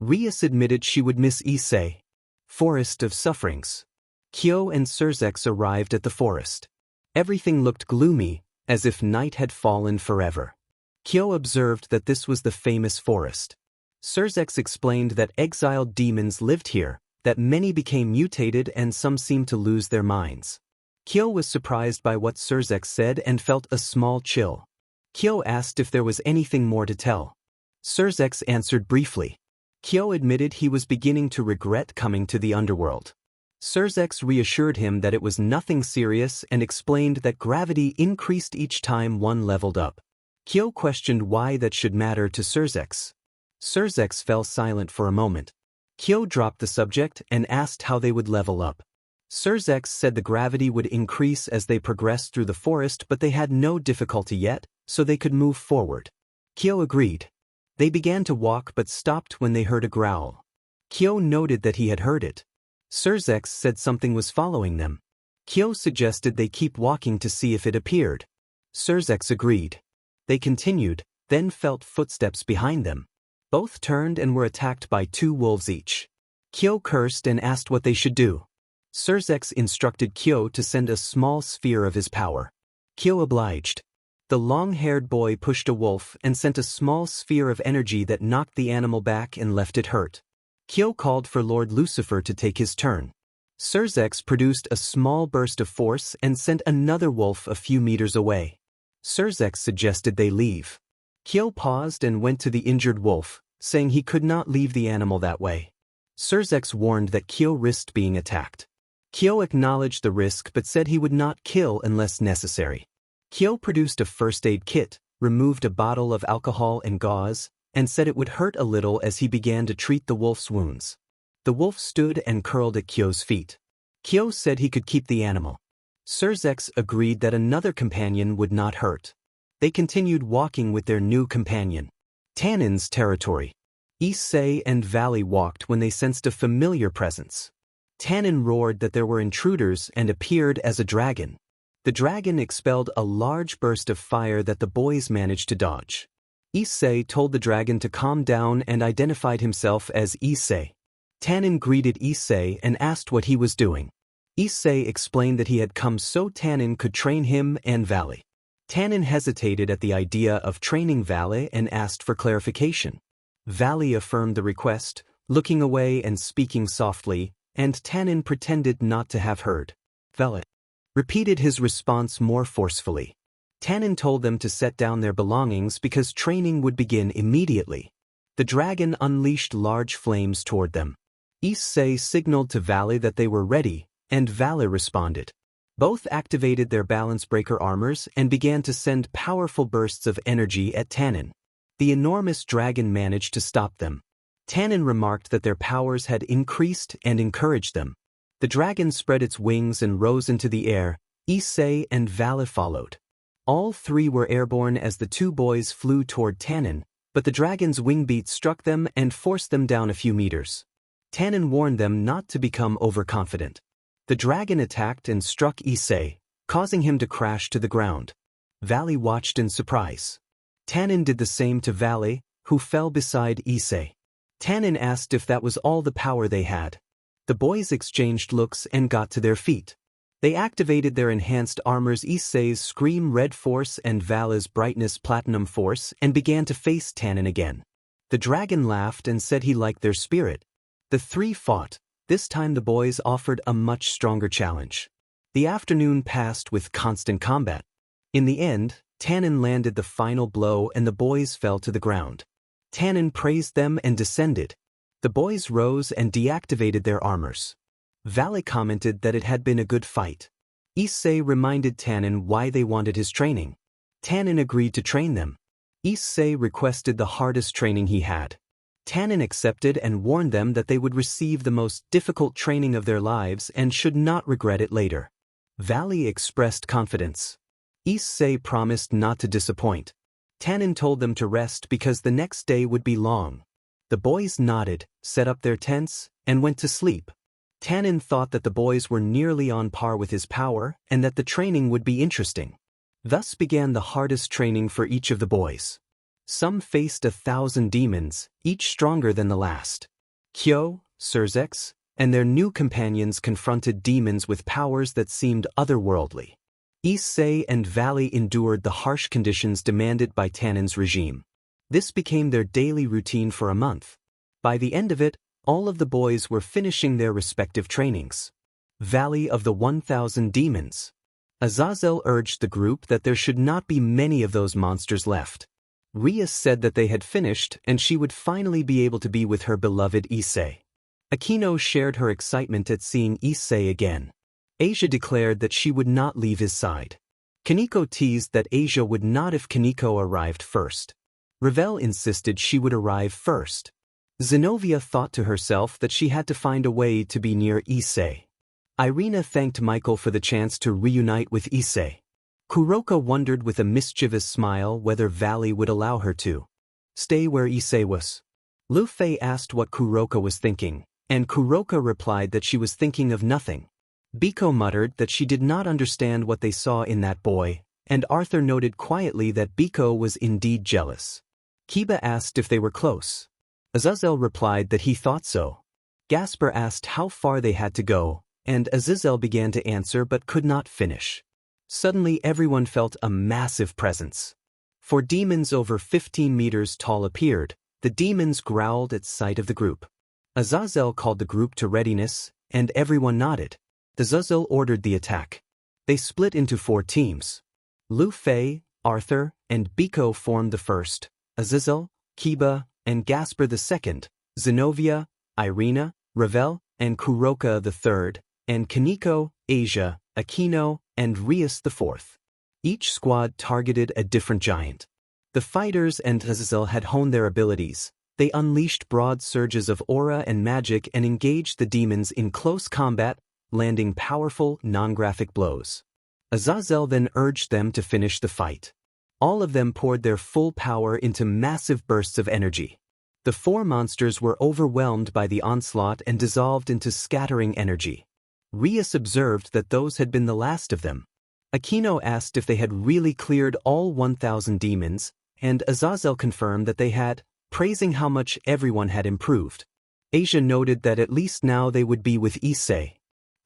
[SPEAKER 1] Rias admitted she would miss Issei. Forest of Sufferings. Kyo and Surzex arrived at the forest. Everything looked gloomy, as if night had fallen forever. Kyo observed that this was the famous forest. Surzex explained that exiled demons lived here, that many became mutated and some seemed to lose their minds. Kyo was surprised by what Surzex said and felt a small chill. Kyo asked if there was anything more to tell. Surzex answered briefly. Kyo admitted he was beginning to regret coming to the underworld. Surzex reassured him that it was nothing serious and explained that gravity increased each time one leveled up. Kyo questioned why that should matter to Surzex. Surzex fell silent for a moment. Kyo dropped the subject and asked how they would level up. Surzex said the gravity would increase as they progressed through the forest, but they had no difficulty yet, so they could move forward. Kyo agreed. They began to walk but stopped when they heard a growl. Kyo noted that he had heard it. Surzex said something was following them. Kyo suggested they keep walking to see if it appeared. Surzex agreed. They continued, then felt footsteps behind them. Both turned and were attacked by 2 wolves each. Kyo cursed and asked what they should do. Surzex instructed Kyo to send a small sphere of his power. Kyo obliged. The long-haired boy pushed a wolf and sent a small sphere of energy that knocked the animal back and left it hurt. Kyo called for Lord Lucifer to take his turn. Surzex produced a small burst of force and sent another wolf a few meters away. Surzex suggested they leave. Kyo paused and went to the injured wolf, saying he could not leave the animal that way. Surzex warned that Kyo risked being attacked. Kyo acknowledged the risk but said he would not kill unless necessary. Kyo produced a first aid kit, removed a bottle of alcohol and gauze, and said it would hurt a little as he began to treat the wolf's wounds. The wolf stood and curled at Kyo's feet. Kyo said he could keep the animal. Surzex agreed that another companion would not hurt. They continued walking with their new companion. Tannen's territory. Issei and Valley walked when they sensed a familiar presence. Tannen roared that there were intruders and appeared as a dragon. The dragon expelled a large burst of fire that the boys managed to dodge. Issei told the dragon to calm down and identified himself as Issei. Tannen greeted Issei and asked what he was doing. Issei explained that he had come so Tannen could train him and Valley. Tannen hesitated at the idea of training Valley and asked for clarification. Valley affirmed the request, looking away and speaking softly, and Tannen pretended not to have heard. Valley repeated his response more forcefully. Tannen told them to set down their belongings because training would begin immediately. The dragon unleashed large flames toward them. Issei signaled to Valley that they were ready, and Valley responded. Both activated their balance breaker armors and began to send powerful bursts of energy at Tannen. The enormous dragon managed to stop them. Tannen remarked that their powers had increased and encouraged them. The dragon spread its wings and rose into the air. Issei and Valley followed. All 3 were airborne as the 2 boys flew toward Tannen, but the dragon's wing beat struck them and forced them down a few meters. Tannen warned them not to become overconfident. The dragon attacked and struck Issei, causing him to crash to the ground. Valley watched in surprise. Tannen did the same to Valley, who fell beside Issei. Tannen asked if that was all the power they had. The boys exchanged looks and got to their feet. They activated their enhanced armors, Issei's Scream Red Force and Valley's Brightness Platinum Force, and began to face Tannen again. The dragon laughed and said he liked their spirit. The 3 fought. This time the boys offered a much stronger challenge. The afternoon passed with constant combat. In the end, Tannen landed the final blow and the boys fell to the ground. Tannen praised them and descended. The boys rose and deactivated their armors. Valley commented that it had been a good fight. Issei reminded Tannen why they wanted his training. Tannen agreed to train them. Issei requested the hardest training he had. Tannen accepted and warned them that they would receive the most difficult training of their lives and should not regret it later. Valley expressed confidence. Issei promised not to disappoint. Tannen told them to rest because the next day would be long. The boys nodded, set up their tents, and went to sleep. Tannen thought that the boys were nearly on par with his power and that the training would be interesting. Thus began the hardest training for each of the boys. Some faced 1,000 demons, each stronger than the last. Kyo, Surzex, and their new companions confronted demons with powers that seemed otherworldly. Issei and Valley endured the harsh conditions demanded by Tannen's regime. This became their daily routine for a month. By the end of it, all of the boys were finishing their respective trainings. Valley of the 1,000 Demons. Azazel urged the group that there should not be many of those monsters left. Rhea said that they had finished and she would finally be able to be with her beloved Issei. Akino shared her excitement at seeing Issei again. Asia declared that she would not leave his side. Kaneko teased that Asia would not if Kaneko arrived first. Ravel insisted she would arrive first. Zenobia thought to herself that she had to find a way to be near Issei. Irina thanked Michael for the chance to reunite with Issei. Kuroka wondered with a mischievous smile whether Valley would allow her to stay where Issei was. Lu Fei asked what Kuroka was thinking, and Kuroka replied that she was thinking of nothing. Biko muttered that she did not understand what they saw in that boy, and Arthur noted quietly that Biko was indeed jealous. Kiba asked if they were close. Azazel replied that he thought so. Gasper asked how far they had to go, and Azazel began to answer but could not finish. Suddenly everyone felt a massive presence. 4 demons over 15 meters tall appeared. The demons growled at sight of the group. Azazel called the group to readiness, and everyone nodded. Azazel ordered the attack. They split into 4 teams. Lu Fei, Arthur, and Biko formed the first, Azazel, Kiba, and Gasper the second, Zenobia, Irina, Ravel, and Kuroka the third, and Kaneko, Asia, Akino, and Rias the fourth. Each squad targeted a different giant. The fighters and Azazel had honed their abilities. They unleashed broad surges of aura and magic and engaged the demons in close combat, landing powerful, non-graphic blows. Azazel then urged them to finish the fight. All of them poured their full power into massive bursts of energy. The 4 monsters were overwhelmed by the onslaught and dissolved into scattering energy. Rias observed that those had been the last of them. Akino asked if they had really cleared all 1,000 demons, and Azazel confirmed that they had, praising how much everyone had improved. Asia noted that at least now they would be with Issei.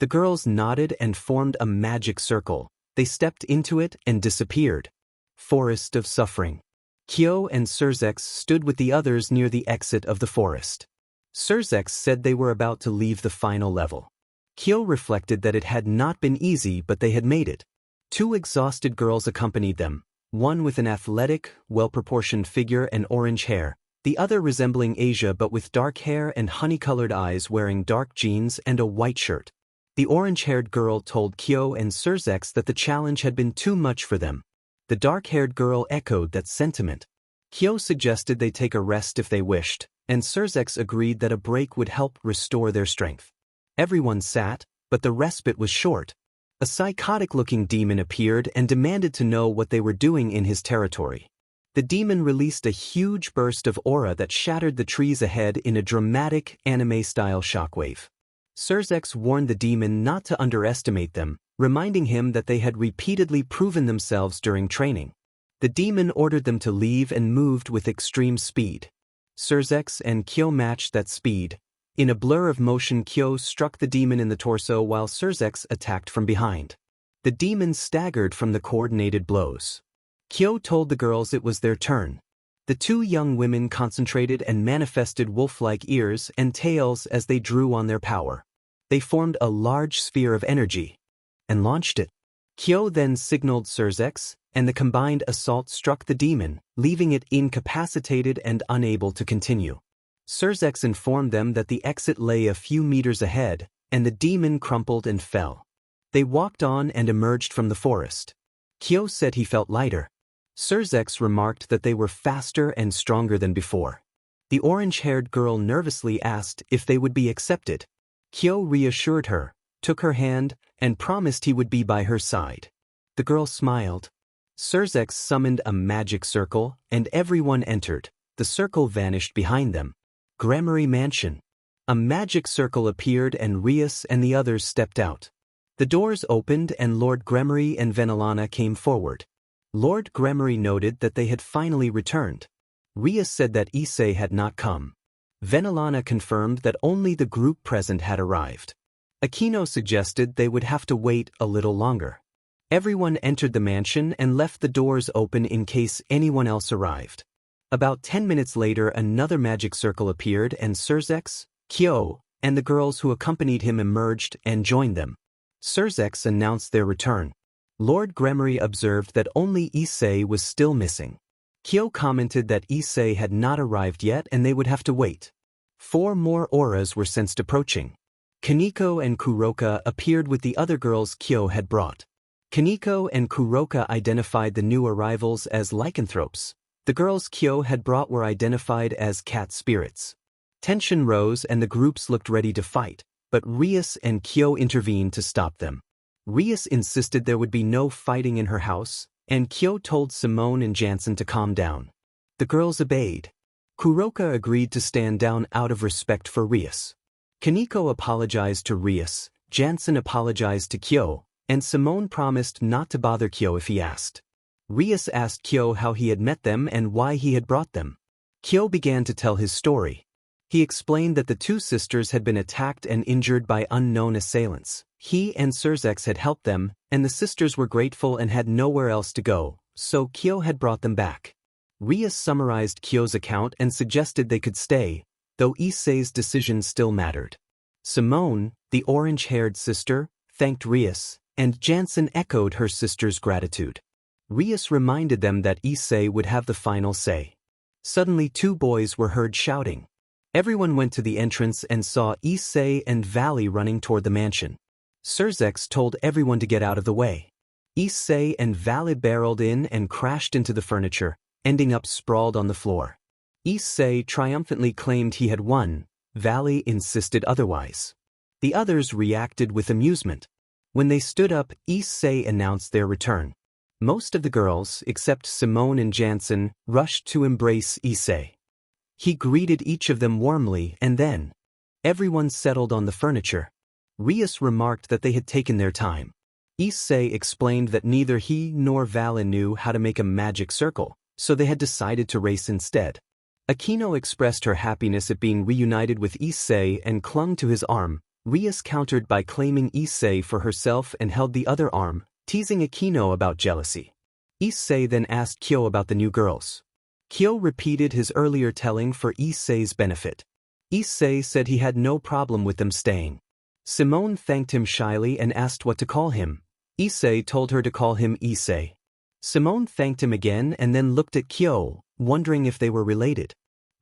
[SPEAKER 1] The girls nodded and formed a magic circle. They stepped into it and disappeared. Forest of Suffering. Kyo and Surzex stood with the others near the exit of the forest. Surzex said they were about to leave the final level. Kyo reflected that it had not been easy but they had made it. 2 exhausted girls accompanied them, one with an athletic, well-proportioned figure and orange hair, the other resembling Asia but with dark hair and honey-colored eyes wearing dark jeans and a white shirt. The orange-haired girl told Kyo and Surzex that the challenge had been too much for them. The dark-haired girl echoed that sentiment. Kyo suggested they take a rest if they wished, and Surzex agreed that a break would help restore their strength. Everyone sat, but the respite was short. A psychotic-looking demon appeared and demanded to know what they were doing in his territory. The demon released a huge burst of aura that shattered the trees ahead in a dramatic, anime-style shockwave. Surzex warned the demon not to underestimate them, reminding him that they had repeatedly proven themselves during training. The demon ordered them to leave and moved with extreme speed. Surzex and Kyo matched that speed. In a blur of motion, Kyo struck the demon in the torso while Surzex attacked from behind. The demon staggered from the coordinated blows. Kyo told the girls it was their turn. The 2 young women concentrated and manifested wolf-like ears and tails as they drew on their power. They formed a large sphere of energy and launched it. Kyo then signaled Surzex, and the combined assault struck the demon, leaving it incapacitated and unable to continue. Surzex informed them that the exit lay a few meters ahead, and the demon crumpled and fell. They walked on and emerged from the forest. Kyo said he felt lighter. Surzex remarked that they were faster and stronger than before. The orange-haired girl nervously asked if they would be accepted. Kyo reassured her, took her hand, and promised he would be by her side. The girl smiled. Surzex summoned a magic circle, and everyone entered. The circle vanished behind them. Grammary Mansion. A magic circle appeared and Rias and the others stepped out. The doors opened and Lord Gremory and Venelana came forward. Lord Gremory noted that they had finally returned. Rias said that Issei had not come. Venelana confirmed that only the group present had arrived. Aquino suggested they would have to wait a little longer. Everyone entered the mansion and left the doors open in case anyone else arrived. About 10 minutes later another magic circle appeared and Surzex, Kyo, and the girls who accompanied him emerged and joined them. Surzex announced their return. Lord Gremory observed that only Issei was still missing. Kyo commented that Issei had not arrived yet and they would have to wait. 4 more auras were sensed approaching. Kaneko and Kuroka appeared with the other girls Kyo had brought. Kaneko and Kuroka identified the new arrivals as lycanthropes. The girls Kyo had brought were identified as cat spirits. Tension rose and the groups looked ready to fight, but Rias and Kyo intervened to stop them. Rias insisted there would be no fighting in her house, and Kyo told Simone and Jansen to calm down. The girls obeyed. Kuroka agreed to stand down out of respect for Rias. Kaneko apologized to Rias, Jansen apologized to Kyo, and Simone promised not to bother Kyo if he asked. Rias asked Kyo how he had met them and why he had brought them. Kyo began to tell his story. He explained that the 2 sisters had been attacked and injured by unknown assailants. He and Surzex had helped them, and the sisters were grateful and had nowhere else to go, so Kyo had brought them back. Rias summarized Kyo's account and suggested they could stay, though Issei's decision still mattered. Simone, the orange-haired sister, thanked Rias, and Jansen echoed her sister's gratitude. Rias reminded them that Issei would have the final say. Suddenly 2 boys were heard shouting. Everyone went to the entrance and saw Issei and Valley running toward the mansion. Surzex told everyone to get out of the way. Issei and Valley barreled in and crashed into the furniture, ending up sprawled on the floor. Issei triumphantly claimed he had won. Valley insisted otherwise. The others reacted with amusement. When they stood up, Issei announced their return. Most of the girls, except Simone and Jansen, rushed to embrace Issei. He greeted each of them warmly and then everyone settled on the furniture. Rias remarked that they had taken their time. Issei explained that neither he nor Valley knew how to make a magic circle, so they had decided to race instead. Aquino expressed her happiness at being reunited with Issei and clung to his arm. Rias countered by claiming Issei for herself and held the other arm, teasing Aquino about jealousy. Issei then asked Kyo about the new girls. Kyo repeated his earlier telling for Issei's benefit. Issei said he had no problem with them staying. Simone thanked him shyly and asked what to call him. Issei told her to call him Issei. Simone thanked him again and then looked at Kyo, wondering if they were related.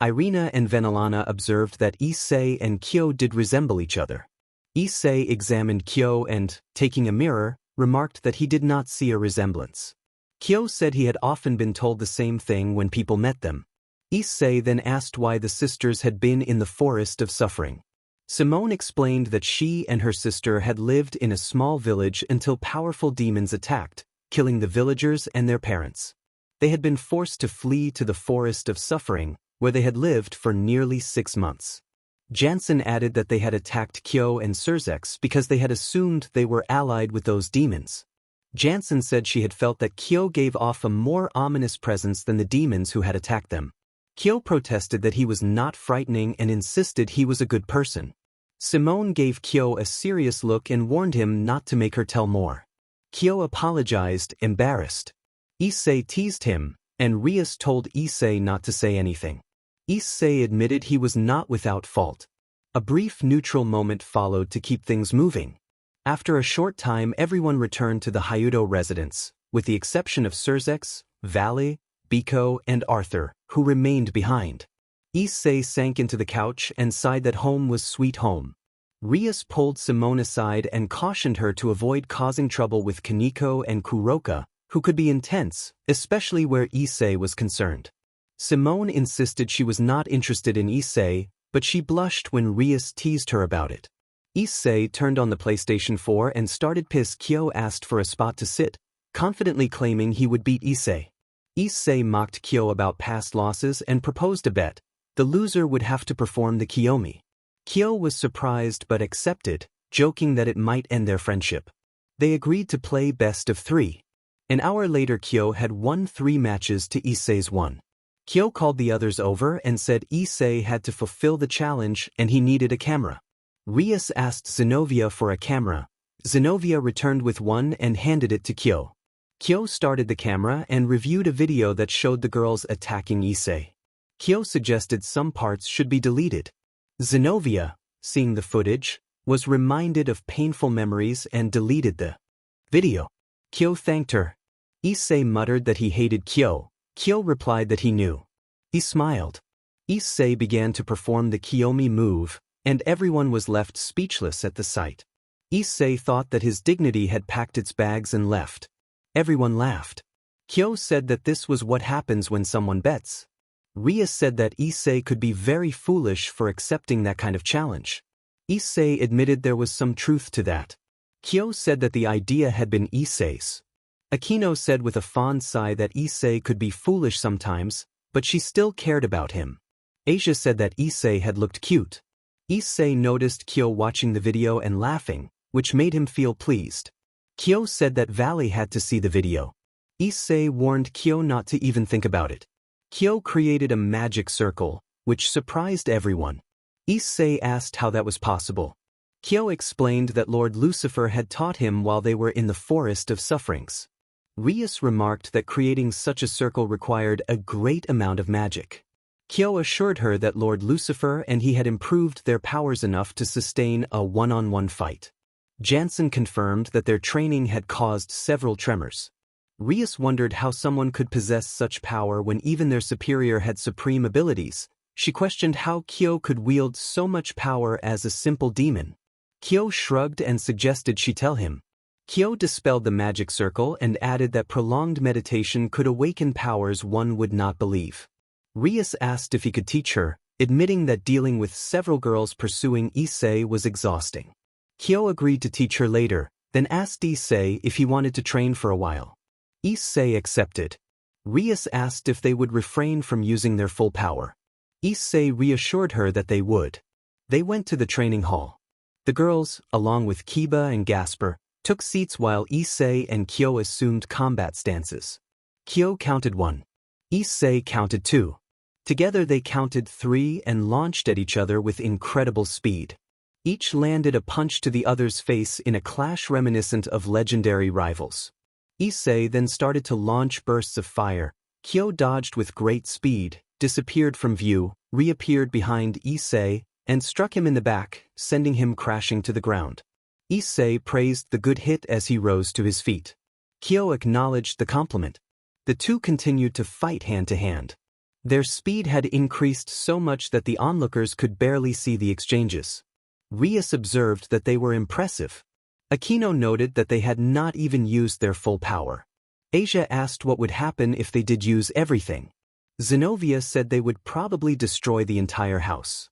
[SPEAKER 1] Irina and Venelana observed that Issei and Kyo did resemble each other. Issei examined Kyo and, taking a mirror, remarked that he did not see a resemblance. Kyo said he had often been told the same thing when people met them. Issei then asked why the sisters had been in the forest of suffering. Simone explained that she and her sister had lived in a small village until powerful demons attacked, killing the villagers and their parents. They had been forced to flee to the forest of suffering, where they had lived for nearly 6 months. Jansen added that they had attacked Kyo and Surzex because they had assumed they were allied with those demons. Jansen said she had felt that Kyo gave off a more ominous presence than the demons who had attacked them. Kyo protested that he was not frightening and insisted he was a good person. Simone gave Kyo a serious look and warned him not to make her tell more. Kyo apologized, embarrassed. Issei teased him, and Rias told Issei not to say anything. Issei admitted he was not without fault. A brief neutral moment followed to keep things moving. After a short time everyone returned to the Hyudo residence, with the exception of Surzex, Valley, Biko, and Arthur, who remained behind. Issei sank into the couch and sighed that home was sweet home. Rias pulled Simone aside and cautioned her to avoid causing trouble with Kaneko and Kuroka, who could be intense, especially where Issei was concerned. Simone insisted she was not interested in Issei, but she blushed when Rias teased her about it. Issei turned on the PlayStation 4 and started piss. Kyo asked for a spot to sit, confidently claiming he would beat Issei. Issei mocked Kyo about past losses and proposed a bet. The loser would have to perform the Kiyomi. Kyo was surprised but accepted, joking that it might end their friendship. They agreed to play best of 3. An hour later Kyo had won 3 matches to Issei's 1. Kyo called the others over and said Issei had to fulfill the challenge and he needed a camera. Rias asked Zenobia for a camera. Zenobia returned with one and handed it to Kyo. Kyo started the camera and reviewed a video that showed the girls attacking Issei. Kyo suggested some parts should be deleted. Zenobia, seeing the footage, was reminded of painful memories and deleted the video. Kyo thanked her. Issei muttered that he hated Kyo. Kyo replied that he knew. He smiled. Issei began to perform the Kiyomi move, and everyone was left speechless at the sight. Issei thought that his dignity had packed its bags and left. Everyone laughed. Kyo said that this was what happens when someone bets. Rias said that Issei could be very foolish for accepting that kind of challenge. Issei admitted there was some truth to that. Kyo said that the idea had been Issei's. Akino said with a fond sigh that Issei could be foolish sometimes, but she still cared about him. Asia said that Issei had looked cute. Issei noticed Kyo watching the video and laughing, which made him feel pleased. Kyo said that Valley had to see the video. Issei warned Kyo not to even think about it. Kyo created a magic circle, which surprised everyone. Issei asked how that was possible. Kyo explained that Lord Lucifer had taught him while they were in the forest of sufferings. Rias remarked that creating such a circle required a great amount of magic. Kyo assured her that Lord Lucifer and he had improved their powers enough to sustain a one-on-one fight. Jansen confirmed that their training had caused several tremors. Rias wondered how someone could possess such power when even their superior had supreme abilities. She questioned how Kyo could wield so much power as a simple demon. Kyo shrugged and suggested she tell him. Kyo dispelled the magic circle and added that prolonged meditation could awaken powers one would not believe. Rias asked if he could teach her, admitting that dealing with several girls pursuing Issei was exhausting. Kyo agreed to teach her later, then asked Issei if he wanted to train for a while. Issei accepted. Rias asked if they would refrain from using their full power. Issei reassured her that they would. They went to the training hall. The girls, along with Kiba and Gasper, took seats while Issei and Kyo assumed combat stances. Kyo counted 1. Issei counted 2. Together they counted 3 and launched at each other with incredible speed. Each landed a punch to the other's face in a clash reminiscent of legendary rivals. Issei then started to launch bursts of fire. Kyo dodged with great speed, disappeared from view, reappeared behind Issei, and struck him in the back, sending him crashing to the ground. Issei praised the good hit as he rose to his feet. Kyo acknowledged the compliment. The two continued to fight hand to hand. Their speed had increased so much that the onlookers could barely see the exchanges. Rias observed that they were impressive. Akino noted that they had not even used their full power. Asia asked what would happen if they did use everything. Zenobia said they would probably destroy the entire house.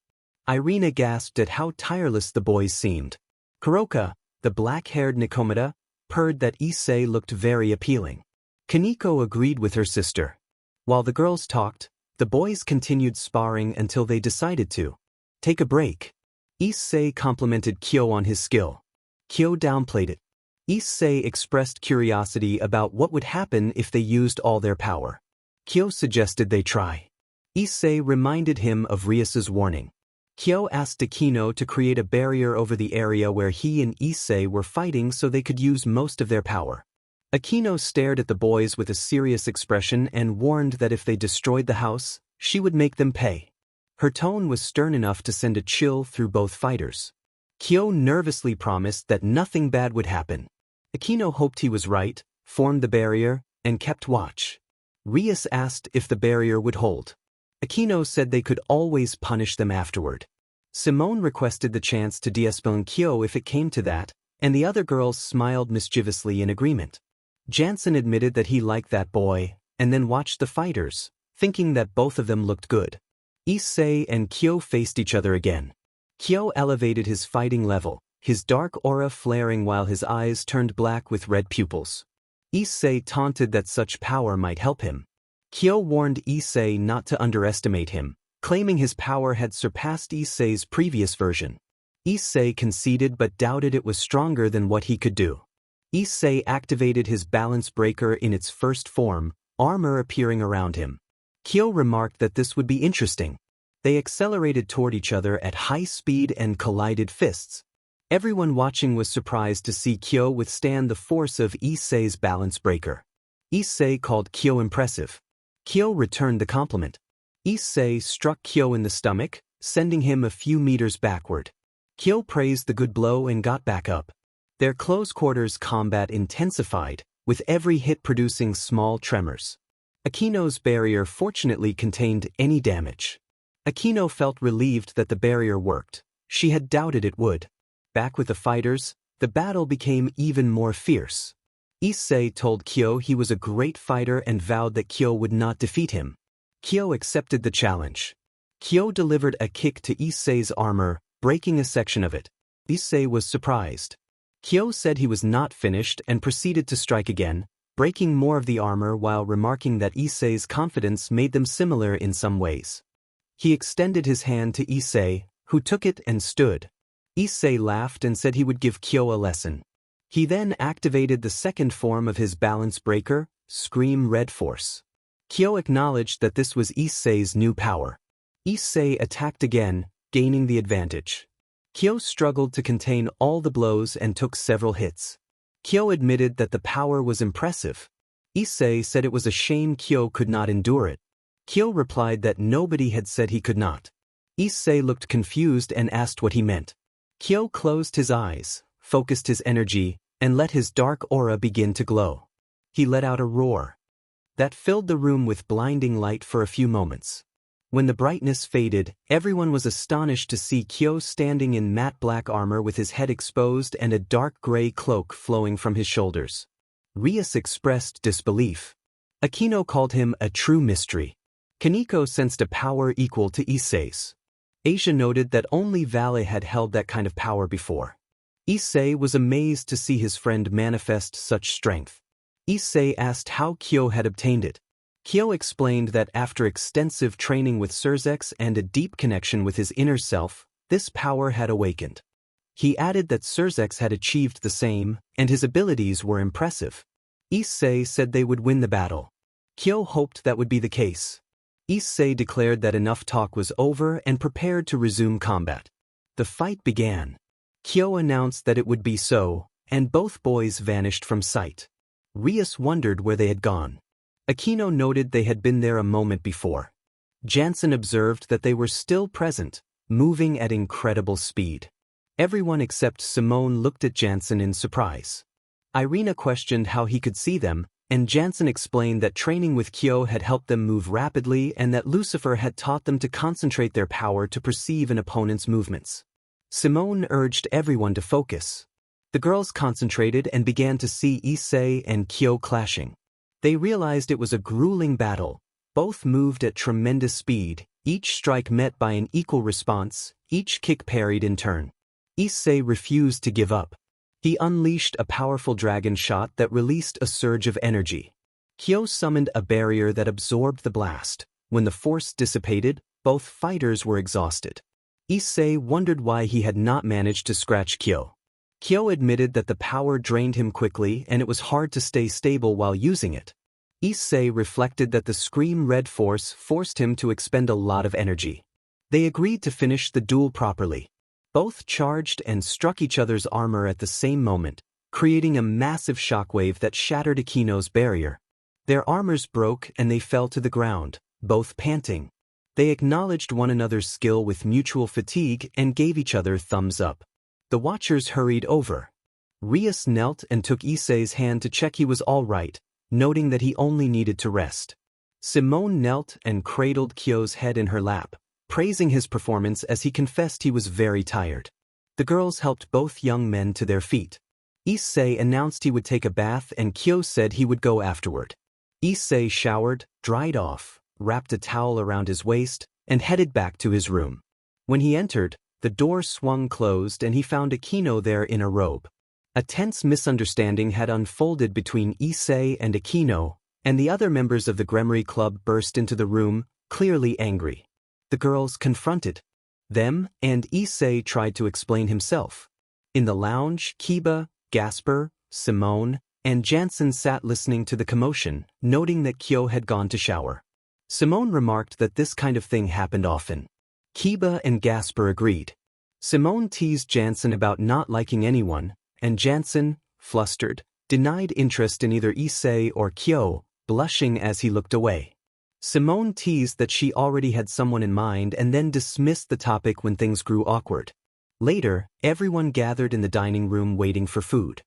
[SPEAKER 1] Irina gasped at how tireless the boys seemed. Kuroka, the black-haired Nikomata, purred that Issei looked very appealing. Kaneko agreed with her sister. While the girls talked, the boys continued sparring until they decided to take a break. Issei complimented Kyo on his skill. Kyo downplayed it. Issei expressed curiosity about what would happen if they used all their power. Kyo suggested they try. Issei reminded him of Rias's warning. Kyo asked Akino to create a barrier over the area where he and Issei were fighting so they could use most of their power. Akino stared at the boys with a serious expression and warned that if they destroyed the house, she would make them pay. Her tone was stern enough to send a chill through both fighters. Kyo nervously promised that nothing bad would happen. Akino hoped he was right, formed the barrier, and kept watch. Rias asked if the barrier would hold. Akino said they could always punish them afterward. Simone requested the chance to de-escalate Kyo if it came to that, and the other girls smiled mischievously in agreement. Jansen admitted that he liked that boy, and then watched the fighters, thinking that both of them looked good. Issei and Kyo faced each other again. Kyo elevated his fighting level, his dark aura flaring while his eyes turned black with red pupils. Issei taunted that such power might help him. Kyo warned Issei not to underestimate him, claiming his power had surpassed Issei's previous version. Issei conceded but doubted it was stronger than what he could do. Issei activated his balance breaker in its first form, armor appearing around him. Kyo remarked that this would be interesting. They accelerated toward each other at high speed and collided fists. Everyone watching was surprised to see Kyo withstand the force of Issei's balance breaker. Issei called Kyo impressive. Kyo returned the compliment. Issei struck Kyo in the stomach, sending him a few meters backward. Kyo praised the good blow and got back up. Their close quarters combat intensified, with every hit producing small tremors. Akino's barrier fortunately contained any damage. Akino felt relieved that the barrier worked. She had doubted it would. Back with the fighters, the battle became even more fierce. Issei told Kyo he was a great fighter and vowed that Kyo would not defeat him. Kyo accepted the challenge. Kyo delivered a kick to Issei's armor, breaking a section of it. Issei was surprised. Kyo said he was not finished and proceeded to strike again, breaking more of the armor while remarking that Issei's confidence made them similar in some ways. He extended his hand to Issei, who took it and stood. Issei laughed and said he would give Kyo a lesson. He then activated the second form of his balance breaker, Scream Red Force. Kyo acknowledged that this was Issei's new power. Issei attacked again, gaining the advantage. Kyo struggled to contain all the blows and took several hits. Kyo admitted that the power was impressive. Issei said it was a shame Kyo could not endure it. Kyo replied that nobody had said he could not. Issei looked confused and asked what he meant. Kyo closed his eyes, focused his energy, and let his dark aura begin to glow. He let out a roar that filled the room with blinding light for a few moments. When the brightness faded, everyone was astonished to see Kyo standing in matte black armor with his head exposed and a dark gray cloak flowing from his shoulders. Rias expressed disbelief. Akino called him a true mystery. Kaneko sensed a power equal to Issei's. Asia noted that only Vale had held that kind of power before. Issei was amazed to see his friend manifest such strength. Issei asked how Kyo had obtained it. Kyo explained that after extensive training with Surzex and a deep connection with his inner self, this power had awakened. He added that Surzex had achieved the same, and his abilities were impressive. Issei said they would win the battle. Kyo hoped that would be the case. Issei declared that enough talk was over and prepared to resume combat. The fight began. Kyo announced that it would be so, and both boys vanished from sight. Rias wondered where they had gone. Akino noted they had been there a moment before. Jansen observed that they were still present, moving at incredible speed. Everyone except Simone looked at Jansen in surprise. Irina questioned how he could see them, and Jansen explained that training with Kyo had helped them move rapidly and that Lucifer had taught them to concentrate their power to perceive an opponent's movements. Simone urged everyone to focus. The girls concentrated and began to see Issei and Kyo clashing. They realized it was a grueling battle. Both moved at tremendous speed, each strike met by an equal response, each kick parried in turn. Issei refused to give up. He unleashed a powerful dragon shot that released a surge of energy. Kyo summoned a barrier that absorbed the blast. When the force dissipated, both fighters were exhausted. Issei wondered why he had not managed to scratch Kyo. Kyo admitted that the power drained him quickly and it was hard to stay stable while using it. Issei reflected that the Scream Red Force forced him to expend a lot of energy. They agreed to finish the duel properly. Both charged and struck each other's armor at the same moment, creating a massive shockwave that shattered Akino's barrier. Their armors broke and they fell to the ground, both panting. They acknowledged one another's skill with mutual fatigue and gave each other thumbs up. The watchers hurried over. Rias knelt and took Issei's hand to check he was all right, noting that he only needed to rest. Simone knelt and cradled Kyo's head in her lap, praising his performance as he confessed he was very tired. The girls helped both young men to their feet. Issei announced he would take a bath and Kyo said he would go afterward. Issei showered, dried off, wrapped a towel around his waist, and headed back to his room. When he entered, the door swung closed and he found Aquino there in a robe. A tense misunderstanding had unfolded between Issei and Aquino, and the other members of the Gremory Club burst into the room, clearly angry. The girls confronted them, and Issei tried to explain himself. In the lounge, Kiba, Gasper, Simone, and Jansen sat listening to the commotion, noting that Kyo had gone to shower. Simone remarked that this kind of thing happened often. Kiba and Gasper agreed. Simone teased Jansen about not liking anyone, and Jansen, flustered, denied interest in either Issei or Kyo, blushing as he looked away. Simone teased that she already had someone in mind and then dismissed the topic when things grew awkward. Later, everyone gathered in the dining room waiting for food.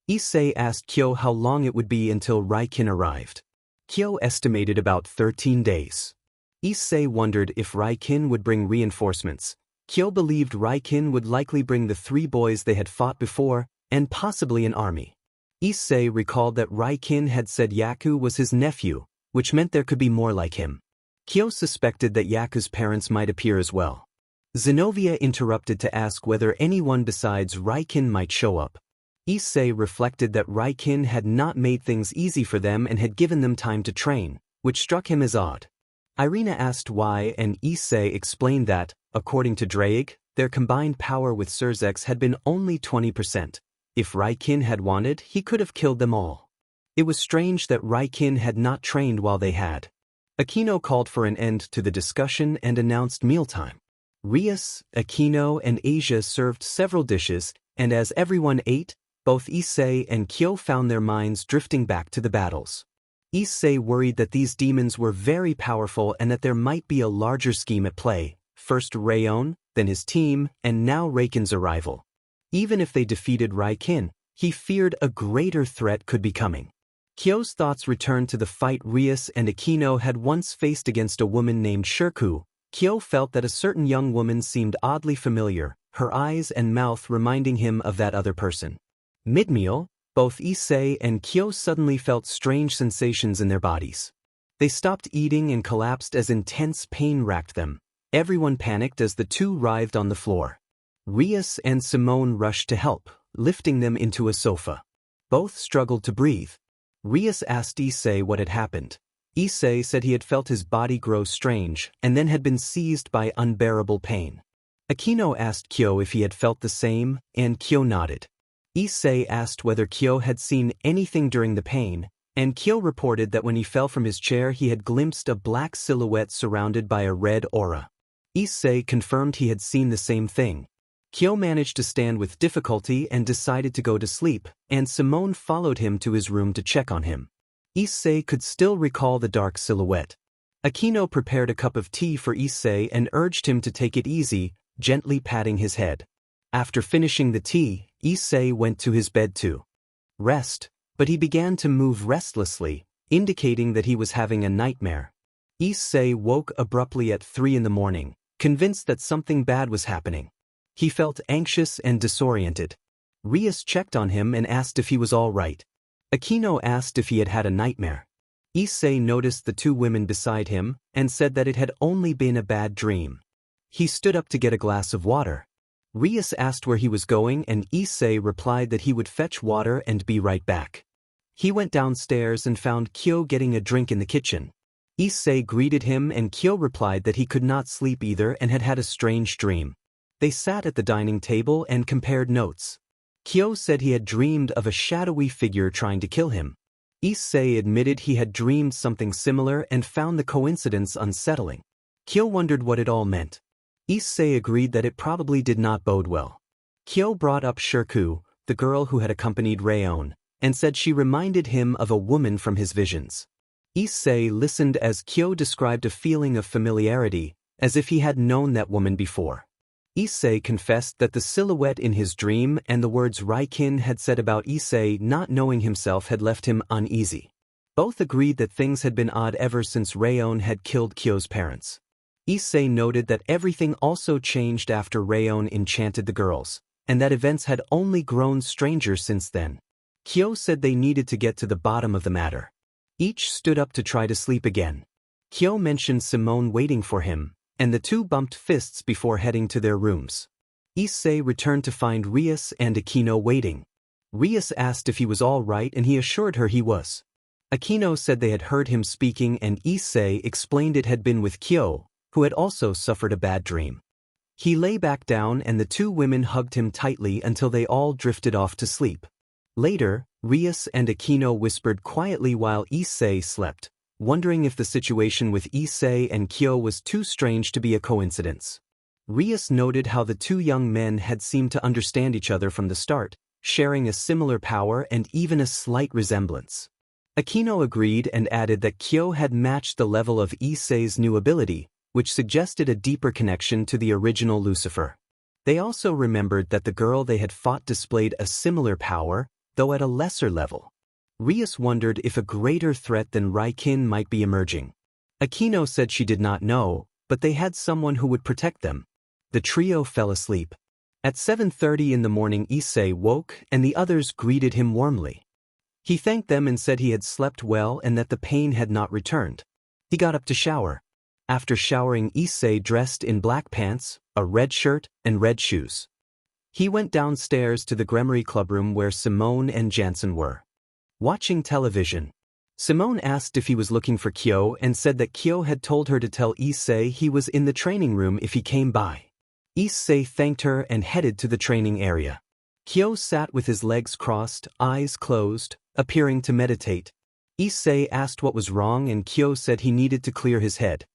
[SPEAKER 1] Issei asked Kyo how long it would be until Raikin arrived. Kyo estimated about 13 days. Issei wondered if Raikin would bring reinforcements. Kyo believed Raikin would likely bring the 3 boys they had fought before, and possibly an army. Issei recalled that Raikin had said Yaku was his nephew, which meant there could be more like him. Kyo suspected that Yaku's parents might appear as well. Zenobia interrupted to ask whether anyone besides Raikin might show up. Issei reflected that Raikin had not made things easy for them and had given them time to train, which struck him as odd. Irina asked why, and Issei explained that, according to Drake, their combined power with Surzex had been only 20%. If Raikin had wanted, he could have killed them all. It was strange that Raikin had not trained while they had. Aquino called for an end to the discussion and announced mealtime. Rias, Aquino, and Asia served several dishes, and as everyone ate, both Issei and Kyo found their minds drifting back to the battles. Issei worried that these demons were very powerful and that there might be a larger scheme at play, first Rayon, then his team, and now Raikin's arrival. Even if they defeated Raikin, he feared a greater threat could be coming. Kyo's thoughts returned to the fight Rias and Aquino had once faced against a woman named Shirku. Kyo felt that a certain young woman seemed oddly familiar, her eyes and mouth reminding him of that other person. Mid-meal, both Issei and Kyo suddenly felt strange sensations in their bodies. They stopped eating and collapsed as intense pain racked them. Everyone panicked as the two writhed on the floor. Rias and Simone rushed to help, lifting them into a sofa. Both struggled to breathe. Rias asked Issei what had happened. Issei said he had felt his body grow strange and then had been seized by unbearable pain. Aquino asked Kyo if he had felt the same, and Kyo nodded. Issei asked whether Kyo had seen anything during the pain, and Kyo reported that when he fell from his chair he had glimpsed a black silhouette surrounded by a red aura. Issei confirmed he had seen the same thing. Kyo managed to stand with difficulty and decided to go to sleep, and Simone followed him to his room to check on him. Issei could still recall the dark silhouette. Aquino prepared a cup of tea for Issei and urged him to take it easy, gently patting his head. After finishing the tea, Issei went to his bed to rest, but he began to move restlessly, indicating that he was having a nightmare. Issei woke abruptly at 3 in the morning, convinced that something bad was happening. He felt anxious and disoriented. Rias checked on him and asked if he was all right. Aquino asked if he had had a nightmare. Issei noticed the 2 women beside him and said that it had only been a bad dream. He stood up to get a glass of water. Rias asked where he was going and Issei replied that he would fetch water and be right back. He went downstairs and found Kyo getting a drink in the kitchen. Issei greeted him and Kyo replied that he could not sleep either and had had a strange dream. They sat at the dining table and compared notes. Kyo said he had dreamed of a shadowy figure trying to kill him. Issei admitted he had dreamed something similar and found the coincidence unsettling. Kyo wondered what it all meant. Issei agreed that it probably did not bode well. Kyo brought up Shirku, the girl who had accompanied Rayon, and said she reminded him of a woman from his visions. Issei listened as Kyo described a feeling of familiarity, as if he had known that woman before. Issei confessed that the silhouette in his dream and the words Raikin had said about Issei not knowing himself had left him uneasy. Both agreed that things had been odd ever since Rayon had killed Kyo's parents. Issei noted that everything also changed after Rayon enchanted the girls, and that events had only grown stranger since then. Kyo said they needed to get to the bottom of the matter. Each stood up to try to sleep again. Kyo mentioned Simone waiting for him, and the two bumped fists before heading to their rooms. Issei returned to find Rias and Aquino waiting. Rias asked if he was all right and he assured her he was. Aquino said they had heard him speaking and Issei explained it had been with Kyo, who had also suffered a bad dream. He lay back down and the two women hugged him tightly until they all drifted off to sleep. Later, Rias and Aquino whispered quietly while Issei slept, wondering if the situation with Issei and Kyo was too strange to be a coincidence. Rias noted how the two young men had seemed to understand each other from the start, sharing a similar power and even a slight resemblance. Aquino agreed and added that Kyo had matched the level of Issei's new ability, which suggested a deeper connection to the original Lucifer. They also remembered that the girl they had fought displayed a similar power, though at a lesser level. Rias wondered if a greater threat than Raikin might be emerging. Aquino said she did not know, but they had someone who would protect them. The trio fell asleep. At 7:30 in the morning Issei woke and the others greeted him warmly. He thanked them and said he had slept well and that the pain had not returned. He got up to shower. After showering, Issei dressed in black pants, a red shirt, and red shoes. He went downstairs to the Gremory clubroom where Simone and Jansen were watching television. Simone asked if he was looking for Kyo and said that Kyo had told her to tell Issei he was in the training room if he came by. Issei thanked her and headed to the training area. Kyo sat with his legs crossed, eyes closed, appearing to meditate. Issei asked what was wrong and Kyo said he needed to clear his head.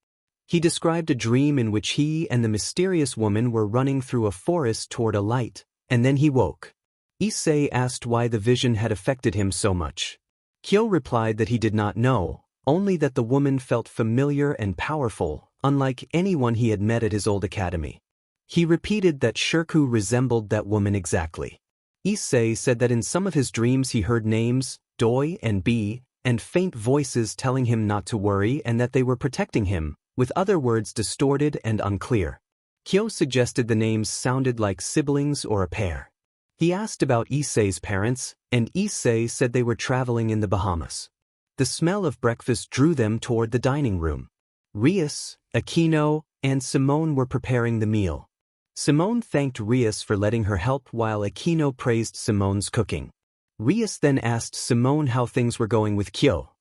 [SPEAKER 1] He described a dream in which he and the mysterious woman were running through a forest toward a light, and then he woke. Issei asked why the vision had affected him so much. Kyo replied that he did not know, only that the woman felt familiar and powerful, unlike anyone he had met at his old academy. He repeated that Shirku resembled that woman exactly. Issei said that in some of his dreams he heard names, Doi and Bi, and faint voices telling him not to worry and that they were protecting him, with other words distorted and unclear. Kyo suggested the names sounded like siblings or a pair. He asked about Issei's parents, and Issei said they were traveling in the Bahamas. The smell of breakfast drew them toward the dining room. Rias, Aquino, and Simone were preparing the meal. Simone thanked Rias for letting her help while Aquino praised Simone's cooking. Rias then asked Simone how things were going with Kyo.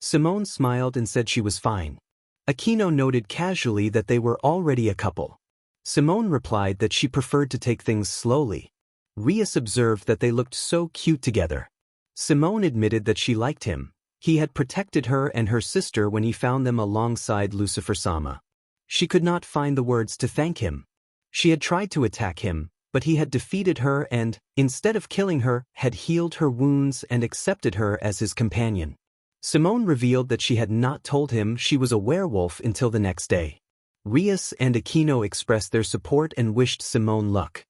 [SPEAKER 1] Simone smiled and said she was fine. Aquino noted casually that they were already a couple. Simone replied that she preferred to take things slowly. Rias observed that they looked so cute together. Simone admitted that she liked him. He had protected her and her sister when he found them alongside Lucifer-sama. She could not find the words to thank him. She had tried to attack him, but he had defeated her and, instead of killing her, had healed her wounds and accepted her as his companion. Simone revealed that she had not told him she was a werewolf until the next day. Rias and Aquino expressed their support and wished Simone luck.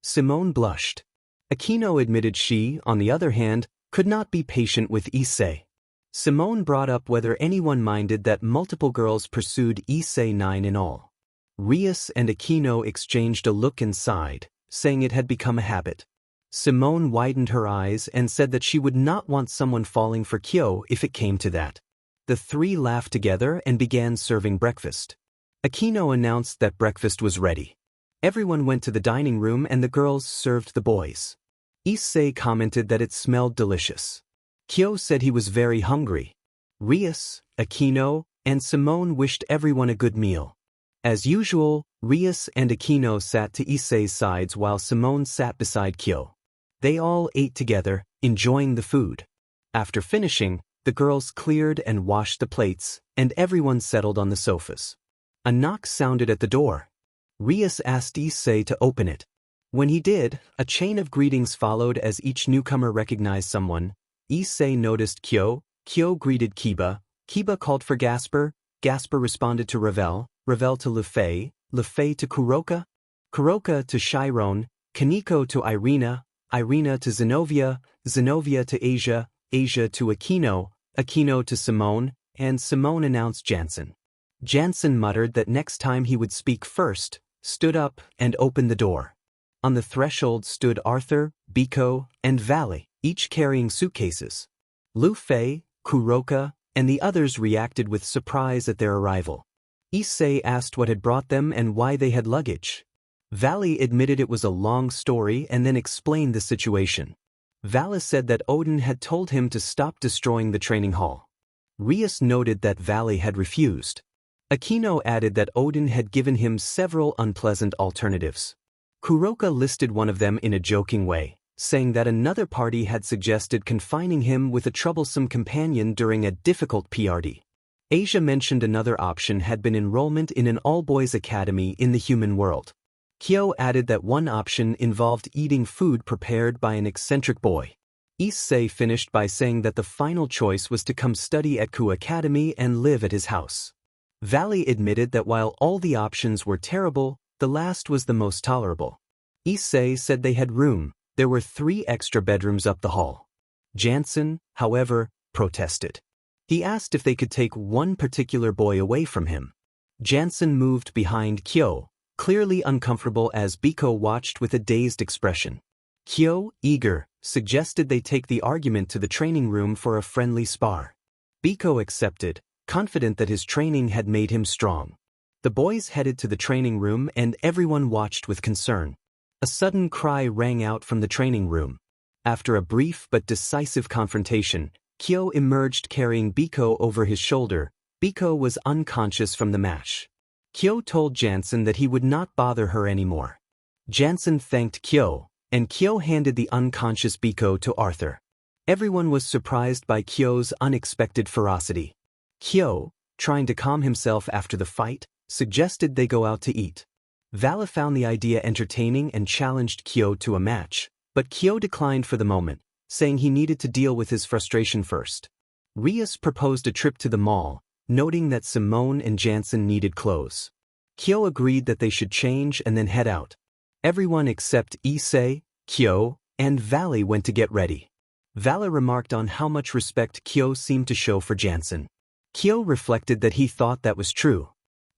[SPEAKER 1] Simone blushed. Aquino admitted she, on the other hand, could not be patient with Issei. Simone brought up whether anyone minded that multiple girls pursued Issei, 9 in all. Rias and Aquino exchanged a look and sighed, saying it had become a habit. Simone widened her eyes and said that she would not want someone falling for Kyo if it came to that. The three laughed together and began serving breakfast. Aquino announced that breakfast was ready. Everyone went to the dining room and the girls served the boys. Issei commented that it smelled delicious. Kyo said he was very hungry. Rias, Aquino, and Simone wished everyone a good meal. As usual, Rias and Aquino sat to Issei's sides while Simone sat beside Kyo. They all ate together, enjoying the food. After finishing, the girls cleared and washed the plates, and everyone settled on the sofas. A knock sounded at the door. Rias asked Issei to open it. When he did, a chain of greetings followed as each newcomer recognized someone. Issei noticed Kyo. Kyo greeted Kiba. Kiba called for Gasper. Gasper responded to Ravel. Ravel to Lefei. Lefei to Kuroka. Kuroka to Chiron. Kaneko to Irina. Irina to Zenobia. Zenobia to Asia. Asia to Aquino. Aquino to Simone. And Simone announced Jansen. Jansen muttered that next time he would speak first, stood up, and opened the door. On the threshold stood Arthur, Biko, and Valley, each carrying suitcases. Lu Fei, Kuroka, and the others reacted with surprise at their arrival. Issei asked what had brought them and why they had luggage. Valley admitted it was a long story and then explained the situation. Valley said that Odin had told him to stop destroying the training hall. Rias noted that Valley had refused. Aquino added that Odin had given him several unpleasant alternatives. Kuroka listed one of them in a joking way, saying that another party had suggested confining him with a troublesome companion during a difficult PRD. Asia mentioned another option had been enrollment in an all-boys academy in the human world. Kyo added that one option involved eating food prepared by an eccentric boy. Issei finished by saying that the final choice was to come study at Ku Academy and live at his house. Valley admitted that while all the options were terrible, the last was the most tolerable. Issei said they had room. There were 3 extra bedrooms up the hall. Jansen, however, protested. He asked if they could take one particular boy away from him. Jansen moved behind Kyo, clearly uncomfortable as Biko watched with a dazed expression. Kyo, eager, suggested they take the argument to the training room for a friendly spar. Biko accepted, confident that his training had made him strong. The boys headed to the training room and everyone watched with concern. A sudden cry rang out from the training room. After a brief but decisive confrontation, Kyo emerged carrying Biko over his shoulder. Biko was unconscious from the match. Kyo told Jansen that he would not bother her anymore. Jansen thanked Kyo, and Kyo handed the unconscious Biko to Arthur. Everyone was surprised by Kyo's unexpected ferocity. Kyo, trying to calm himself after the fight, suggested they go out to eat. Vala found the idea entertaining and challenged Kyo to a match, but Kyo declined for the moment, saying he needed to deal with his frustration first. Rias proposed a trip to the mall, noting that Simone and Jansen needed clothes. Kyo agreed that they should change and then head out. Everyone except Issei, Kyo, and Valley went to get ready. Valley remarked on how much respect Kyo seemed to show for Jansen. Kyo reflected that he thought that was true.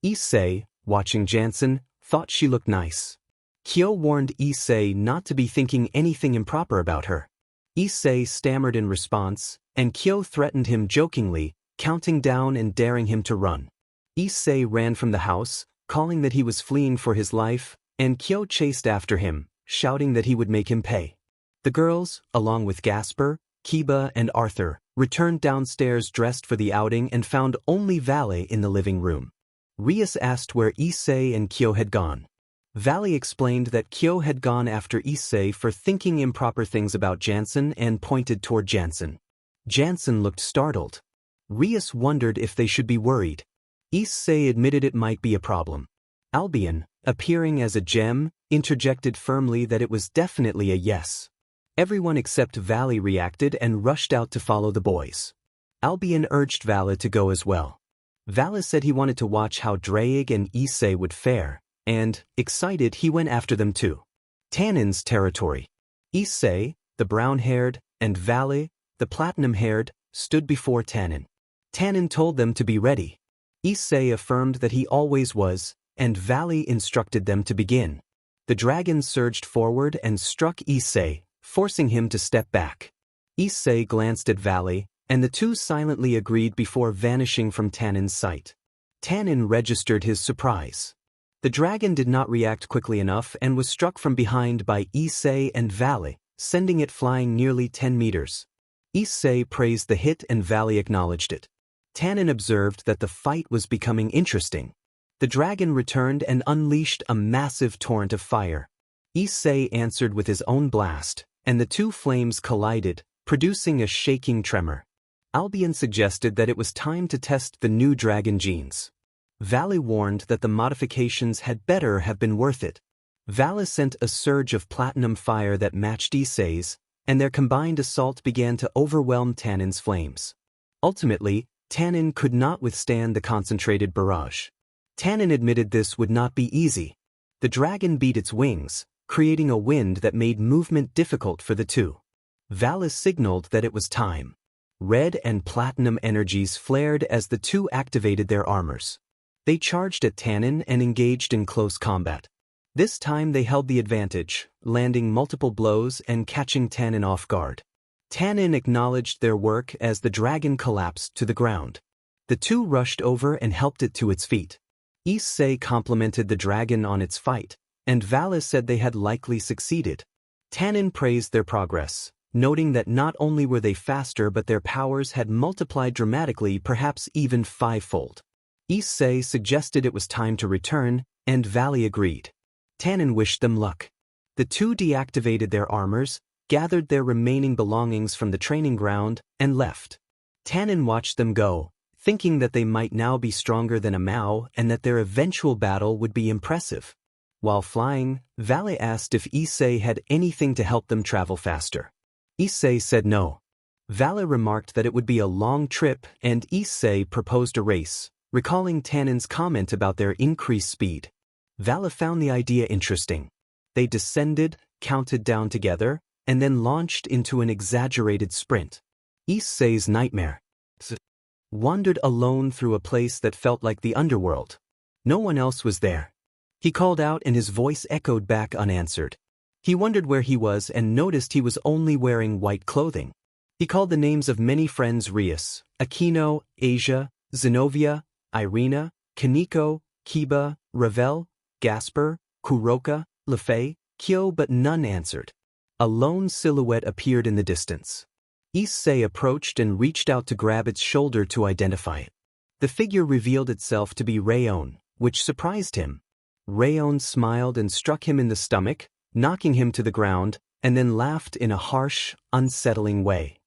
[SPEAKER 1] Issei, watching Jansen, thought she looked nice. Kyo warned Issei not to be thinking anything improper about her. Issei stammered in response, and Kyo threatened him jokingly, counting down and daring him to run. Issei ran from the house, calling that he was fleeing for his life, and Kyo chased after him, shouting that he would make him pay. The girls, along with Gasper, Kiba, and Arthur, returned downstairs dressed for the outing and found only Valley in the living room. Rias asked where Issei and Kyo had gone. Valley explained that Kyo had gone after Issei for thinking improper things about Jansen and pointed toward Jansen. Jansen looked startled. Rias wondered if they should be worried. Issei admitted it might be a problem. Albion, appearing as a gem, interjected firmly that it was definitely a yes. Everyone except Valley reacted and rushed out to follow the boys. Albion urged Valley to go as well. Valley said he wanted to watch how Draig and Issei would fare, and, excited, he went after them too. Tannen's territory. Issei, the brown-haired, and Valley, the platinum-haired, stood before Tannen. Tannen told them to be ready. Issei affirmed that he always was, and Valley instructed them to begin. The dragon surged forward and struck Issei, forcing him to step back. Issei glanced at Valley, and the two silently agreed before vanishing from Tannen's sight. Tannen registered his surprise. The dragon did not react quickly enough and was struck from behind by Issei and Valley, sending it flying nearly 10 meters. Issei praised the hit and Valley acknowledged it. Tannen observed that the fight was becoming interesting. The dragon returned and unleashed a massive torrent of fire. Issei answered with his own blast, and the two flames collided, producing a shaking tremor. Albion suggested that it was time to test the new dragon genes. Valley warned that the modifications had better have been worth it. Valley sent a surge of platinum fire that matched Issei's, and their combined assault began to overwhelm Tannen's flames. Ultimately, Tannen could not withstand the concentrated barrage. Tannen admitted this would not be easy. The dragon beat its wings, creating a wind that made movement difficult for the two. Valley signaled that it was time. Red and platinum energies flared as the two activated their armors. They charged at Tannen and engaged in close combat. This time they held the advantage, landing multiple blows and catching Tannen off guard. Tannen acknowledged their work as the dragon collapsed to the ground. The two rushed over and helped it to its feet. Issei complimented the dragon on its fight, and Vala said they had likely succeeded. Tannen praised their progress, noting that not only were they faster but their powers had multiplied dramatically, perhaps even fivefold. Issei suggested it was time to return, and Valley agreed. Tannen wished them luck. The two deactivated their armors, gathered their remaining belongings from the training ground, and left. Tannen watched them go, thinking that they might now be stronger than a Mao and that their eventual battle would be impressive. While flying, Valley asked if Issei had anything to help them travel faster. Issei said no. Valley remarked that it would be a long trip, and Issei proposed a race, recalling Tannen's comment about their increased speed. Valley found the idea interesting. They descended, counted down together, and then launched into an exaggerated sprint. Issei's nightmare wandered alone through a place that felt like the underworld. No one else was there. He called out and his voice echoed back unanswered. He wondered where he was and noticed he was only wearing white clothing. He called the names of many friends: Rias, Aquino, Asia, Zenobia, Irina, Kaneko, Kiba, Ravel, Gasper, Kuroka, Lefei, Kyo, but none answered. A lone silhouette appeared in the distance. Issei approached and reached out to grab its shoulder to identify it. The figure revealed itself to be Rayon, which surprised him. Rayon smiled and struck him in the stomach, knocking him to the ground, and then laughed in a harsh, unsettling way.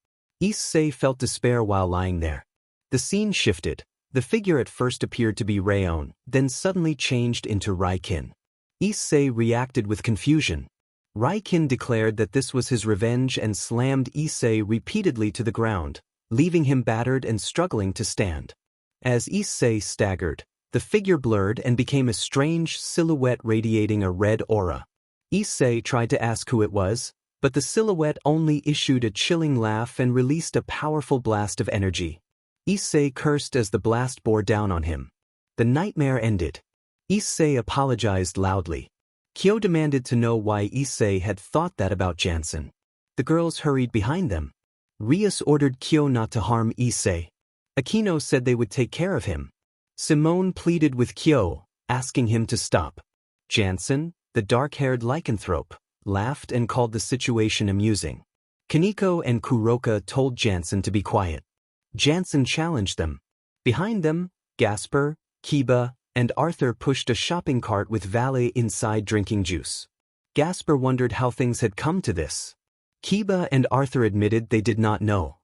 [SPEAKER 1] Issei felt despair while lying there. The scene shifted. The figure at first appeared to be Rayon, then suddenly changed into Raikin. Issei reacted with confusion. Raikin declared that this was his revenge and slammed Issei repeatedly to the ground, leaving him battered and struggling to stand. As Issei staggered, the figure blurred and became a strange silhouette radiating a red aura. Issei tried to ask who it was, but the silhouette only issued a chilling laugh and released a powerful blast of energy. Issei cursed as the blast bore down on him. The nightmare ended. Issei apologized loudly. Kyo demanded to know why Issei had thought that about Jansen. The girls hurried behind them. Rias ordered Kyo not to harm Issei. Aquino said they would take care of him. Simone pleaded with Kyo, asking him to stop. Jansen, the dark-haired lycanthrope, laughed and called the situation amusing. Kaneko and Kuroka told Jansen to be quiet. Jansen challenged them. Behind them, Gasper, Kiba, and Arthur pushed a shopping cart with Valet inside drinking juice. Gasper wondered how things had come to this. Kiba and Arthur admitted they did not know.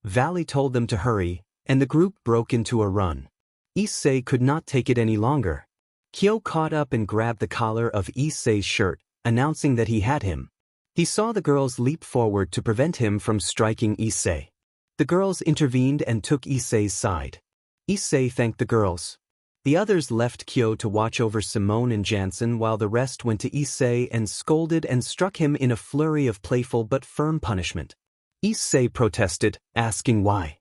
[SPEAKER 1] Valet told them to hurry, and the group broke into a run. Issei could not take it any longer. Kyo caught up and grabbed the collar of Issei's shirt, announcing that he had him. He saw the girls leap forward to prevent him from striking Issei. The girls intervened and took Issei's side. Issei thanked the girls. The others left Kyo to watch over Simone and Jansen while the rest went to Issei and scolded and struck him in a flurry of playful but firm punishment. Issei protested, asking why.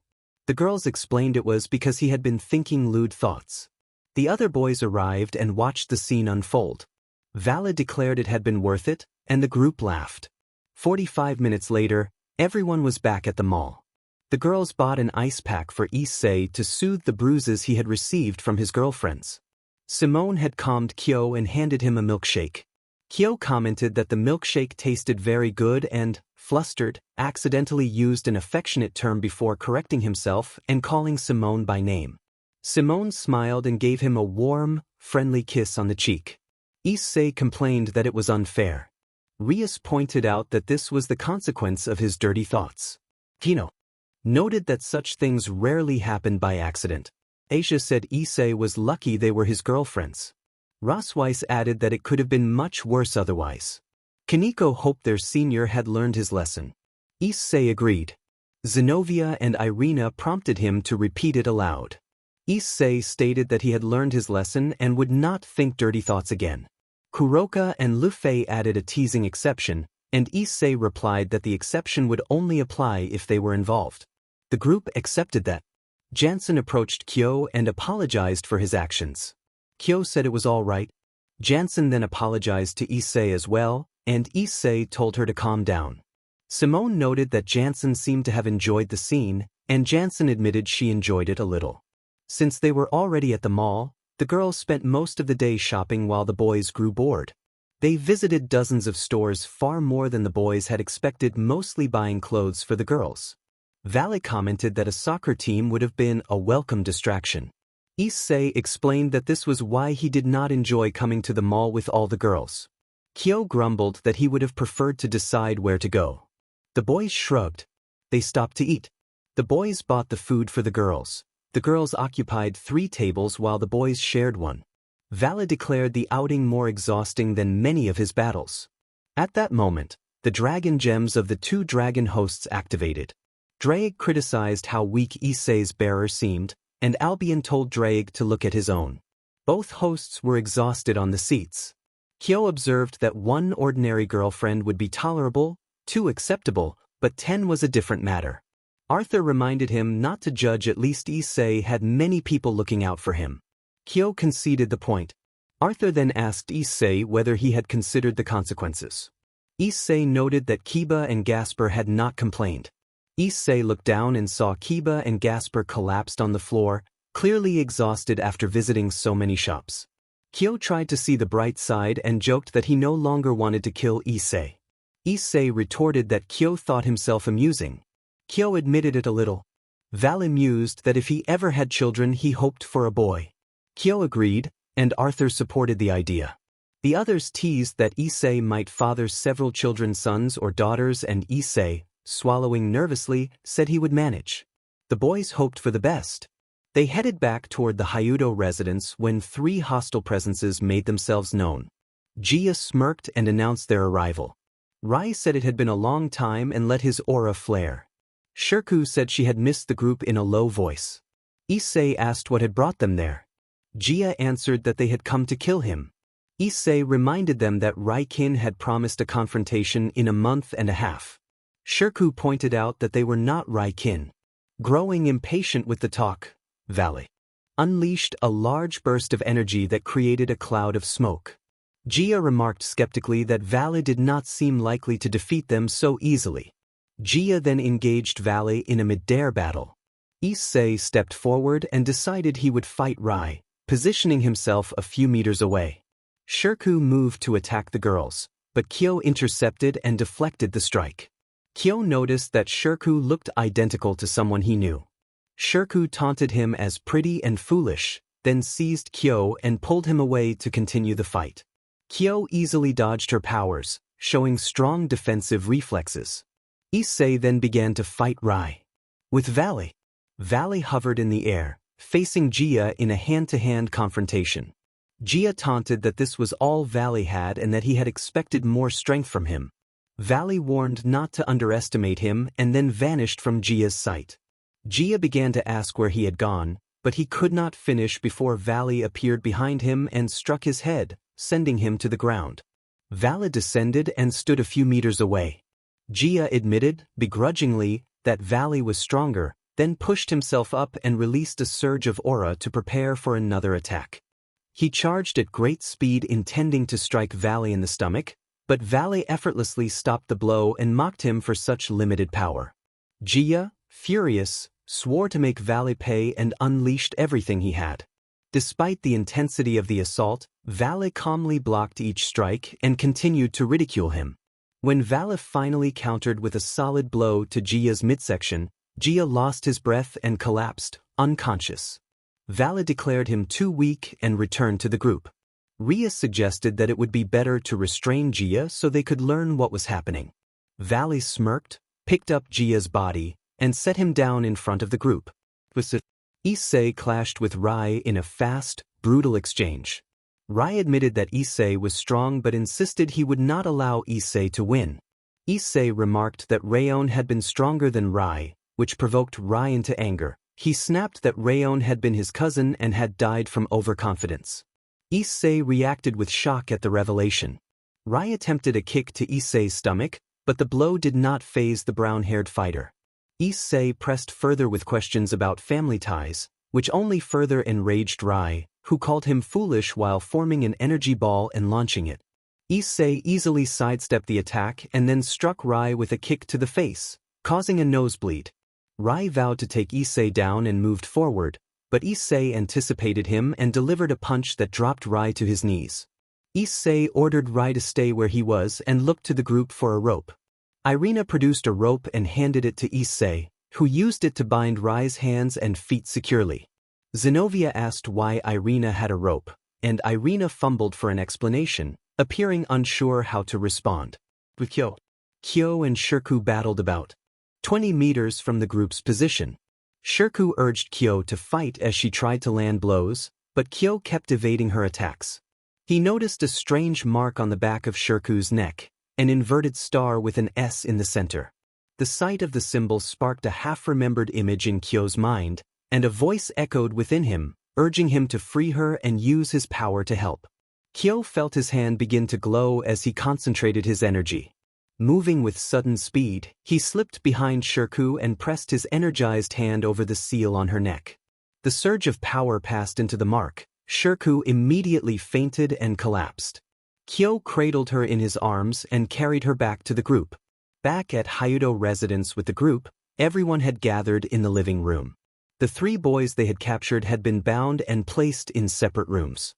[SPEAKER 1] The girls explained it was because he had been thinking lewd thoughts. The other boys arrived and watched the scene unfold. Vala declared it had been worth it, and the group laughed. 45 minutes later, everyone was back at the mall. The girls bought an ice pack for Issei to soothe the bruises he had received from his girlfriends. Simone had calmed Kyo and handed him a milkshake. Kyo commented that the milkshake tasted very good and, flustered, accidentally used an affectionate term before correcting himself and calling Simone by name. Simone smiled and gave him a warm, friendly kiss on the cheek. Issei complained that it was unfair. Rias pointed out that this was the consequence of his dirty thoughts. Kino noted that such things rarely happened by accident. Asia said Issei was lucky they were his girlfriends. Rossweiss added that it could have been much worse otherwise. Kaneko hoped their senior had learned his lesson. Issei agreed. Zenobia and Irina prompted him to repeat it aloud. Issei stated that he had learned his lesson and would not think dirty thoughts again. Kuroka and Lufei added a teasing exception, and Issei replied that the exception would only apply if they were involved. The group accepted that. Jansen approached Kyo and apologized for his actions. Kyo said it was all right. Jansen then apologized to Issei as well, and Issei told her to calm down. Simone noted that Jansen seemed to have enjoyed the scene, and Jansen admitted she enjoyed it a little. Since they were already at the mall, the girls spent most of the day shopping while the boys grew bored. They visited dozens of stores, far more than the boys had expected, mostly buying clothes for the girls. Vale commented that a soccer team would have been a welcome distraction. Issei explained that this was why he did not enjoy coming to the mall with all the girls. Kyo grumbled that he would have preferred to decide where to go. The boys shrugged. They stopped to eat. The boys bought the food for the girls. The girls occupied 3 tables while the boys shared one. Vale declared the outing more exhausting than many of his battles. At that moment, the dragon gems of the 2 dragon hosts activated. Draig criticized how weak Issei's bearer seemed, and Albion told Draig to look at his own. Both hosts were exhausted on the seats. Kyo observed that 1 ordinary girlfriend would be tolerable, 2 acceptable, but 10 was a different matter. Arthur reminded him not to judge, at least Issei had many people looking out for him. Kyo conceded the point. Arthur then asked Issei whether he had considered the consequences. Issei noted that Kiba and Gasper had not complained. Issei looked down and saw Kiba and Gasper collapsed on the floor, clearly exhausted after visiting so many shops. Kyo tried to see the bright side and joked that he no longer wanted to kill Issei. Issei retorted that Kyo thought himself amusing. Kyo admitted it a little. Vale mused that if he ever had children he hoped for a boy. Kyo agreed, and Arthur supported the idea. The others teased that Issei might father several children, sons or daughters, and Issei, swallowing nervously, said he would manage. The boys hoped for the best. They headed back toward the Hyudo residence when 3 hostile presences made themselves known. Jia smirked and announced their arrival. Rai said it had been a long time and let his aura flare. Shirku said she had missed the group in a low voice. Issei asked what had brought them there. Jia answered that they had come to kill him. Issei reminded them that Raikin had promised a confrontation in a month and a half. Shirku pointed out that they were not Raikin. Growing impatient with the talk, Vale unleashed a large burst of energy that created a cloud of smoke. Jia remarked skeptically that Vale did not seem likely to defeat them so easily. Jia then engaged Vale in a mid-air battle. Issei stepped forward and decided he would fight Rai, positioning himself a few meters away. Shirku moved to attack the girls, but Kyo intercepted and deflected the strike. Kyo noticed that Shirku looked identical to someone he knew. Shirku taunted him as pretty and foolish, then seized Kyo and pulled him away to continue the fight. Kyo easily dodged her powers, showing strong defensive reflexes. Issei then began to fight Rai. With Vale. Vale hovered in the air, facing Jia in a hand-to-hand confrontation. Jia taunted that this was all Vale had and that he had expected more strength from him. Vale warned not to underestimate him and then vanished from Jia's sight. Jia began to ask where he had gone, but he could not finish before Vale appeared behind him and struck his head, sending him to the ground. Vale descended and stood a few meters away. Jia admitted, begrudgingly, that Vale was stronger, then pushed himself up and released a surge of aura to prepare for another attack. He charged at great speed, intending to strike Vale in the stomach, but Vale effortlessly stopped the blow and mocked him for such limited power. Jia, furious, swore to make Vale pay and unleashed everything he had. Despite the intensity of the assault, Vale calmly blocked each strike and continued to ridicule him. When Vale finally countered with a solid blow to Jia's midsection, Jia lost his breath and collapsed, unconscious. Vale declared him too weak and returned to the group. Ria suggested that it would be better to restrain Jia so they could learn what was happening. Vale smirked, picked up Jia's body, and set him down in front of the group. Issei clashed with Rai in a fast, brutal exchange. Rai admitted that Issei was strong but insisted he would not allow Issei to win. Issei remarked that Rayon had been stronger than Rai, which provoked Rai into anger. He snapped that Rayon had been his cousin and had died from overconfidence. Issei reacted with shock at the revelation. Rai attempted a kick to Issei's stomach, but the blow did not faze the brown-haired fighter. Issei pressed further with questions about family ties, which only further enraged Rai, who called him foolish while forming an energy ball and launching it. Issei easily sidestepped the attack and then struck Rai with a kick to the face, causing a nosebleed. Rai vowed to take Issei down and moved forward, but Issei anticipated him and delivered a punch that dropped Rai to his knees. Issei ordered Rai to stay where he was and looked to the group for a rope. Irina produced a rope and handed it to Issei, who used it to bind Rai's hands and feet securely. Zenobia asked why Irina had a rope, and Irina fumbled for an explanation, appearing unsure how to respond. With Kyo and Shirku battled about 20 meters from the group's position. Shirku urged Kyo to fight as she tried to land blows, but Kyo kept evading her attacks. He noticed a strange mark on the back of Shirku's neck, an inverted star with an S in the center. The sight of the symbol sparked a half-remembered image in Kyo's mind, and a voice echoed within him, urging him to free her and use his power to help. Kyo felt his hand begin to glow as he concentrated his energy. Moving with sudden speed, he slipped behind Shirku and pressed his energized hand over the seal on her neck. The surge of power passed into the mark. Shirku immediately fainted and collapsed. Kyo cradled her in his arms and carried her back to the group. Back at Hyudo residence with the group, everyone had gathered in the living room. The 3 boys they had captured had been bound and placed in separate rooms.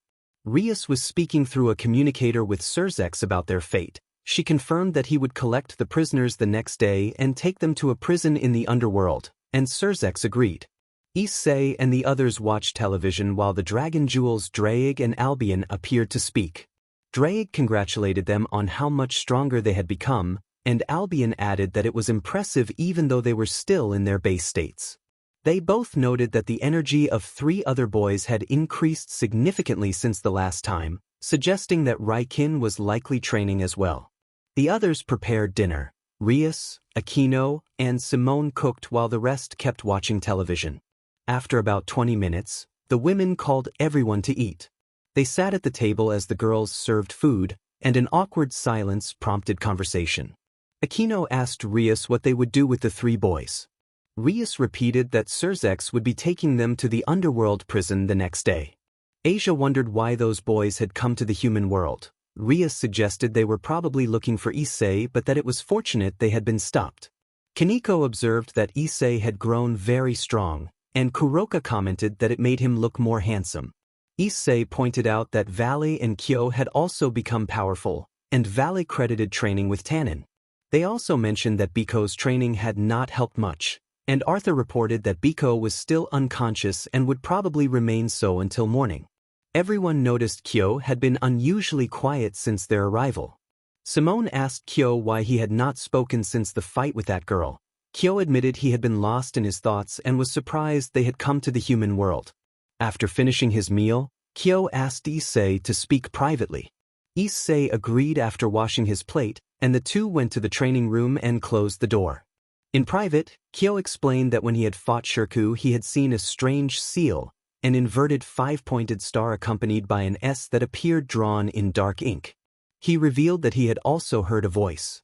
[SPEAKER 1] Rias was speaking through a communicator with Surzex about their fate. She confirmed that he would collect the prisoners the next day and take them to a prison in the underworld, and Surzex agreed. Issei and the others watched television while the Dragon Jewels Draig and Albion appeared to speak. Draig congratulated them on how much stronger they had become, and Albion added that it was impressive even though they were still in their base states. They both noted that the energy of 3 other boys had increased significantly since the last time, suggesting that Raikin was likely training as well. The others prepared dinner. Rias, Aquino, and Simone cooked while the rest kept watching television. After about 20 minutes, the women called everyone to eat. They sat at the table as the girls served food, and an awkward silence prompted conversation. Aquino asked Rias what they would do with the 3 boys. Rias repeated that Surzex would be taking them to the underworld prison the next day. Asia wondered why those boys had come to the human world. Rias suggested they were probably looking for Issei but that it was fortunate they had been stopped. Kaneko observed that Issei had grown very strong, and Kuroka commented that it made him look more handsome. Issei pointed out that Valley and Kyo had also become powerful, and Valley credited training with Tannen. They also mentioned that Biko's training had not helped much, and Arthur reported that Biko was still unconscious and would probably remain so until morning. Everyone noticed Kyo had been unusually quiet since their arrival. Simone asked Kyo why he had not spoken since the fight with that girl. Kyo admitted he had been lost in his thoughts and was surprised they had come to the human world. After finishing his meal, Kyo asked Issei to speak privately. Issei agreed after washing his plate, and the 2 went to the training room and closed the door. In private, Kyo explained that when he had fought Shirku he had seen a strange seal, an inverted 5-pointed star accompanied by an S that appeared drawn in dark ink. He revealed that he had also heard a voice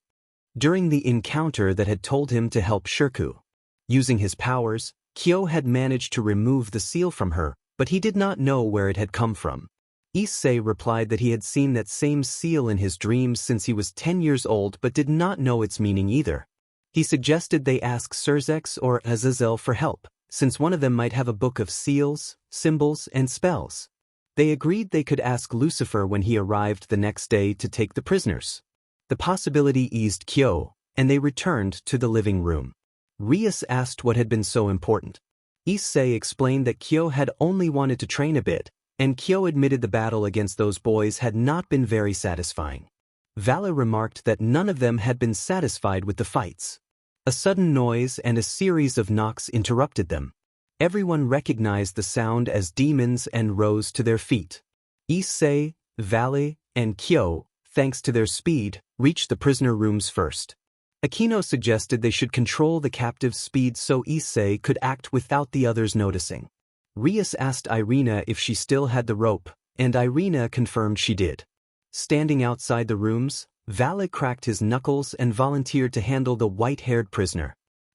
[SPEAKER 1] during the encounter that had told him to help Shirku. Using his powers, Kyo had managed to remove the seal from her, but he did not know where it had come from. Issei replied that he had seen that same seal in his dreams since he was 10 years old but did not know its meaning either. He suggested they ask Surzex or Azazel for help, since one of them might have a book of seals, symbols, and spells. They agreed they could ask Lucifer when he arrived the next day to take the prisoners. The possibility eased Kyo, and they returned to the living room. Rias asked what had been so important. Issei explained that Kyo had only wanted to train a bit, and Kyo admitted the battle against those boys had not been very satisfying. Vala remarked that none of them had been satisfied with the fights. A sudden noise and a series of knocks interrupted them. Everyone recognized the sound as demons and rose to their feet. Issei, Vala, and Kyo, thanks to their speed, reached the prisoner rooms first. Aquino suggested they should control the captive's speed so Issei could act without the others noticing. Rias asked Irina if she still had the rope, and Irina confirmed she did. Standing outside the rooms, Vala cracked his knuckles and volunteered to handle the white-haired prisoner.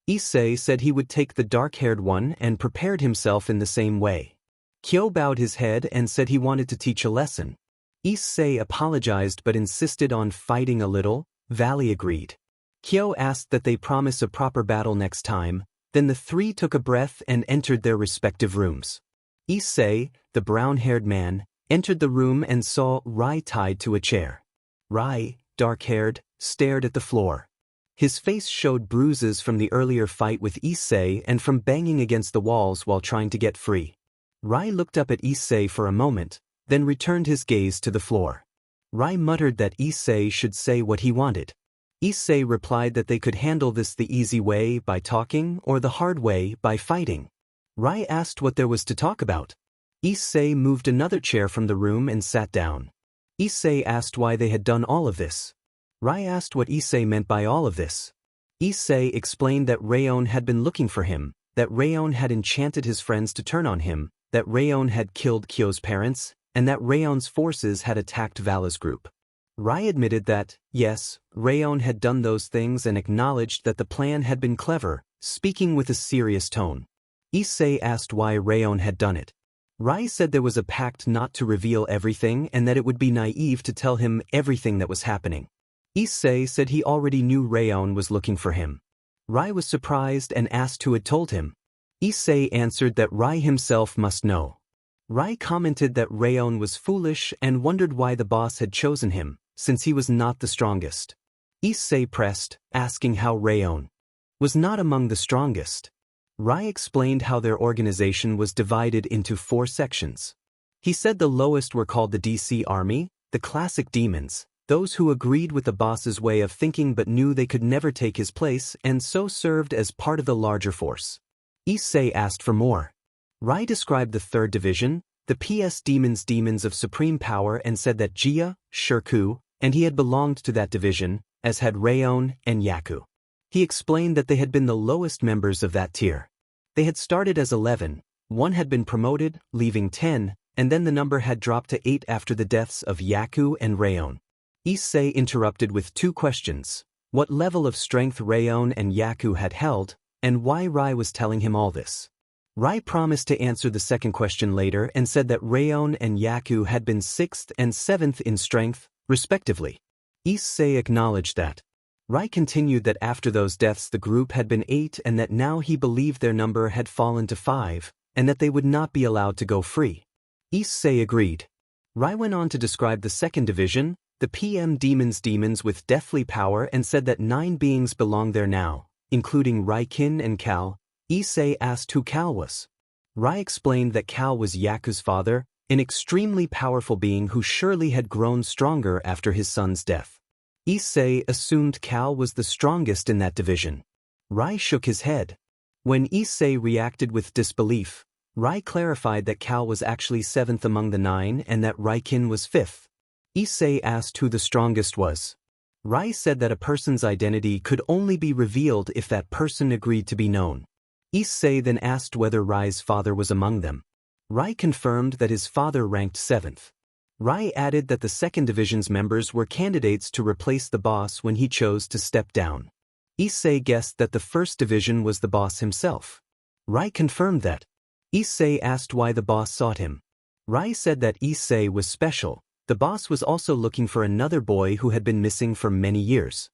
[SPEAKER 1] Issei said he would take the dark-haired one and prepared himself in the same way. Kyo bowed his head and said he wanted to teach a lesson. Issei apologized but insisted on fighting a little. Valley agreed. Kyo asked that they promise a proper battle next time, then the three took a breath and entered their respective rooms. Issei, the brown-haired man, entered the room and saw Rai tied to a chair. Rai, dark-haired, stared at the floor. His face showed bruises from the earlier fight with Issei and from banging against the walls while trying to get free. Rai looked up at Issei for a moment, then returned his gaze to the floor. Rai muttered that Issei should say what he wanted. Issei replied that they could handle this the easy way by talking or the hard way by fighting. Rai asked what there was to talk about. Issei moved another chair from the room and sat down. Issei asked why they had done all of this. Rai asked what Issei meant by all of this. Issei explained that Rayon had been looking for him, that Rayon had enchanted his friends to turn on him, that Rayon had killed Kyo's parents, and that Rayon's forces had attacked Vala's group. Rai admitted that, yes, Rayon had done those things and acknowledged that the plan had been clever, speaking with a serious tone. Issei asked why Rayon had done it. Rai said there was a pact not to reveal everything and that it would be naive to tell him everything that was happening. Issei said he already knew Rayon was looking for him. Rai was surprised and asked who had told him. Issei answered that Rai himself must know. Rai commented that Rayon was foolish and wondered why the boss had chosen him, since he was not the strongest. Issei pressed, asking how Rayon was not among the strongest. Rai explained how their organization was divided into 4 sections. He said the lowest were called the DC Army, the classic demons, those who agreed with the boss's way of thinking but knew they could never take his place and so served as part of the larger force. Issei asked for more. Rai described the 3rd division, the PS demons of supreme power, and said that Jia, Shirku, and he had belonged to that division, as had Rayon and Yaku. He explained that they had been the lowest members of that tier. They had started as 11, one had been promoted, leaving 10, and then the number had dropped to 8 after the deaths of Yaku and Rayon. Issei interrupted with 2 questions: what level of strength Rayon and Yaku had held, and why Rai was telling him all this. Rai promised to answer the second question later and said that Rayon and Yaku had been 6th and 7th in strength, respectively. Issei acknowledged that. Rai continued that after those deaths the group had been 8 and that now he believed their number had fallen to 5, and that they would not be allowed to go free. Issei agreed. Rai went on to describe the 2nd division, the PM demons with deathly power, and said that 9 beings belong there now, including Raikin and Cal. Issei asked who Cal was. Rai explained that Cal was Yaku's father, an extremely powerful being who surely had grown stronger after his son's death. Issei assumed Cal was the strongest in that division. Rai shook his head. When Issei reacted with disbelief, Rai clarified that Cal was actually 7th among the 9 and that Raikin was 5th. Issei asked who the strongest was. Rai said that a person's identity could only be revealed if that person agreed to be known. Issei then asked whether Rai's father was among them. Rai confirmed that his father ranked 7th. Rai added that the 2nd division's members were candidates to replace the boss when he chose to step down. Issei guessed that the 1st division was the boss himself. Rai confirmed that. Issei asked why the boss sought him. Rai said that Issei was special. The boss was also looking for another boy who had been missing for many years.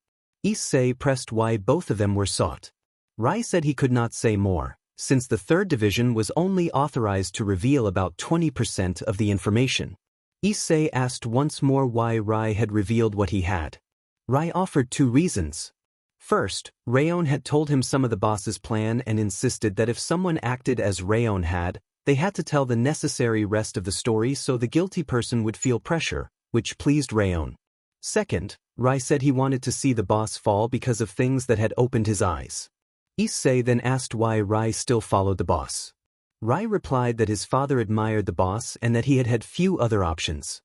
[SPEAKER 1] Issei pressed why both of them were sought. Rai said he could not say more, since the 3rd division was only authorized to reveal about 20% of the information. Issei asked once more why Rai had revealed what he had. Rai offered 2 reasons. First, Rayon had told him some of the boss's plan and insisted that if someone acted as Rayon had, they had to tell the necessary rest of the story so the guilty person would feel pressure, which pleased Rayon. Second, Rai said he wanted to see the boss fall because of things that had opened his eyes. Issei then asked why Rai still followed the boss. Rai replied that his father admired the boss and that he had had few other options.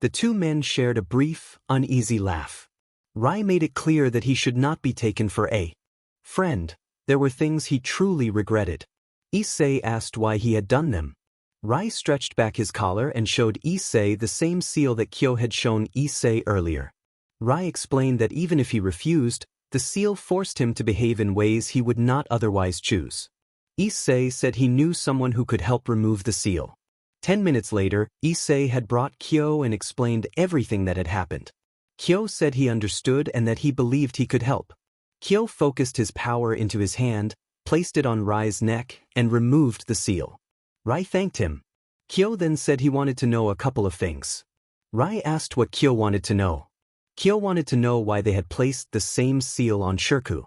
[SPEAKER 1] The 2 men shared a brief, uneasy laugh. Rai made it clear that he should not be taken for a friend. There were things he truly regretted. Issei asked why he had done them. Rai stretched back his collar and showed Issei the same seal that Kyo had shown Issei earlier. Rai explained that even if he refused, the seal forced him to behave in ways he would not otherwise choose. Issei said he knew someone who could help remove the seal. 10 minutes later, Issei had brought Kyo and explained everything that had happened. Kyo said he understood and that he believed he could help. Kyo focused his power into his hand, placed it on Rai's neck, and removed the seal. Rai thanked him. Kyo then said he wanted to know a couple of things. Rai asked what Kyo wanted to know. Kyo wanted to know why they had placed the same seal on Shirku.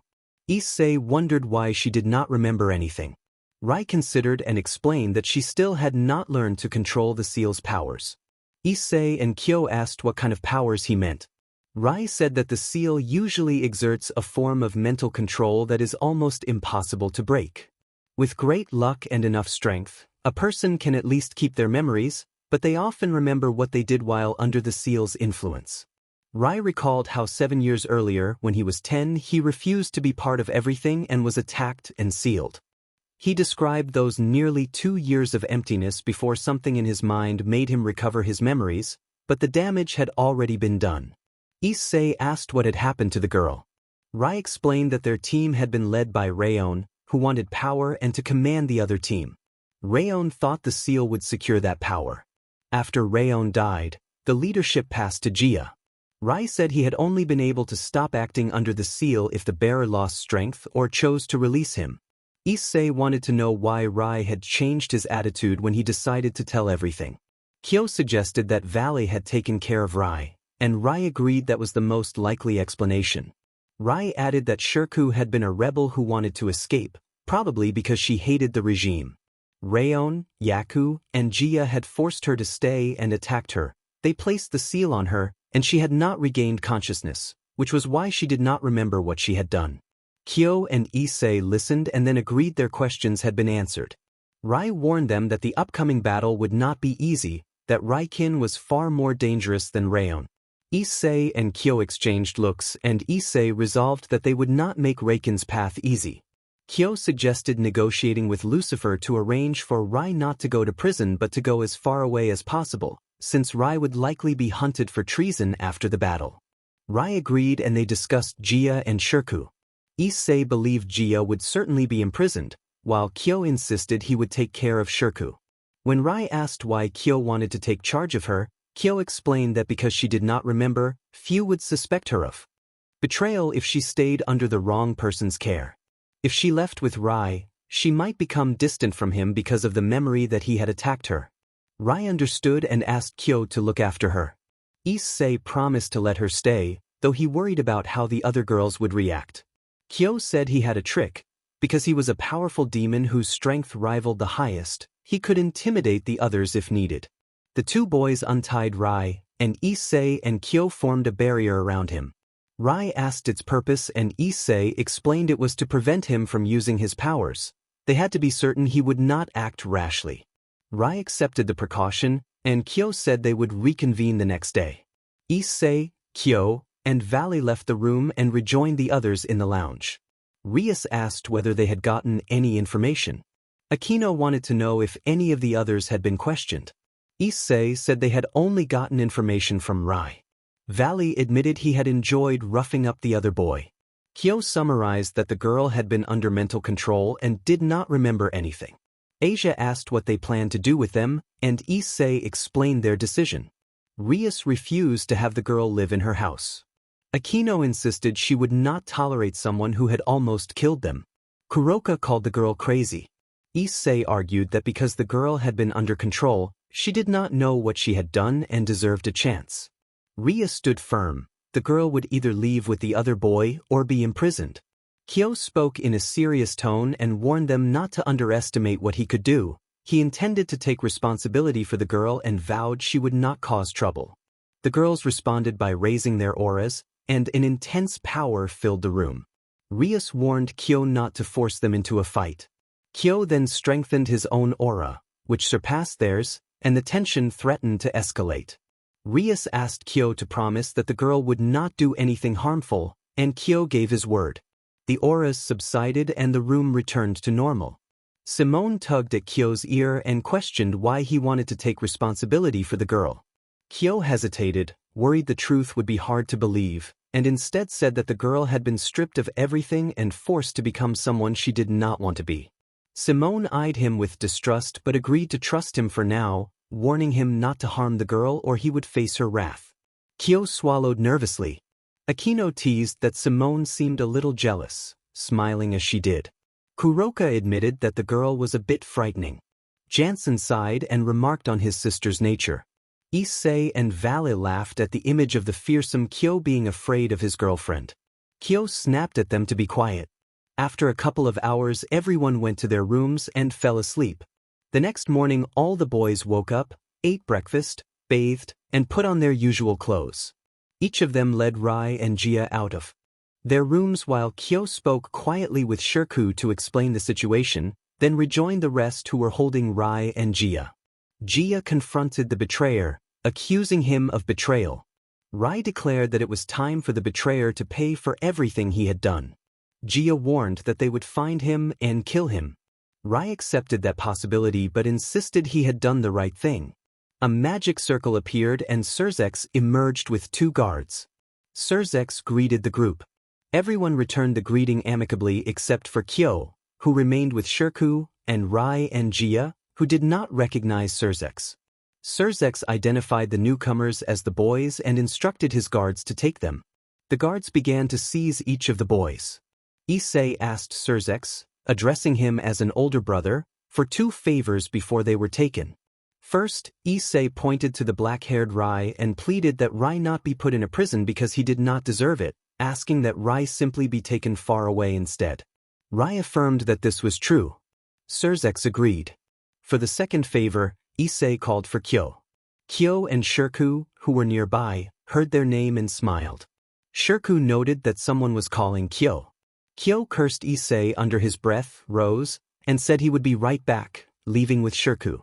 [SPEAKER 1] Issei wondered why she did not remember anything. Rai considered and explained that she still had not learned to control the seal's powers. Issei and Kyo asked what kind of powers he meant. Rai said that the seal usually exerts a form of mental control that is almost impossible to break. With great luck and enough strength, a person can at least keep their memories, but they often remember what they did while under the seal's influence. Rai recalled how 7 years earlier, when he was 10, he refused to be part of everything and was attacked and sealed. He described those nearly 2 years of emptiness before something in his mind made him recover his memories, but the damage had already been done. Issei asked what had happened to the girl. Rai explained that their team had been led by Rayon, who wanted power and to command the other team. Rayon thought the seal would secure that power. After Rayon died, the leadership passed to Jia. Rai said he had only been able to stop acting under the seal if the bearer lost strength or chose to release him. Issei wanted to know why Rai had changed his attitude when he decided to tell everything. Kyo suggested that Valley had taken care of Rai, and Rai agreed that was the most likely explanation. Rai added that Shirku had been a rebel who wanted to escape, probably because she hated the regime. Rayon, Yaku, and Jia had forced her to stay and attacked her. They placed the seal on her, and she had not regained consciousness, which was why she did not remember what she had done. Kyo and Issei listened and then agreed their questions had been answered. Rai warned them that the upcoming battle would not be easy, that Raikin was far more dangerous than Rayon. Issei and Kyo exchanged looks, and Issei resolved that they would not make Raikin's path easy. Kyo suggested negotiating with Lucifer to arrange for Rai not to go to prison but to go as far away as possible, since Rai would likely be hunted for treason after the battle. Rai agreed and they discussed Jia and Shirku. Issei believed Jia would certainly be imprisoned, while Kyo insisted he would take care of Shirku. When Rai asked why Kyo wanted to take charge of her, Kyo explained that because she did not remember, few would suspect her of betrayal if she stayed under the wrong person's care. If she left with Rai, she might become distant from him because of the memory that he had attacked her. Rai understood and asked Kyo to look after her. Issei promised to let her stay, though he worried about how the other girls would react. Kyo said he had a trick. Because he was a powerful demon whose strength rivaled the highest, he could intimidate the others if needed. The two boys untied Rai, and Issei and Kyo formed a barrier around him. Rai asked its purpose and Issei explained it was to prevent him from using his powers. They had to be certain he would not act rashly. Rai accepted the precaution, and Kyo said they would reconvene the next day. Issei, Kyo, and Valley left the room and rejoined the others in the lounge. Rias asked whether they had gotten any information. Aquino wanted to know if any of the others had been questioned. Issei said they had only gotten information from Rai. Valley admitted he had enjoyed roughing up the other boy. Kyo summarized that the girl had been under mental control and did not remember anything. Asia asked what they planned to do with them, and Issei explained their decision. Rias refused to have the girl live in her house. Aquino insisted she would not tolerate someone who had almost killed them. Kuroka called the girl crazy. Issei argued that because the girl had been under control, she did not know what she had done and deserved a chance. Ria stood firm. The girl would either leave with the other boy or be imprisoned. Kyo spoke in a serious tone and warned them not to underestimate what he could do. He intended to take responsibility for the girl and vowed she would not cause trouble. The girls responded by raising their auras, and an intense power filled the room. Rias warned Kyo not to force them into a fight. Kyo then strengthened his own aura, which surpassed theirs, and the tension threatened to escalate. Rias asked Kyo to promise that the girl would not do anything harmful, and Kyo gave his word. The auras subsided and the room returned to normal. Simone tugged at Kyo's ear and questioned why he wanted to take responsibility for the girl. Kyo hesitated, worried the truth would be hard to believe, and instead said that the girl had been stripped of everything and forced to become someone she did not want to be. Simone eyed him with distrust but agreed to trust him for now, warning him not to harm the girl or he would face her wrath. Kyo swallowed nervously. Akino teased that Simone seemed a little jealous, smiling as she did. Kuroka admitted that the girl was a bit frightening. Jansen sighed and remarked on his sister's nature. Issei and Valle laughed at the image of the fearsome Kyo being afraid of his girlfriend. Kyo snapped at them to be quiet. After a couple of hours, everyone went to their rooms and fell asleep. The next morning, all the boys woke up, ate breakfast, bathed, and put on their usual clothes. Each of them led Rai and Jia out of their rooms while Kyo spoke quietly with Shirku to explain the situation, then rejoined the rest who were holding Rai and Jia. Jia confronted the betrayer, accusing him of betrayal. Rai declared that it was time for the betrayer to pay for everything he had done. Jia warned that they would find him and kill him. Rai accepted that possibility but insisted he had done the right thing. A magic circle appeared and Surzex emerged with 2 guards. Surzex greeted the group. Everyone returned the greeting amicably except for Kyo, who remained with Shirku, and Rai and Jia, who did not recognize Surzex. Surzex identified the newcomers as the boys and instructed his guards to take them. The guards began to seize each of the boys. Issei asked Surzex, addressing him as an older brother, for 2 favors before they were taken. First, Issei pointed to the black-haired Rai and pleaded that Rai not be put in a prison because he did not deserve it, asking that Rai simply be taken far away instead. Rai affirmed that this was true. Surzex agreed. For the second favor, Issei called for Kyo. Kyo and Shirku, who were nearby, heard their name and smiled. Shirku noted that someone was calling Kyo. Kyo cursed Issei under his breath, rose, and said he would be right back, leaving with Shirku.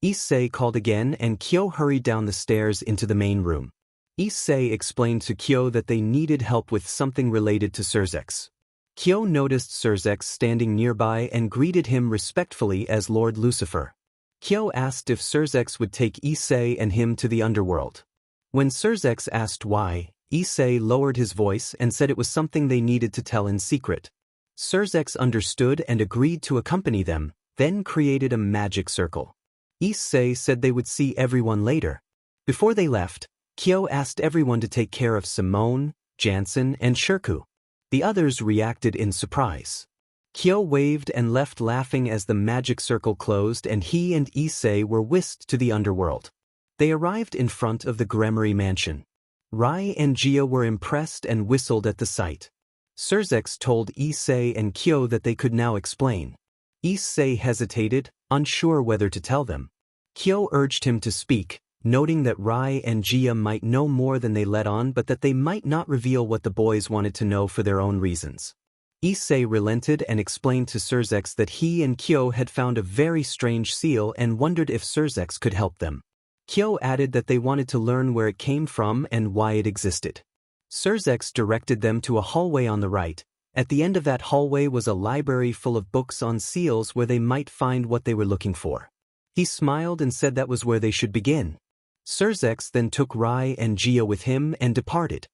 [SPEAKER 1] Issei called again and Kyo hurried down the stairs into the main room. Issei explained to Kyo that they needed help with something related to Surzex. Kyo noticed Surzex standing nearby and greeted him respectfully as Lord Lucifer. Kyo asked if Surzex would take Issei and him to the underworld. When Surzex asked why, Issei lowered his voice and said it was something they needed to tell in secret. Surzex understood and agreed to accompany them, then created a magic circle. Issei said they would see everyone later. Before they left, Kyo asked everyone to take care of Simone, Jansen, and Shirku. The others reacted in surprise. Kyo waved and left laughing as the magic circle closed and he and Issei were whisked to the underworld. They arrived in front of the Gremory mansion. Rai and Jia were impressed and whistled at the sight. Surzex told Issei and Kyo that they could now explain. Issei hesitated, unsure whether to tell them. Kyo urged him to speak, noting that Rai and Jia might know more than they let on but that they might not reveal what the boys wanted to know for their own reasons. Issei relented and explained to Surzex that he and Kyo had found a very strange seal and wondered if Surzex could help them. Kyo added that they wanted to learn where it came from and why it existed. Surzex directed them to a hallway on the right. At the end of that hallway was a library full of books on seals where they might find what they were looking for. He smiled and said that was where they should begin. Surzex then took Rai and Jia with him and departed.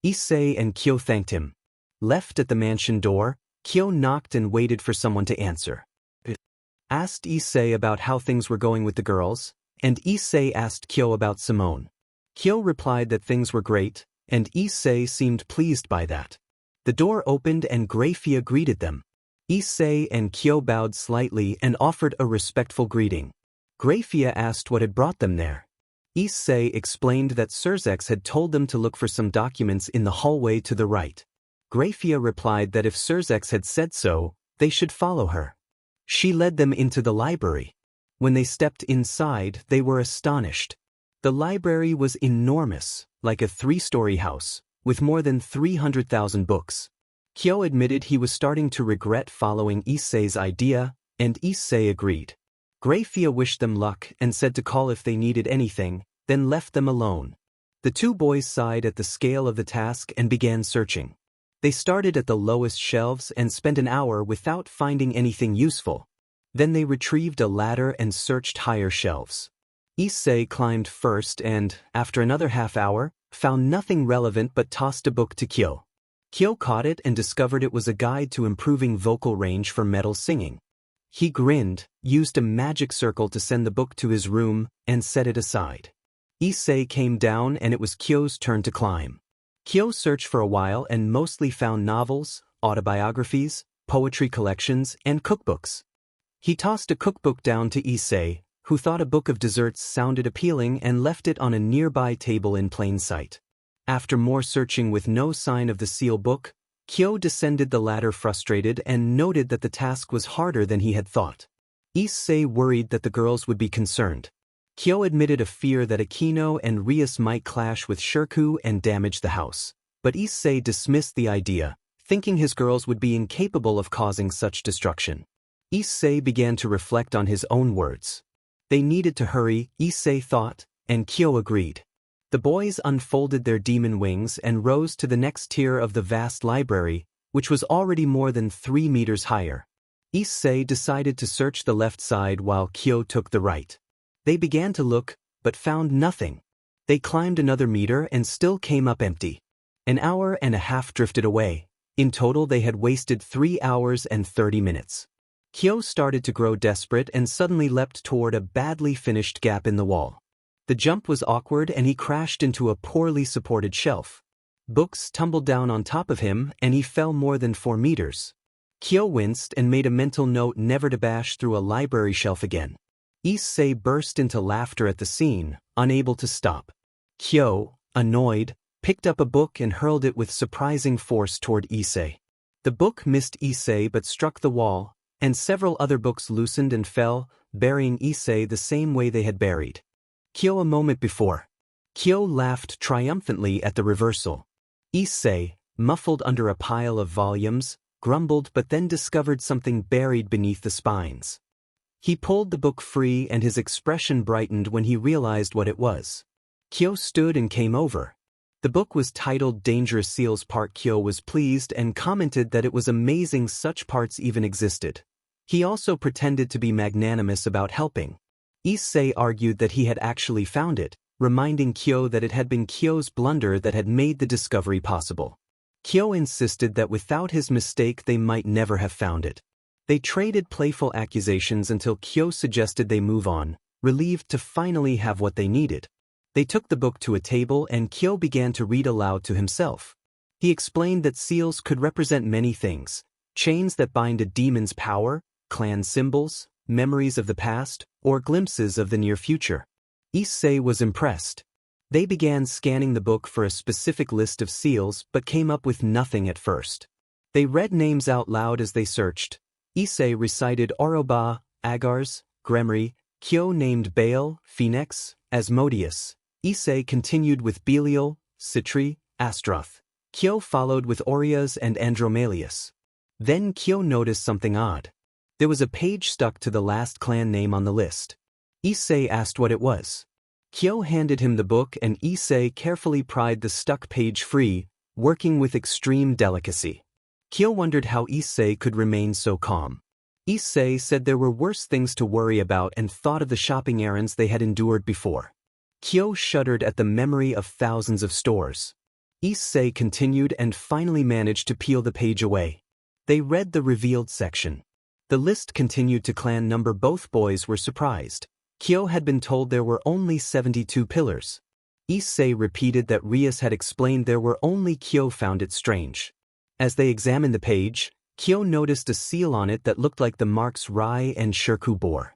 [SPEAKER 1] Issei and Kyo thanked him. Left at the mansion door, Kyo knocked and waited for someone to answer. Asked Issei about how things were going with the girls, and Issei asked Kyo about Simone. Kyo replied that things were great, and Issei seemed pleased by that. The door opened and Grafia greeted them. Issei and Kyo bowed slightly and offered a respectful greeting. Grafia asked what had brought them there. Issei explained that Surzex had told them to look for some documents in the hallway to the right. Grafia replied that if Surzex had said so, they should follow her. She led them into the library. When they stepped inside, they were astonished. The library was enormous, like a 3-story house, with more than 300,000 books. Kyo admitted he was starting to regret following Issei's idea, and Issei agreed. Grafia wished them luck and said to call if they needed anything, then left them alone. The 2 boys sighed at the scale of the task and began searching. They started at the lowest shelves and spent an hour without finding anything useful. Then they retrieved a ladder and searched higher shelves. Issei climbed first and, after another half-hour, found nothing relevant but tossed a book to Kyo. Kyo caught it and discovered it was a guide to improving vocal range for metal singing. He grinned, used a magic circle to send the book to his room, and set it aside. Issei came down and it was Kyo's turn to climb. Kyo searched for a while and mostly found novels, autobiographies, poetry collections, and cookbooks. He tossed a cookbook down to Issei, who thought a book of desserts sounded appealing and left it on a nearby table in plain sight. After more searching with no sign of the seal book, Kyo descended the ladder frustrated and noted that the task was harder than he had thought. Issei worried that the girls would be concerned. Kyo admitted a fear that Akino and Rias might clash with Shirku and damage the house, but Issei dismissed the idea, thinking his girls would be incapable of causing such destruction. Issei began to reflect on his own words. They needed to hurry, Issei thought, and Kyo agreed. The boys unfolded their demon wings and rose to the next tier of the vast library, which was already more than 3 meters higher. Issei decided to search the left side while Kyo took the right. They began to look, but found nothing. They climbed another meter and still came up empty. An hour and a half drifted away. In total they had wasted 3 hours and 30 minutes. Kyo started to grow desperate and suddenly leapt toward a badly finished gap in the wall. The jump was awkward and he crashed into a poorly supported shelf. Books tumbled down on top of him and he fell more than 4 meters. Kyo winced and made a mental note never to bash through a library shelf again. Issei burst into laughter at the scene, unable to stop. Kyo, annoyed, picked up a book and hurled it with surprising force toward Issei. The book missed Issei but struck the wall, and several other books loosened and fell, burying Issei the same way they had buried Kyo a moment before. Kyo laughed triumphantly at the reversal. Issei, muffled under a pile of volumes, grumbled but then discovered something buried beneath the spines. He pulled the book free and his expression brightened when he realized what it was. Kyo stood and came over. The book was titled Dangerous Seals Part. Kyo was pleased and commented that it was amazing such parts even existed. He also pretended to be magnanimous about helping. Issei argued that he had actually found it, reminding Kyo that it had been Kyo's blunder that had made the discovery possible. Kyo insisted that without his mistake they might never have found it. They traded playful accusations until Kyo suggested they move on, relieved to finally have what they needed. They took the book to a table and Kyo began to read aloud to himself. He explained that seals could represent many things: chains that bind a demon's power, clan symbols, memories of the past, or glimpses of the near future. Issei was impressed. They began scanning the book for a specific list of seals but came up with nothing at first. They read names out loud as they searched. Issei recited Oroba, Agars, Gremry. Kyo named Baal, Phoenix, Asmodeus. Issei continued with Belial, Citri, Astroth. Kyo followed with Orias and Andromalius. Then Kyo noticed something odd. There was a page stuck to the last clan name on the list. Issei asked what it was. Kyo handed him the book and Issei carefully pried the stuck page free, working with extreme delicacy. Kyo wondered how Issei could remain so calm. Issei said there were worse things to worry about and thought of the shopping errands they had endured before. Kyo shuddered at the memory of thousands of stores. Issei continued and finally managed to peel the page away. They read the revealed section. The list continued to clan number. Both boys were surprised. Kyo had been told there were only 72 pillars. Issei repeated that Rias had explained there were only. Kyo found it strange. As they examined the page, Kyo noticed a seal on it that looked like the marks Rai and Shirku bore.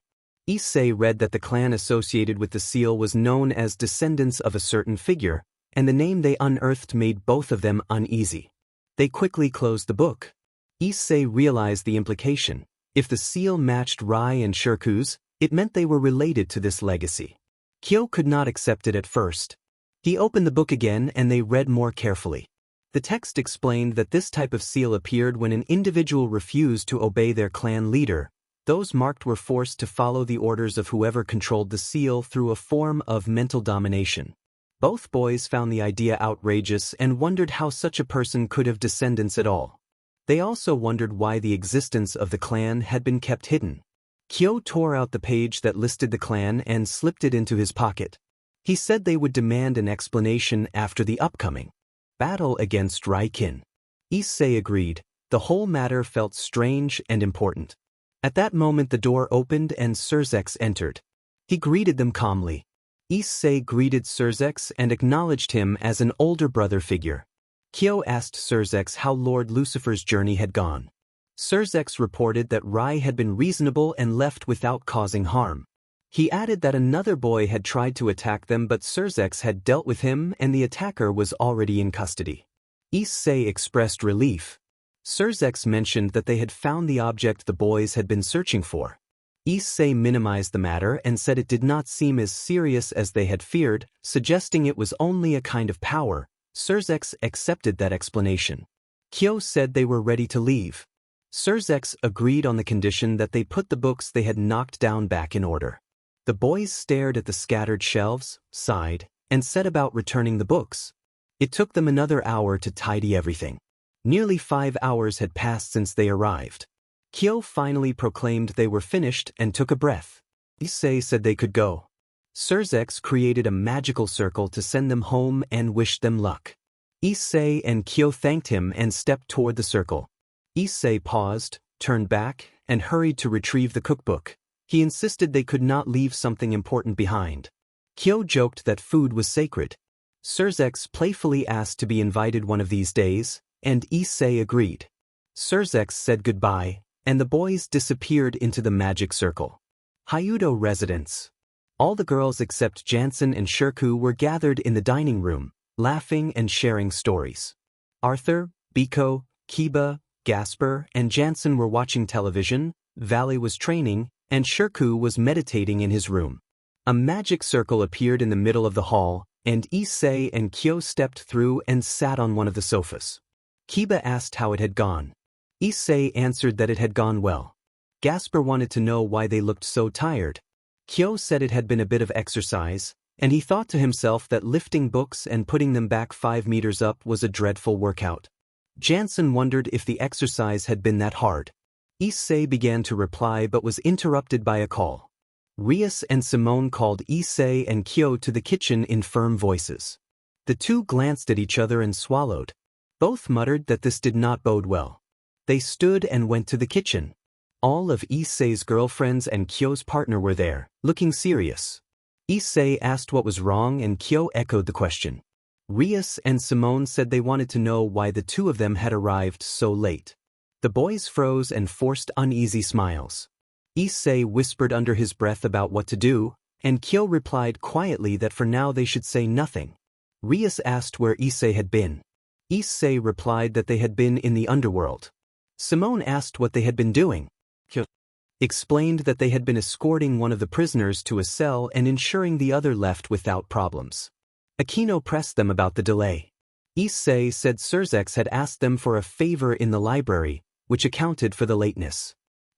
[SPEAKER 1] Issei read that the clan associated with the seal was known as descendants of a certain figure, and the name they unearthed made both of them uneasy. They quickly closed the book. Issei realized the implication. If the seal matched Rai and Shirku's, it meant they were related to this legacy. Kyo could not accept it at first. He opened the book again and they read more carefully. The text explained that this type of seal appeared when an individual refused to obey their clan leader. Those marked were forced to follow the orders of whoever controlled the seal through a form of mental domination. Both boys found the idea outrageous and wondered how such a person could have descendants at all. They also wondered why the existence of the clan had been kept hidden. Kyo tore out the page that listed the clan and slipped it into his pocket. He said they would demand an explanation after the upcoming battle against Raikin. Issei agreed. The whole matter felt strange and important. At that moment the door opened and Surzex entered. He greeted them calmly. Issei greeted Surzex and acknowledged him as an older brother figure. Kyo asked Surzex how Lord Lucifer's journey had gone. Surzex reported that Rai had been reasonable and left without causing harm. He added that another boy had tried to attack them but Surzex had dealt with him and the attacker was already in custody. Issei expressed relief. Surzex mentioned that they had found the object the boys had been searching for. Issei minimized the matter and said it did not seem as serious as they had feared, suggesting it was only a kind of power. Surzex accepted that explanation. Kyo said they were ready to leave. Surzex agreed on the condition that they put the books they had knocked down back in order. The boys stared at the scattered shelves, sighed, and set about returning the books. It took them another hour to tidy everything. Nearly 5 hours had passed since they arrived. Kyo finally proclaimed they were finished and took a breath. Issei said they could go. Surzex created a magical circle to send them home and wished them luck. Issei and Kyo thanked him and stepped toward the circle. Issei paused, turned back, and hurried to retrieve the cookbook. He insisted they could not leave something important behind. Kyo joked that food was sacred. Surzex playfully asked to be invited one of these days, and Issei agreed. Surzex said goodbye, and the boys disappeared into the magic circle. Hyudo residence. All the girls except Jansen and Shirku were gathered in the dining room, laughing and sharing stories. Arthur, Biko, Kiba, Gasper, and Jansen were watching television, Valley was training, and Shirku was meditating in his room. A magic circle appeared in the middle of the hall, and Issei and Kyo stepped through and sat on one of the sofas. Kiba asked how it had gone. Issei answered that it had gone well. Gasper wanted to know why they looked so tired. Kyo said it had been a bit of exercise, and he thought to himself that lifting books and putting them back 5 meters up was a dreadful workout. Jansen wondered if the exercise had been that hard. Issei began to reply but was interrupted by a call. Rias and Simone called Issei and Kyo to the kitchen in firm voices. The two glanced at each other and swallowed. Both muttered that this did not bode well. They stood and went to the kitchen. All of Issei's girlfriends and Kyo's partner were there, looking serious. Issei asked what was wrong and Kyo echoed the question. Rias and Simone said they wanted to know why the two of them had arrived so late. The boys froze and forced uneasy smiles. Issei whispered under his breath about what to do, and Kyo replied quietly that for now they should say nothing. Rias asked where Issei had been. Issei replied that they had been in the underworld. Simone asked what they had been doing. Kyo explained that they had been escorting one of the prisoners to a cell and ensuring the other left without problems. Aquino pressed them about the delay. Issei said Surzex had asked them for a favor in the library, which accounted for the lateness.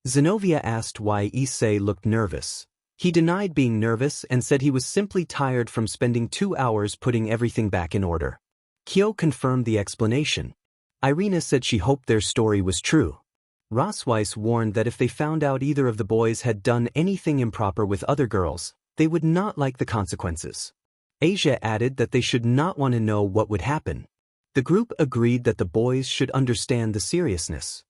[SPEAKER 1] Zenobia asked why Issei looked nervous. He denied being nervous and said he was simply tired from spending 2 hours putting everything back in order. Kyo confirmed the explanation. Irina said she hoped their story was true. Rosweiss warned that if they found out either of the boys had done anything improper with other girls, they would not like the consequences. Asia added that they should not want to know what would happen. The group agreed that the boys should understand the seriousness.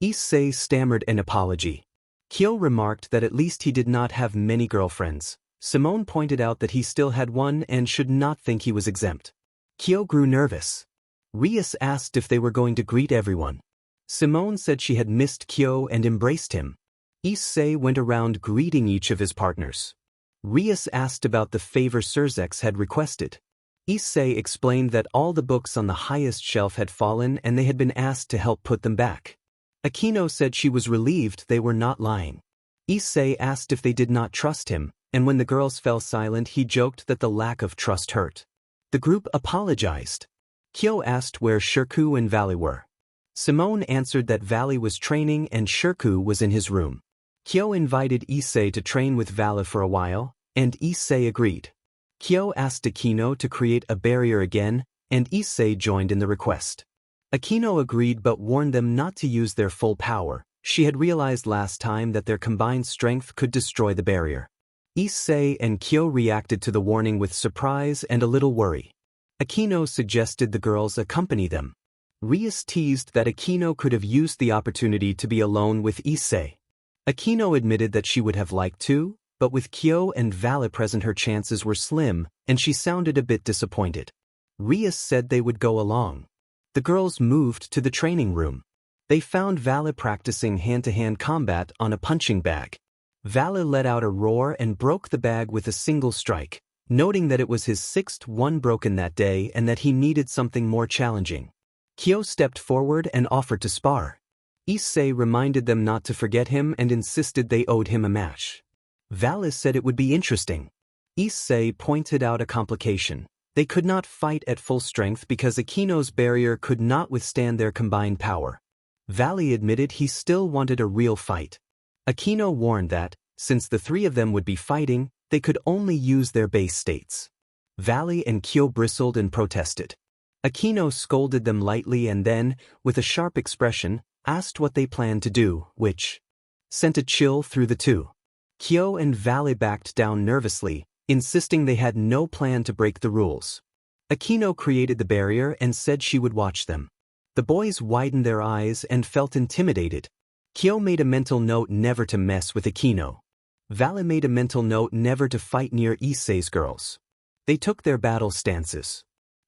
[SPEAKER 1] Issei stammered an apology. Kyo remarked that at least he did not have many girlfriends. Simone pointed out that he still had one and should not think he was exempt. Kyo grew nervous. Rias asked if they were going to greet everyone. Simone said she had missed Kyo and embraced him. Issei went around greeting each of his partners. Rias asked about the favor Surzex had requested. Issei explained that all the books on the highest shelf had fallen and they had been asked to help put them back. Aquino said she was relieved they were not lying. Issei asked if they did not trust him, and when the girls fell silent he joked that the lack of trust hurt. The group apologized. Kyo asked where Shirku and Valley were. Simone answered that Valley was training and Shirku was in his room. Kyo invited Issei to train with Valley for a while, and Issei agreed. Kyo asked Aquino to create a barrier again, and Issei joined in the request. Aquino agreed but warned them not to use their full power. She had realized last time that their combined strength could destroy the barrier. Issei and Kyo reacted to the warning with surprise and a little worry. Aquino suggested the girls accompany them. Rias teased that Aquino could have used the opportunity to be alone with Issei. Akino admitted that she would have liked to, but with Kyo and Vale present her chances were slim, and she sounded a bit disappointed. Rias said they would go along. The girls moved to the training room. They found Vale practicing hand-to-hand combat on a punching bag. Vale let out a roar and broke the bag with a single strike, noting that it was his sixth one broken that day and that he needed something more challenging. Kyo stepped forward and offered to spar. Issei reminded them not to forget him and insisted they owed him a match. Vale said it would be interesting. Issei pointed out a complication. They could not fight at full strength because Akino's barrier could not withstand their combined power. Vale admitted he still wanted a real fight. Akino warned that, since the three of them would be fighting, they could only use their base states. Vale and Kyo bristled and protested. Akino scolded them lightly and then, with a sharp expression, asked what they planned to do, which sent a chill through the two. Kyo and Vale backed down nervously, insisting they had no plan to break the rules. Akino created the barrier and said she would watch them. The boys widened their eyes and felt intimidated. Kyo made a mental note never to mess with Akino. Vale made a mental note never to fight near Issei's girls. They took their battle stances.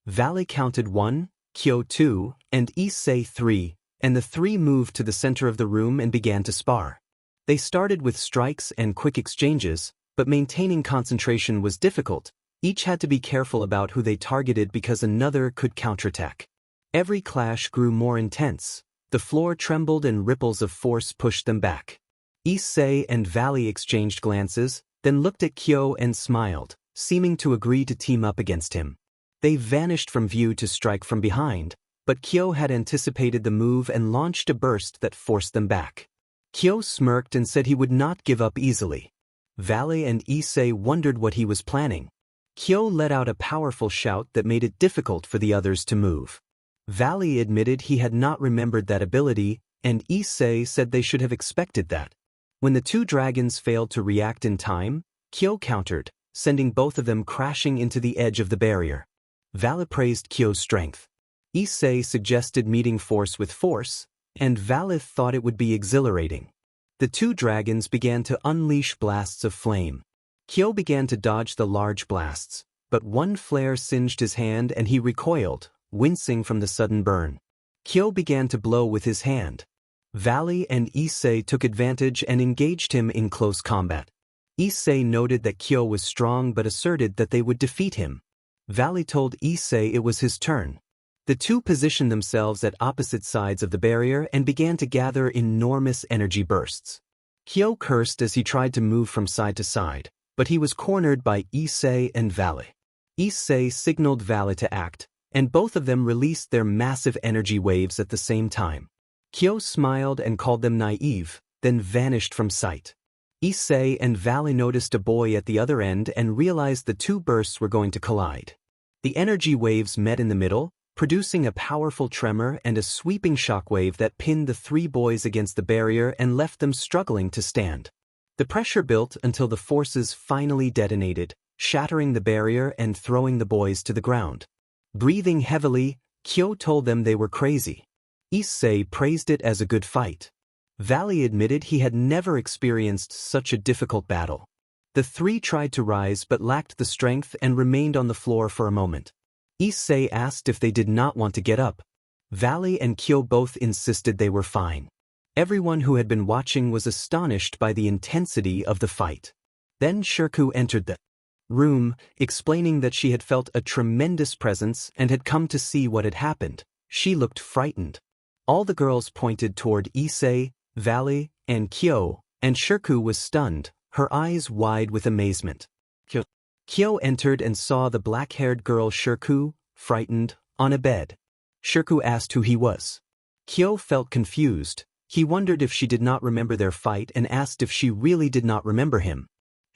[SPEAKER 1] Vale counted 1, Kyo 2, and Issei 3, and the three moved to the center of the room and began to spar. They started with strikes and quick exchanges, but maintaining concentration was difficult. Each had to be careful about who they targeted because another could counterattack. Every clash grew more intense. The floor trembled and ripples of force pushed them back. Issei and Vale exchanged glances, then looked at Kyo and smiled, seeming to agree to team up against him. They vanished from view to strike from behind, but Kyo had anticipated the move and launched a burst that forced them back. Kyo smirked and said he would not give up easily. Vale and Issei wondered what he was planning. Kyo let out a powerful shout that made it difficult for the others to move. Vale admitted he had not remembered that ability, and Issei said they should have expected that. When the two dragons failed to react in time, Kyo countered, sending both of them crashing into the edge of the barrier. Vale praised Kyo's strength. Issei suggested meeting force with force, and Vale thought it would be exhilarating. The two dragons began to unleash blasts of flame. Kyo began to dodge the large blasts, but one flare singed his hand and he recoiled, wincing from the sudden burn. Kyo began to blow with his hand. Vale and Issei took advantage and engaged him in close combat. Issei noted that Kyo was strong but asserted that they would defeat him. Vale told Issei it was his turn. The two positioned themselves at opposite sides of the barrier and began to gather enormous energy bursts. Kyo cursed as he tried to move from side to side, but he was cornered by Issei and Vale. Issei signaled Vale to act, and both of them released their massive energy waves at the same time. Kyo smiled and called them naive, then vanished from sight. Issei and Vale noticed a boy at the other end and realized the two bursts were going to collide. The energy waves met in the middle, producing a powerful tremor and a sweeping shockwave that pinned the three boys against the barrier and left them struggling to stand. The pressure built until the forces finally detonated, shattering the barrier and throwing the boys to the ground. Breathing heavily, Kyo told them they were crazy. Issei praised it as a good fight. Vale admitted he had never experienced such a difficult battle. The three tried to rise but lacked the strength and remained on the floor for a moment. Issei asked if they did not want to get up. Vale and Kyo both insisted they were fine. Everyone who had been watching was astonished by the intensity of the fight. Then Shirku entered the room, explaining that she had felt a tremendous presence and had come to see what had happened. She looked frightened. All the girls pointed toward Issei, Vale, and Kyo, and Shirku was stunned, her eyes wide with amazement. Kyo entered and saw the black-haired girl Shirku, frightened, on a bed. Shirku asked who he was. Kyo felt confused. He wondered if she did not remember their fight and asked if she really did not remember him.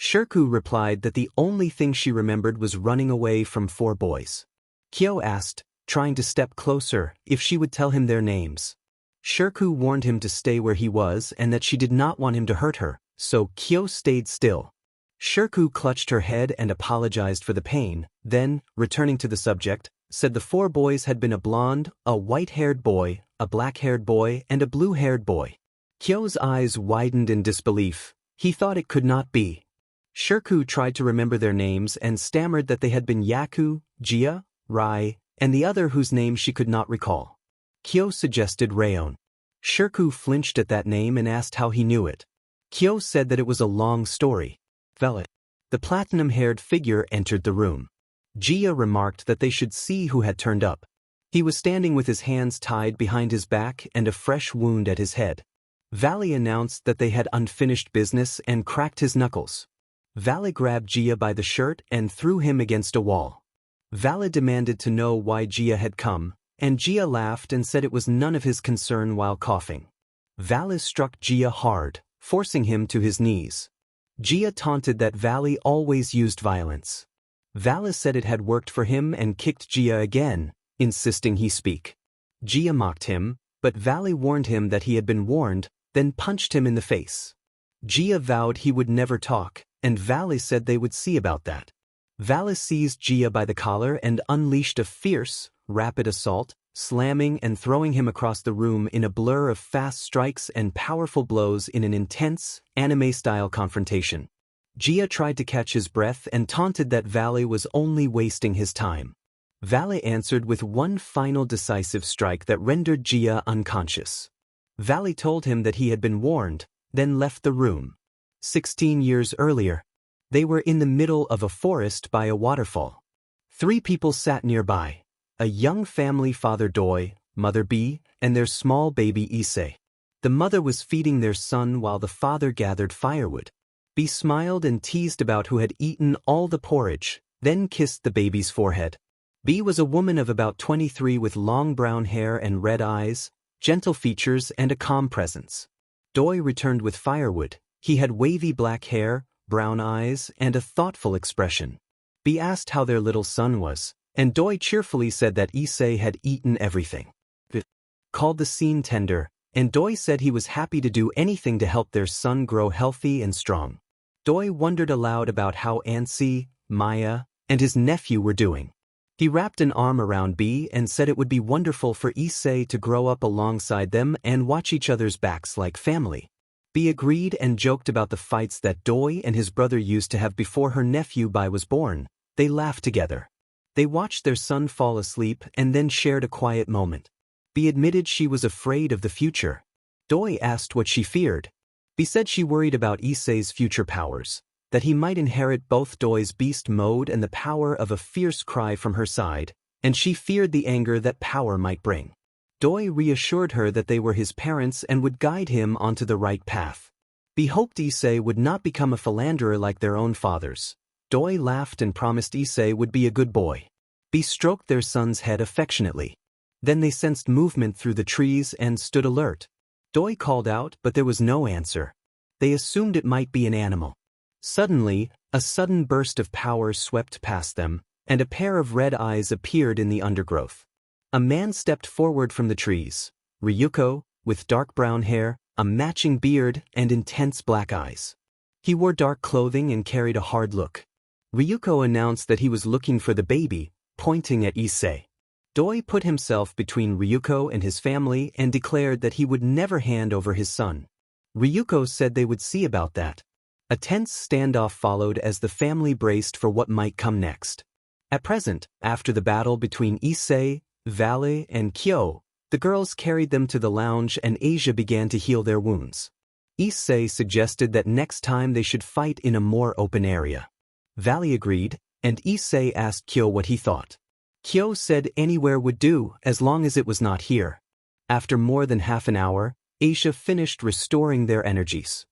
[SPEAKER 1] Shirku replied that the only thing she remembered was running away from 4 boys. Kyo asked, trying to step closer, if she would tell him their names. Shirku warned him to stay where he was and that she did not want him to hurt her, so Kyo stayed still. Shirku clutched her head and apologized for the pain, then, returning to the subject, said the 4 boys had been a blonde, a white-haired boy, a black-haired boy, and a blue-haired boy. Kyo's eyes widened in disbelief. He thought it could not be. Shirku tried to remember their names and stammered that they had been Yaku, Jia, Rai, and the other whose name she could not recall. Kyo suggested Rayon. Shirku flinched at that name and asked how he knew it. Kyo said that it was a long story. Velvet. The platinum-haired figure entered the room. Jia remarked that they should see who had turned up. He was standing with his hands tied behind his back and a fresh wound at his head. Valley announced that they had unfinished business and cracked his knuckles. Valley grabbed Jia by the shirt and threw him against a wall. Valley demanded to know why Jia had come, and Jia laughed and said it was none of his concern while coughing. Valley struck Jia hard, forcing him to his knees. Jia taunted that Valley always used violence. Valley said it had worked for him and kicked Jia again, insisting he speak. Jia mocked him, but Valley warned him that he had been warned, then punched him in the face. Jia vowed he would never talk, and Valley said they would see about that. Valley seized Jia by the collar and unleashed a fierce, rapid assault, slamming and throwing him across the room in a blur of fast strikes and powerful blows in an intense, anime-style confrontation. Jia tried to catch his breath and taunted that Valley was only wasting his time. Valley answered with one final decisive strike that rendered Jia unconscious. Valley told him that he had been warned, then left the room. 16 years earlier, they were in the middle of a forest by a waterfall. 3 people sat nearby: a young family, father Doi, mother B, and their small baby Issei. The mother was feeding their son while the father gathered firewood. B smiled and teased about who had eaten all the porridge, then kissed the baby's forehead. B was a woman of about 23 with long brown hair and red eyes, gentle features and a calm presence. Doi returned with firewood. He had wavy black hair, brown eyes, and a thoughtful expression. B asked how their little son was, and Doi cheerfully said that Issei had eaten everything. B called the scene tender, and Doi said he was happy to do anything to help their son grow healthy and strong. Doi wondered aloud about how Ansi, Maya, and his nephew were doing. He wrapped an arm around B and said it would be wonderful for Issei to grow up alongside them and watch each other's backs like family. B agreed and joked about the fights that Doi and his brother used to have before her nephew Bai was born. They laughed together. They watched their son fall asleep and then shared a quiet moment. B admitted she was afraid of the future. Doi asked what she feared. B said she worried about Issei's future powers, that he might inherit both Doi's beast mode and the power of a fierce cry from her side, and she feared the anger that power might bring. Doi reassured her that they were his parents and would guide him onto the right path. B hoped Issei would not become a philanderer like their own fathers. Doi laughed and promised Issei would be a good boy. B stroked their son's head affectionately. Then they sensed movement through the trees and stood alert. Doi called out, but there was no answer. They assumed it might be an animal. Suddenly, a sudden burst of power swept past them, and a pair of red eyes appeared in the undergrowth. A man stepped forward from the trees. Ryuko, with dark brown hair, a matching beard, and intense black eyes. He wore dark clothing and carried a hard look. Ryuko announced that he was looking for the baby, pointing at Issei. Doi put himself between Ryuko and his family and declared that he would never hand over his son. Ryuko said they would see about that. A tense standoff followed as the family braced for what might come next. At present, after the battle between Issei, Valley, and Kyo, the girls carried them to the lounge and Asia began to heal their wounds. Issei suggested that next time they should fight in a more open area. Valley agreed, and Issei asked Kyo what he thought. Kyo said anywhere would do as long as it was not here. After more than half an hour, Asia finished restoring their energies.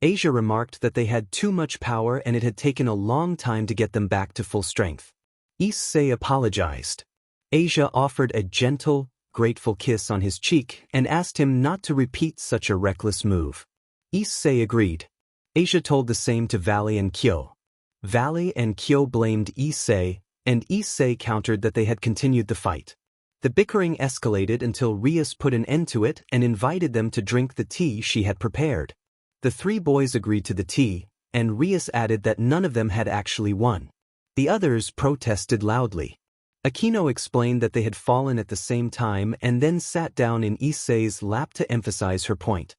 [SPEAKER 1] Asia remarked that they had too much power and it had taken a long time to get them back to full strength. Issei apologized. Asia offered a gentle, grateful kiss on his cheek and asked him not to repeat such a reckless move. Issei agreed. Asia told the same to Valley and Kyo. Valley and Kyo blamed Issei, and Issei countered that they had continued the fight. The bickering escalated until Rias put an end to it and invited them to drink the tea she had prepared. The 3 boys agreed to the tea, and Rias added that none of them had actually won. The others protested loudly. Aquino explained that they had fallen at the same time and then sat down in Issei's lap to emphasize her point.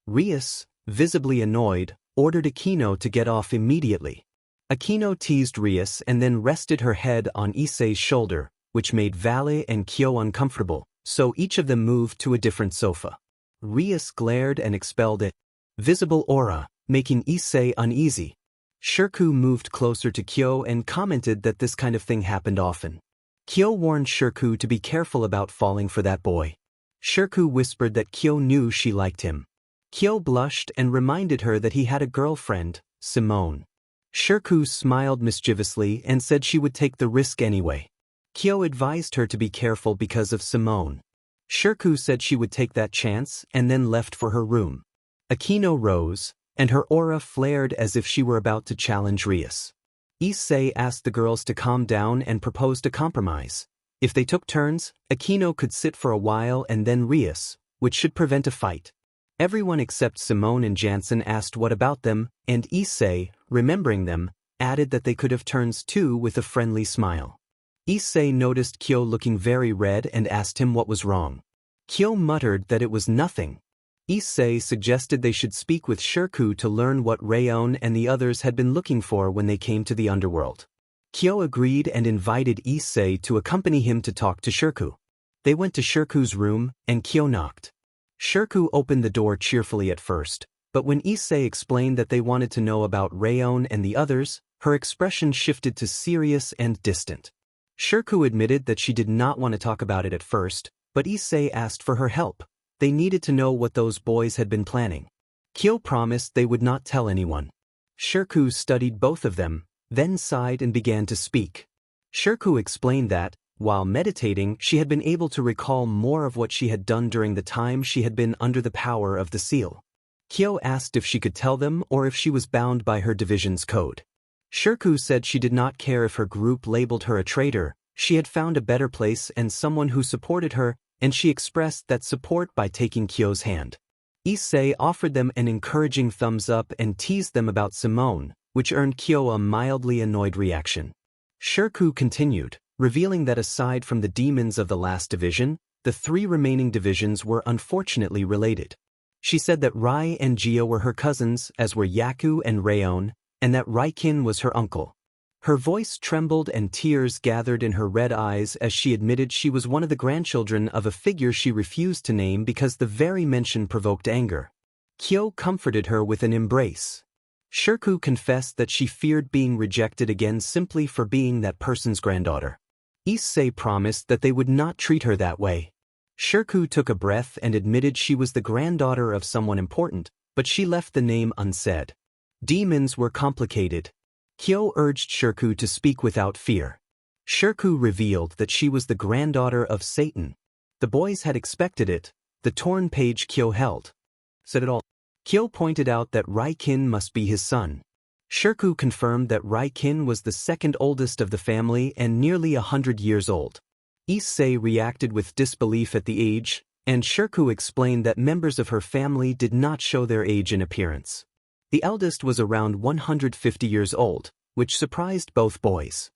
[SPEAKER 1] Rias, visibly annoyed, ordered Aquino to get off immediately. Aquino teased Rias and then rested her head on Issei's shoulder, which made Vale and Kyo uncomfortable, so each of them moved to a different sofa. Rias glared and expelled a visible aura, making Issei uneasy. Shirku moved closer to Kyo and commented that this kind of thing happened often. Kyo warned Shirku to be careful about falling for that boy. Shirku whispered that Kyo knew she liked him. Kyo blushed and reminded her that he had a girlfriend, Simone. Shirku smiled mischievously and said she would take the risk anyway. Kyo advised her to be careful because of Simone. Shirku said she would take that chance and then left for her room. Aquino rose, and her aura flared as if she were about to challenge Rias. Issei asked the girls to calm down and proposed a compromise. If they took turns, Aquino could sit for a while and then Rias, which should prevent a fight. Everyone except Simone and Jansen asked what about them, and Issei, remembering them, added that they could have turns too with a friendly smile. Issei noticed Kyo looking very red and asked him what was wrong. Kyo muttered that it was nothing. Issei suggested they should speak with Shirku to learn what Rayon and the others had been looking for when they came to the underworld. Kyo agreed and invited Issei to accompany him to talk to Shirku. They went to Shirku's room, and Kyo knocked. Shirku opened the door cheerfully at first, but when Issei explained that they wanted to know about Rayon and the others, her expression shifted to serious and distant. Shirku admitted that she did not want to talk about it at first, but Issei asked for her help. They needed to know what those boys had been planning. Kyo promised they would not tell anyone. Shirku studied both of them, then sighed and began to speak. Shirku explained that, while meditating, she had been able to recall more of what she had done during the time she had been under the power of the seal. Kyo asked if she could tell them or if she was bound by her division's code. Shirku said she did not care if her group labeled her a traitor, she had found a better place and someone who supported her, and she expressed that support by taking Kyo's hand. Issei offered them an encouraging thumbs up and teased them about Simone, which earned Kyo a mildly annoyed reaction. Shirku continued, revealing that aside from the demons of the last division, the three remaining divisions were unfortunately related. She said that Rai and Gio were her cousins, as were Yaku and Rayon, and that Raikin was her uncle. Her voice trembled and tears gathered in her red eyes as she admitted she was one of the grandchildren of a figure she refused to name because the very mention provoked anger. Kyo comforted her with an embrace. Shirku confessed that she feared being rejected again simply for being that person's granddaughter. Issei promised that they would not treat her that way. Shirku took a breath and admitted she was the granddaughter of someone important, but she left the name unsaid. Demons were complicated. Kyo urged Shirku to speak without fear. Shirku revealed that she was the granddaughter of Satan. The boys had expected it. The torn page Kyo held said it all. Kyo pointed out that Raikin must be his son. Shirku confirmed that Raikin was the second oldest of the family and nearly 100 years old. Issei reacted with disbelief at the age, and Shirku explained that members of her family did not show their age in appearance. The eldest was around 150 years old, which surprised both boys.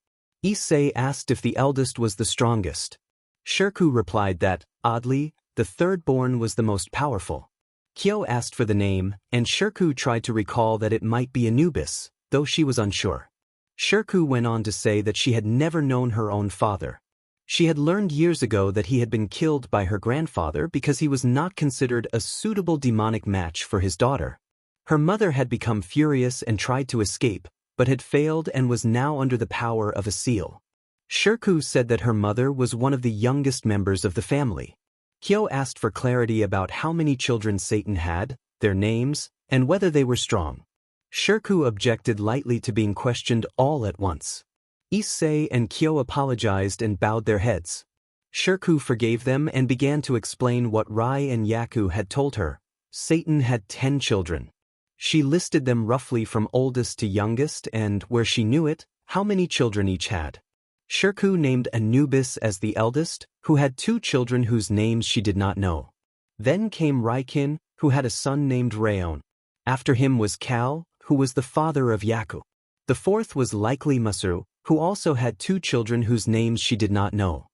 [SPEAKER 1] Issei asked if the eldest was the strongest. Shirku replied that, oddly, the third-born was the most powerful. Kyo asked for the name, and Shirku tried to recall that it might be Anubis, though she was unsure. Shirku went on to say that she had never known her own father. She had learned years ago that he had been killed by her grandfather because he was not considered a suitable demonic match for his daughter. Her mother had become furious and tried to escape, but had failed and was now under the power of a seal. Shirku said that her mother was one of the youngest members of the family. Kyo asked for clarity about how many children Satan had, their names, and whether they were strong. Shirku objected lightly to being questioned all at once. Issei and Kyo apologized and bowed their heads. Shirku forgave them and began to explain what Rai and Yaku had told her. Satan had 10 children. She listed them roughly from oldest to youngest and, where she knew it, how many children each had. Shirku named Anubis as the eldest, who had 2 children whose names she did not know. Then came Raikin, who had a son named Rayon. After him was Kal, who was the father of Yaku. The fourth was likely Masaru, who also had 2 children whose names she did not know.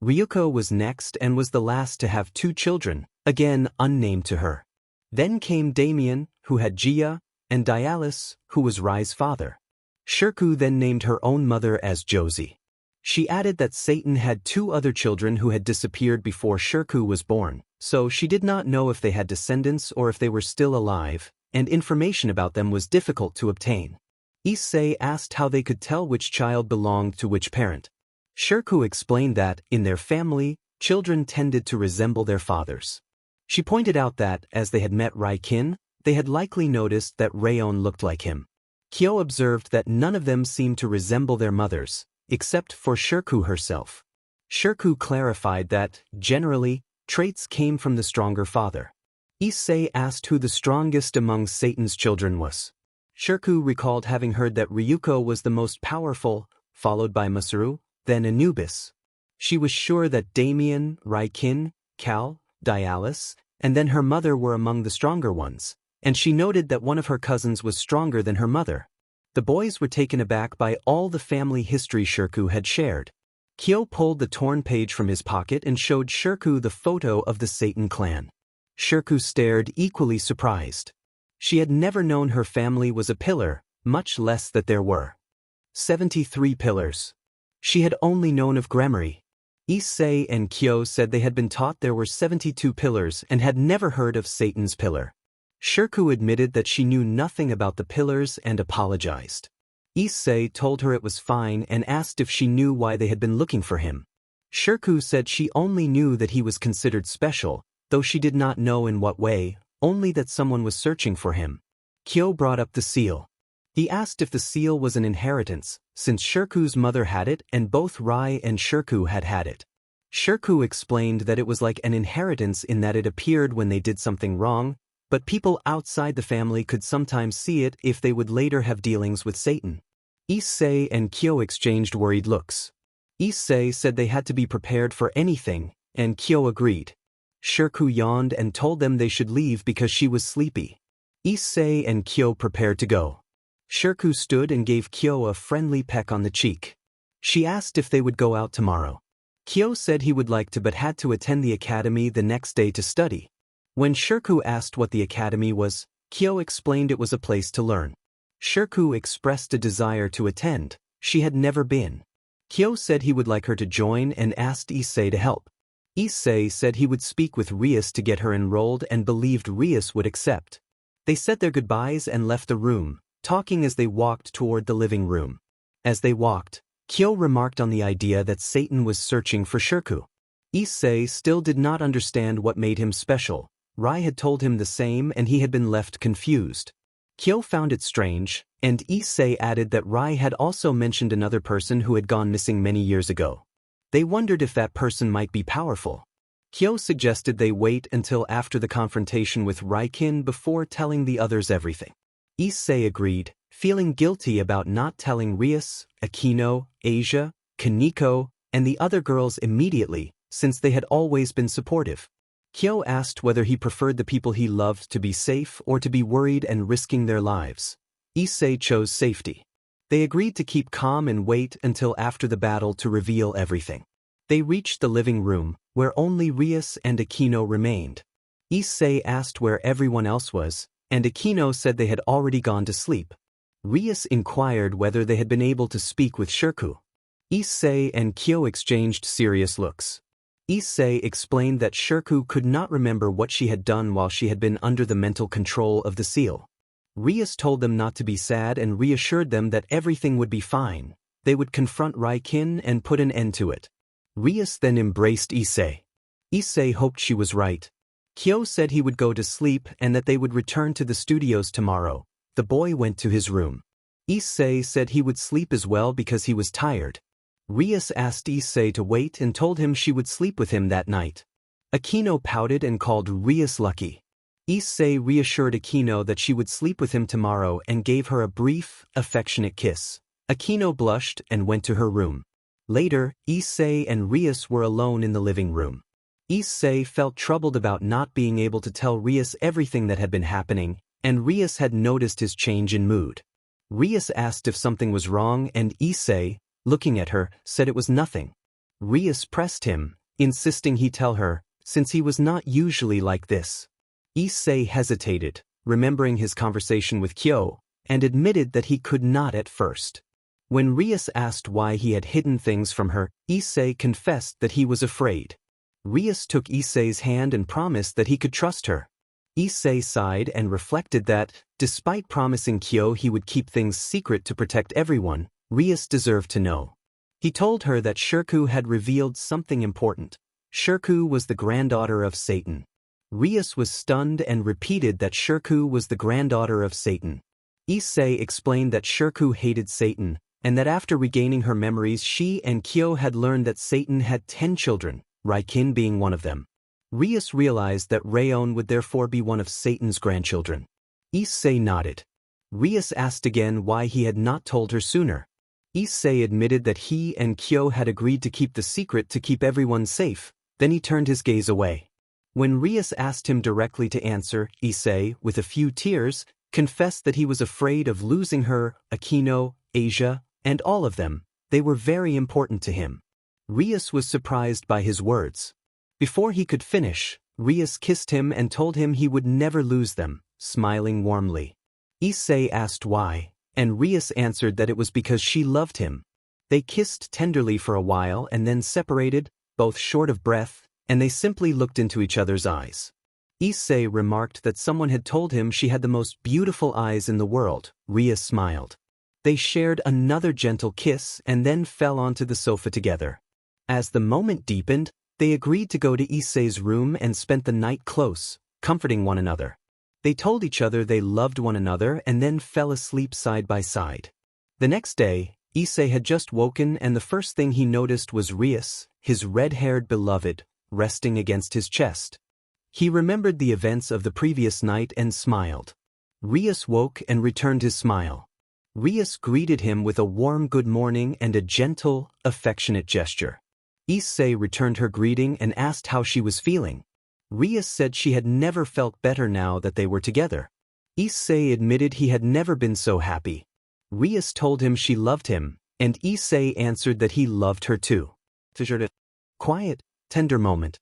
[SPEAKER 1] Ryuko was next and was the last to have 2 children, again unnamed to her. Then came Damien, who had Gia, and Dialis, who was Rai's father. Shirku then named her own mother as Josie. She added that Satan had 2 other children who had disappeared before Shirku was born, so she did not know if they had descendants or if they were still alive, and information about them was difficult to obtain. Issei asked how they could tell which child belonged to which parent. Shirku explained that, in their family, children tended to resemble their fathers. She pointed out that, as they had met Raikin, they had likely noticed that Rayon looked like him. Kyo observed that none of them seemed to resemble their mothers, except for Shirku herself. Shirku clarified that, generally, traits came from the stronger father. Issei asked who the strongest among Satan's children was. Shirku recalled having heard that Ryuko was the most powerful, followed by Masaru, then Anubis. She was sure that Damien, Raikin, Cal, Dialis, and then her mother were among the stronger ones, and she noted that one of her cousins was stronger than her mother. The boys were taken aback by all the family history Shirku had shared. Kyo pulled the torn page from his pocket and showed Shirku the photo of the Satan clan. Shirku stared equally surprised. She had never known her family was a pillar, much less that there were 73 pillars. She had only known of Gremory. Issei and Kyo said they had been taught there were 72 pillars and had never heard of Satan's pillar. Shirku admitted that she knew nothing about the pillars and apologized. Issei told her it was fine and asked if she knew why they had been looking for him. Shirku said she only knew that he was considered special, though she did not know in what way, only that someone was searching for him. Kyo brought up the seal. He asked if the seal was an inheritance, since Shirku's mother had it and both Rai and Shirku had had it. Shirku explained that it was like an inheritance in that it appeared when they did something wrong, but people outside the family could sometimes see it if they would later have dealings with Satan. Issei and Kyo exchanged worried looks. Issei said they had to be prepared for anything, and Kyo agreed. Shirku yawned and told them they should leave because she was sleepy. Issei and Kyo prepared to go. Shirku stood and gave Kyo a friendly peck on the cheek. She asked if they would go out tomorrow. Kyo said he would like to but had to attend the academy the next day to study. When Shirku asked what the academy was, Kyo explained it was a place to learn. Shirku expressed a desire to attend. She had never been. Kyo said he would like her to join and asked Issei to help. Issei said he would speak with Rias to get her enrolled and believed Rias would accept. They said their goodbyes and left the room, talking as they walked toward the living room. As they walked, Kyo remarked on the idea that Satan was searching for Shirku. Issei still did not understand what made him special. Rai had told him the same and he had been left confused. Kyo found it strange, and Issei added that Rai had also mentioned another person who had gone missing many years ago. They wondered if that person might be powerful. Kyo suggested they wait until after the confrontation with Raikin before telling the others everything. Issei agreed, feeling guilty about not telling Rias, Akino, Asia, Kaneko, and the other girls immediately, since they had always been supportive. Kyo asked whether he preferred the people he loved to be safe or to be worried and risking their lives. Issei chose safety. They agreed to keep calm and wait until after the battle to reveal everything. They reached the living room, where only Rias and Akino remained. Issei asked where everyone else was, and Akino said they had already gone to sleep. Rias inquired whether they had been able to speak with Shirku. Issei and Kyo exchanged serious looks. Issei explained that Shirku could not remember what she had done while she had been under the mental control of the seal. Rias told them not to be sad and reassured them that everything would be fine. They would confront Raikin and put an end to it. Rias then embraced Issei. Issei hoped she was right. Kyo said he would go to sleep and that they would return to the studios tomorrow. The boy went to his room. Issei said he would sleep as well because he was tired. Rias asked Issei to wait and told him she would sleep with him that night. Akino pouted and called Rias lucky. Issei reassured Akino that she would sleep with him tomorrow and gave her a brief, affectionate kiss. Akino blushed and went to her room. Later, Issei and Rias were alone in the living room. Issei felt troubled about not being able to tell Rias everything that had been happening, and Rias had noticed his change in mood. Rias asked if something was wrong and Issei, looking at her, said it was nothing. Rias pressed him, insisting he tell her, since he was not usually like this. Issei hesitated, remembering his conversation with Kyo, and admitted that he could not at first. When Rias asked why he had hidden things from her, Issei confessed that he was afraid. Rias took Issei's hand and promised that he could trust her. Issei sighed and reflected that, despite promising Kyo he would keep things secret to protect everyone, Rias deserved to know. He told her that Shirku had revealed something important. Shirku was the granddaughter of Satan. Rias was stunned and repeated that Shirku was the granddaughter of Satan. Issei explained that Shirku hated Satan, and that after regaining her memories she and Kyo had learned that Satan had 10 children, Raikin being one of them. Rias realized that Raon would therefore be one of Satan's grandchildren. Issei nodded. Rias asked again why he had not told her sooner. Issei admitted that he and Kyo had agreed to keep the secret to keep everyone safe, then he turned his gaze away. When Rias asked him directly to answer, Issei, with a few tears, confessed that he was afraid of losing her, Akino, Asia, and all of them. They were very important to him. Rias was surprised by his words. Before he could finish, Rias kissed him and told him he would never lose them, smiling warmly. Issei asked why, and Rias answered that it was because she loved him. They kissed tenderly for a while and then separated, both short of breath, and they simply looked into each other's eyes. Issei remarked that someone had told him she had the most beautiful eyes in the world. Rias smiled. They shared another gentle kiss and then fell onto the sofa together. As the moment deepened, they agreed to go to Issei's room and spent the night close, comforting one another. They told each other they loved one another and then fell asleep side by side. The next day, Issei had just woken and the first thing he noticed was Rias, his red-haired beloved, resting against his chest. He remembered the events of the previous night and smiled. Rias woke and returned his smile. Rias greeted him with a warm good morning and a gentle, affectionate gesture. Issei returned her greeting and asked how she was feeling. Rias said she had never felt better now that they were together. Issei admitted he had never been so happy. Rias told him she loved him, and Issei answered that he loved her too. Quiet, tender moment.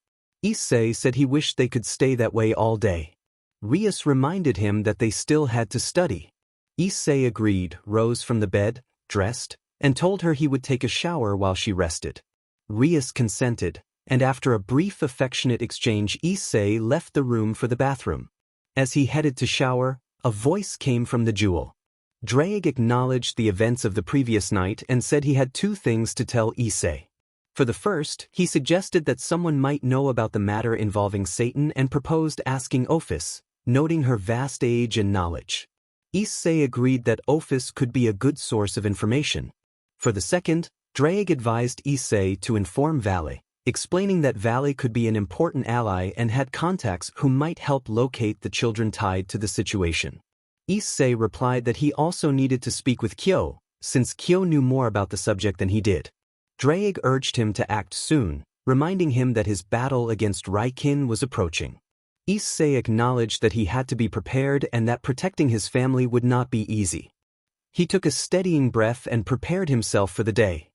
[SPEAKER 1] Issei said he wished they could stay that way all day. Rias reminded him that they still had to study. Issei agreed, rose from the bed, dressed, and told her he would take a shower while she rested. Rias consented, and after a brief affectionate exchange Issei left the room for the bathroom. As he headed to shower, a voice came from the jewel. Drake acknowledged the events of the previous night and said he had 2 things to tell Issei. For the first, he suggested that someone might know about the matter involving Satan and proposed asking Ophis, noting her vast age and knowledge. Issei agreed that Ophis could be a good source of information. For the second, Drake advised Issei to inform Valley, explaining that Valley could be an important ally and had contacts who might help locate the children tied to the situation. Issei replied that he also needed to speak with Kyo, since Kyo knew more about the subject than he did. Drake urged him to act soon, reminding him that his battle against Raikin was approaching. Issei acknowledged that he had to be prepared and that protecting his family would not be easy. He took a steadying breath and prepared himself for the day.